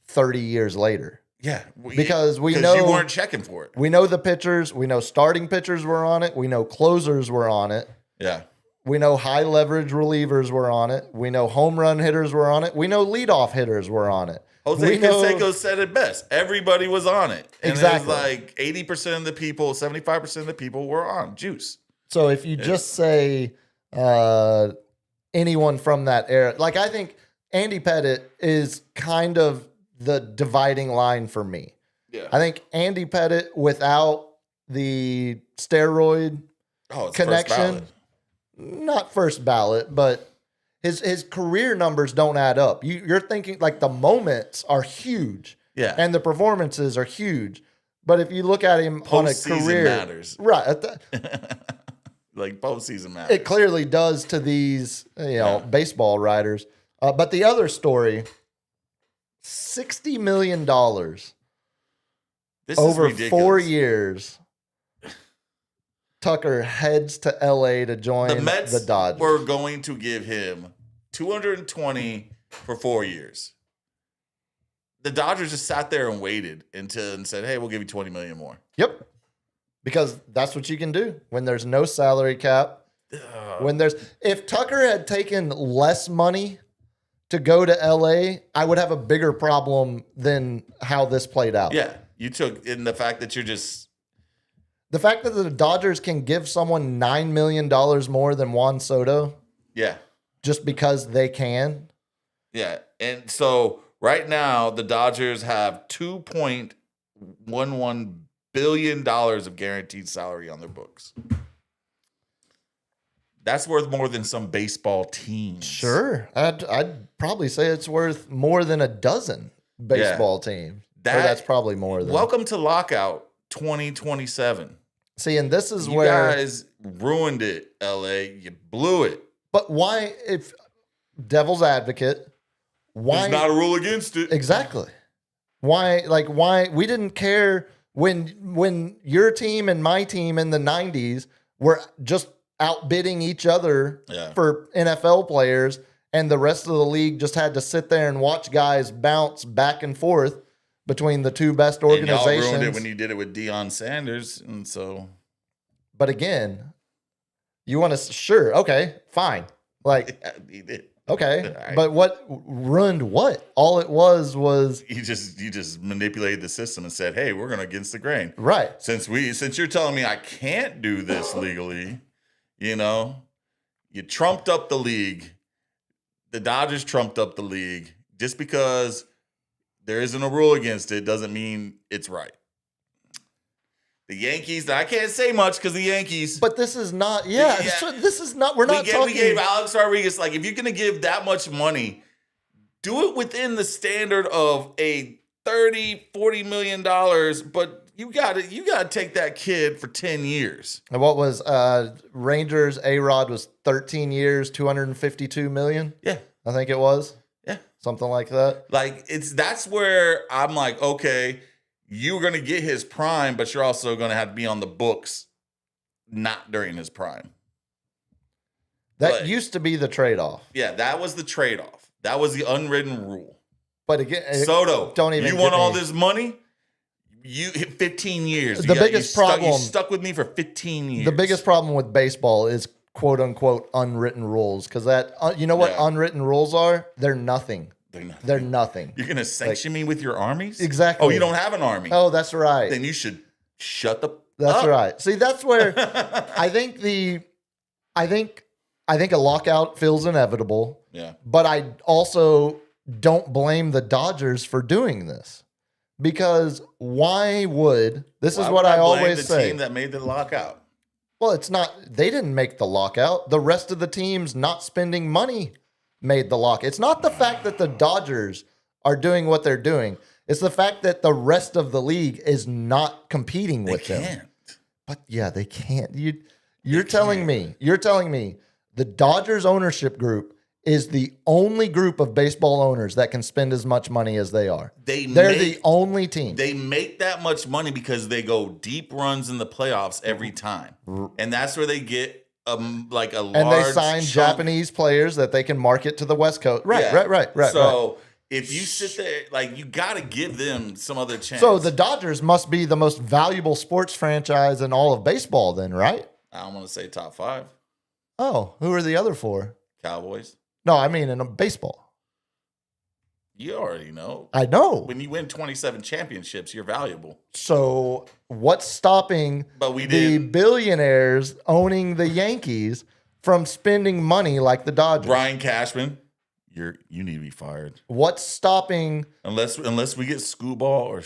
30 years later? Yeah. Because we know- you weren't checking for it. We know the pitchers, we know starting pitchers were on it, we know closers were on it. Yeah. We know high leverage relievers were on it. We know home run hitters were on it. We know leadoff hitters were on it. Jose We know- Canseco said it best. Everybody was on it. And Exactly. it was like 80% of the people, 75% of the people were on juice. So if you just say anyone from that era, like I think Andy Pettit is kind of the dividing line for me. Yeah. I think Andy Pettit without the steroid It's connection, first ballot. not first ballot, but his career numbers don't add up. You're thinking like the moments are huge, Yeah. and the performances are huge. But if you look at him on a Postseason career, matters. right? Like postseason matters. It clearly does to these, baseball writers. But the other story, $60 million This is over ridiculous. 4 years. Tucker heads to LA to join The Mets the Dodgers. were going to give him $220 for 4 years. The Dodgers just sat there and waited and said, "Hey, we'll give you $20 million more." Yep. Because that's what you can do when there's no salary cap. If Tucker had taken less money to go to LA, I would have a bigger problem than how this played out. Yeah, you took in the fact that you're just The fact that the Dodgers can give someone $9 million more than Juan Soto yeah. just because they can. Yeah. And so right now the Dodgers have $2.11 billion of guaranteed salary on their books. That's worth more than some baseball teams. Sure. I'd probably say it's worth more than a dozen baseball teams. That's probably more than. Welcome to lockout 2027. See, and this is You where. guys ruined it, LA. You blew it. But why, if devil's advocate, why There's not a rule against it. exactly? Why we didn't care when your team and my team in the 90s were just outbidding each other Yeah. for NFL players, and the rest of the league just had to sit there and watch guys bounce back and forth between the two best And organizations. y'all ruined it when you did it with Deion Sanders, and so But again, you want to sure, okay, fine. Like, he did. okay. Right. But what ruined what? All it was You just manipulated the system and said, "Hey, we're going against the grain." right. Since you're telling me I can't do this legally, you trumped up the league. The Dodgers trumped up the league. Just because there isn't a rule against it doesn't mean it's right. The Yankees. I can't say much because the Yankees. But this is not. Yeah, Yeah. so this is not. We're not we talking. gave Alex Rodriguez, like, if you're gonna give that much money, do it within the standard of a $30-40 million. But you gotta take that kid for 10 years. And what was Rangers? A-Rod was 13 years, 252 million. Yeah, I think it was yeah. something like that. Like that's where I'm like, okay, you're gonna get his prime, but you're also gonna have to be on the books, not during his prime. That But- used to be the trade-off. Yeah, that was the trade-off. That was the unwritten rule. But again, Soto, don't even you get want all me- this money? You hit 15 years. The biggest problem- You stuck with me for 15 years. the biggest problem with baseball is quote unquote unwritten rules, because that you know what Yeah. unwritten rules are? They're nothing. They're nothing. They're nothing. You're gonna sanction me with your armies? Exactly. Oh, you don't have an army. Oh, that's right. Then you should shut the. That's up. right. See, that's where I think a lockout feels inevitable, Yeah. but I also don't blame the Dodgers for doing this, because why would this Why is would what I blame always the say. team that made the lockout. Well, it's not, they didn't make the lockout. The rest of the teams not spending money made the lock. It's not the fact that the Dodgers are doing what they're doing. It's the fact that the rest of the league is not competing They with them. can't. But yeah, they can't. You're telling me the Dodgers ownership group is the only group of baseball owners that can spend as much money as they are. They're the only team. They make that much money because they go deep runs in the playoffs every time, and that's where they get like a large. And they sign chunk. Japanese players that they can market to the West Coast. Right, Yeah. right. So if you sit there, like, you got to give them some other chance. So the Dodgers must be the most valuable sports franchise in all of baseball, then, right? I don't want to say top 5. Oh, who are the other 4? Cowboys. No, I mean in baseball. You already know. I know. When you win 27 championships, you're valuable. So what's stopping But we the did. billionaires owning the Yankees from spending money like the Dodgers? Brian Cashman, you need to be fired. What's stopping Unless we get Scooball or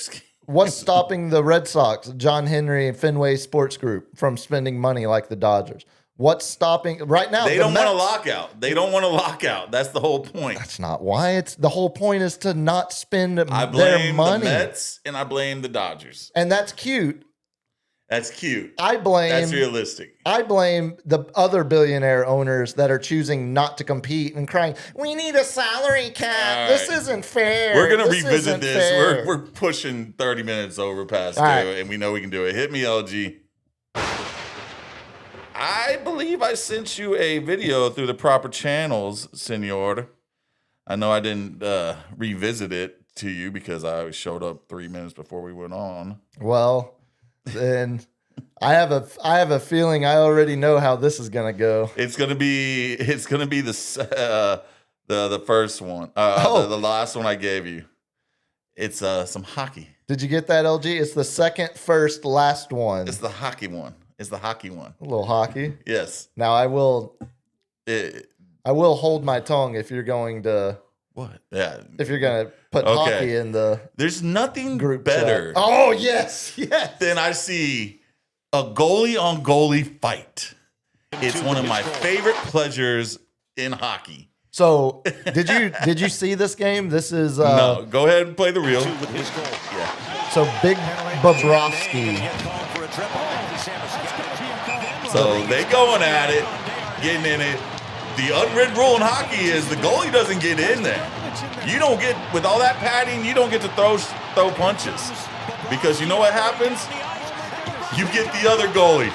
what's stopping the Red Sox, John Henry and Fenway Sports Group from spending money like the Dodgers? What's stopping right now? they the don't want a Mets- lockout. They don't want a lockout. That's the whole point. That's not why. It's the whole point is to not spend I their blame the money. Mets and I blame the Dodgers. And that's cute. That's cute. I blame That's realistic. I blame the other billionaire owners that are choosing not to compete and crying, "We need a salary cap. All This right. isn't fair. We're gonna This revisit isn't this. fair." We're pushing 30 minutes over past All due, right. and we know we can do it. Hit me, LG. I believe I sent you a video through the proper channels, senor. I know I didn't revisit it to you because I showed up 3 minutes before we went on. Well, then I have a feeling I already know how this is gonna go. It's gonna be the first one. The last one I gave you. It's some hockey. Did you get that, LG? It's the second, first, last one. It's the hockey one. It's the hockey one. A little hockey. Yes. Now I will It, hold my tongue if you're going to what? Yeah. put Okay. hockey in the There's nothing group better chat. Oh yes. than I see a goalie on goalie fight. It's one of my favorite pleasures in hockey. So did you see this game? This is No, go ahead and play the reel. With his goal. Yeah. so Big Bobrovsky. So they going at it, getting in it. The unwritten rule in hockey is the goalie doesn't get in there. You don't get, with all that padding, you don't get to throw punches. Because you know what happens? You get the other goalie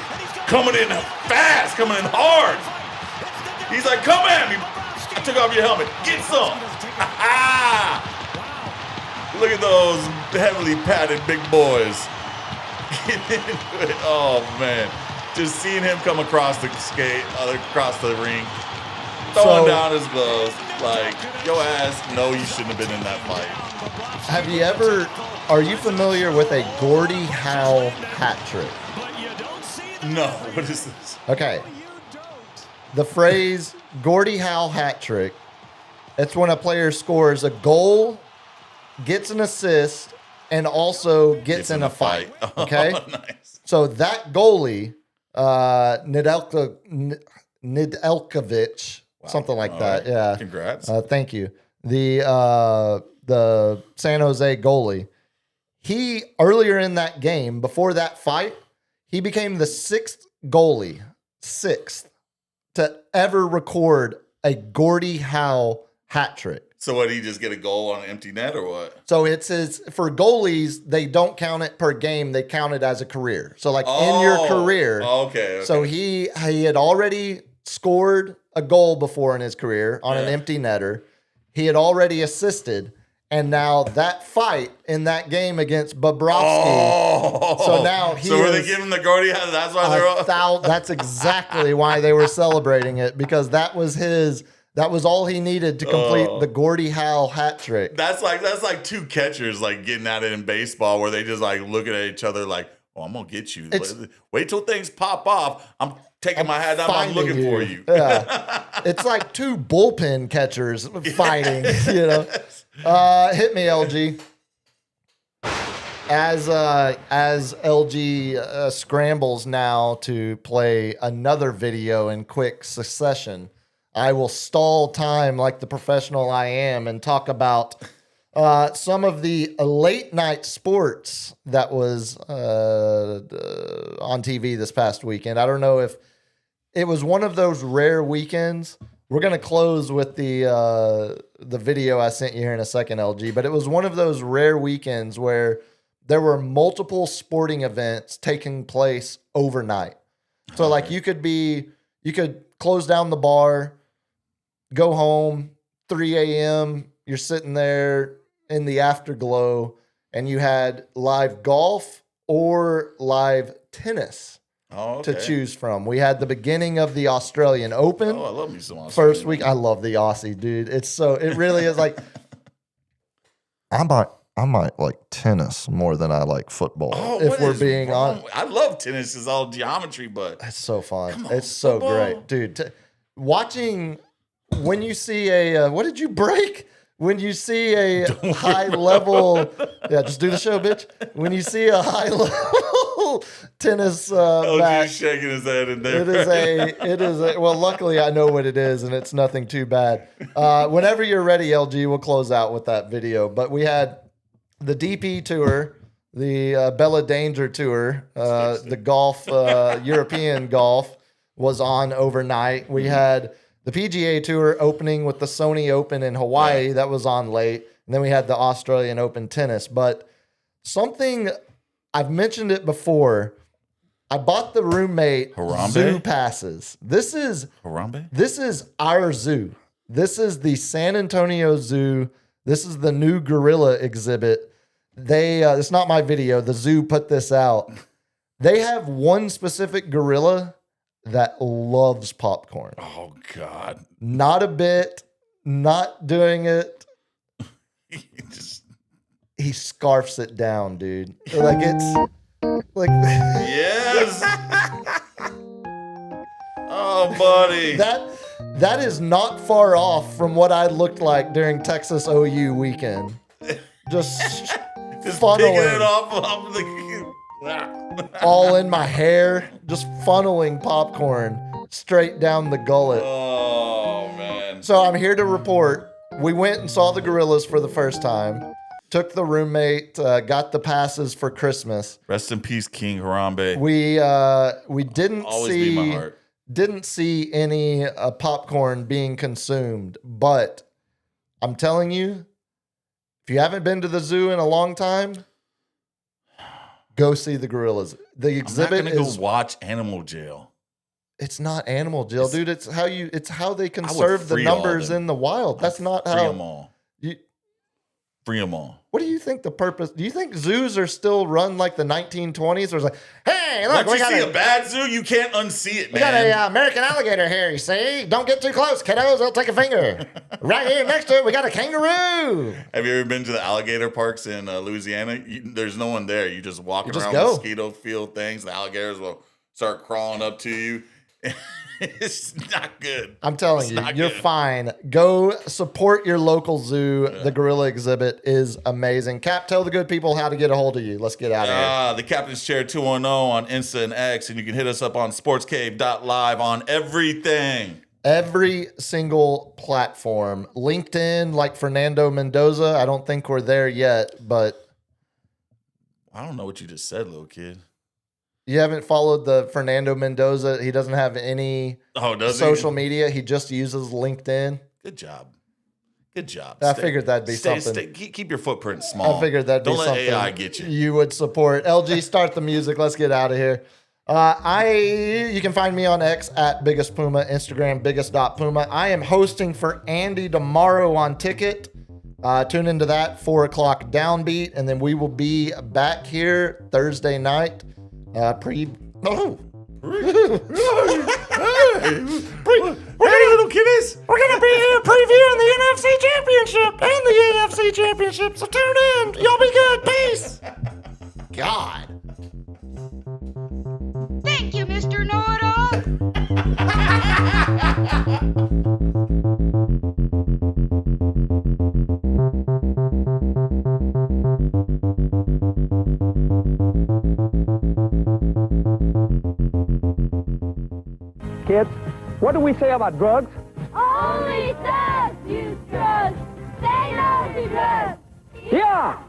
coming in fast, coming in hard. He's like, come at me. I took off your helmet. Get some. Look at those heavily padded big boys. Getting into it. Oh, man. Just seeing him come across the across the ring, throwing down his gloves, like, yo ass, no, you shouldn't have been in that fight. Are you familiar with a Gordie Howe hat trick? No, what is this? Okay. The phrase Gordie Howe hat trick, it's when a player scores a goal, gets an assist, and also gets in a fight. Okay? Nice. So that goalie, Nedeljkovic, something like that. right. Yeah. Congrats. Thank you. The San Jose goalie. He earlier in that game, before that fight, he became the sixth to ever record a Gordie Howe hat trick. So what, he just get a goal on an empty net or what? So it's for goalies, they don't count it per game, they count it as a career. So like in your career. Okay. So he had already scored a goal before in his career on an empty netter. He had already assisted. And now that fight in that game against Bobrovsky. So now he So were they giving the Gordy? That's why they're that's exactly why they were celebrating it, because that was all he needed to complete the Gordie Howe hat trick. That's like two catchers like getting at it in baseball where they just like looking at each other like, oh, I'm gonna get you. Wait till things pop off. I'm taking my hat down. I'm looking for you. Yeah. It's like two bullpen catchers fighting, you know. Hit me, LG. As LG scrambles now to play another video in quick succession, I will stall time like the professional I am and talk about some of the late night sports that was on TV this past weekend. I don't know if it was one of those rare weekends. We're going to close with the video I sent you here in a second, LG, but it was one of those rare weekends where there were multiple sporting events taking place overnight. So like you could close down the bar, go home, 3 a.m., you're sitting there in the afterglow, and you had live golf or live tennis to choose from. We had the beginning of the Australian Open. Oh, I love me some Australian. First week, I love the Aussie, dude. It really is like, I might like tennis more than I like football. Oh, if we're being honest. I love tennis. It's all geometry, but It's so fun. Come on, It's so football. great, dude. Watching when you see a what did you break? When you see a high level, yeah, just do the show, bitch. When you see a high level tennis match, he's shaking his head in there. it is a. Well, luckily I know what it is, and it's nothing too bad. Whenever you're ready, LG, we'll close out with that video. But we had the DP Tour, the Bella Danger Tour, the golf, European golf was on overnight. We had the PGA Tour opening with the Sony Open in Hawaii. That was on late. And then we had the Australian Open tennis. But something, I've mentioned it before, I bought the roommate Harambe? zoo passes. This is Harambe? This is our zoo. This is the San Antonio Zoo. This is the new gorilla exhibit. It's not my video. The zoo put this out. They have one specific gorilla that loves popcorn. Oh God! Not a bit. Not doing it. He scarfs it down, dude. Like it's like Yes. Oh, buddy. that is not far off from what I looked like during Texas OU weekend. Just Just funneling. picking it off the. all in my hair, just funneling popcorn straight down the gullet. Oh man. So I'm here to report. We went and saw the gorillas for the first time. Took the roommate, got the passes for Christmas. Rest in peace, King Harambe. We didn't Always be in my see heart. didn't see any popcorn being consumed, but I'm telling you, if you haven't been to the zoo in a long time, go see the gorillas. The exhibit I'm not gonna is go watch Animal Jail. It's not Animal Jail, dude. It's how they conserve the free all numbers them. in the wild. That's not Free them how. all. You, Free them all. what do you think the purpose? Do you think zoos are still run like the 1920s? Or it's like, hey, look, Once we you got see a a bad zoo, you can't unsee it, we got man. a American alligator here. You see? Don't get too close, kiddos. They'll take a finger. Right here next to it, we got a kangaroo. Have you ever been to the alligator parks in Louisiana? There's no one there. You just walking You just around go. mosquito field things. The alligators will start crawling up to you. It's not good. I'm telling It's you, not you're good. fine. Go support your local zoo. The gorilla exhibit is amazing. Cap, tell the good people how to get a hold of you. Let's get out of here. The Captain's Chair 210 on Insta and X, and you can hit us up on sportscave.live on everything. Every single platform. LinkedIn, like Fernando Mendoza. I don't think we're there yet, but I don't know what you just said, little kid. you haven't followed the Fernando Mendoza. He doesn't have any Oh, does social he? media. He just uses LinkedIn. Good job. Good job. I figured that'd be something. Keep your footprint small. I figured that'd Don't be let something AI get you. you would support. LG, start the music. Let's get out of here. You can find me on X at Biggest Puma, Instagram biggest.puma. I am hosting for Andy tomorrow on Ticket. Tune into that 4:00 downbeat, and then we will be back here Thursday night. Hey, little kiddies. We're gonna be here previewing the NFC Championship and the AFC Championship. So tune in. Y'all be good. Peace. God. Thank you, Mr. Know-It-All. Kids, what do we say about drugs? Only thugs use drugs. They don't do drugs. Yeah!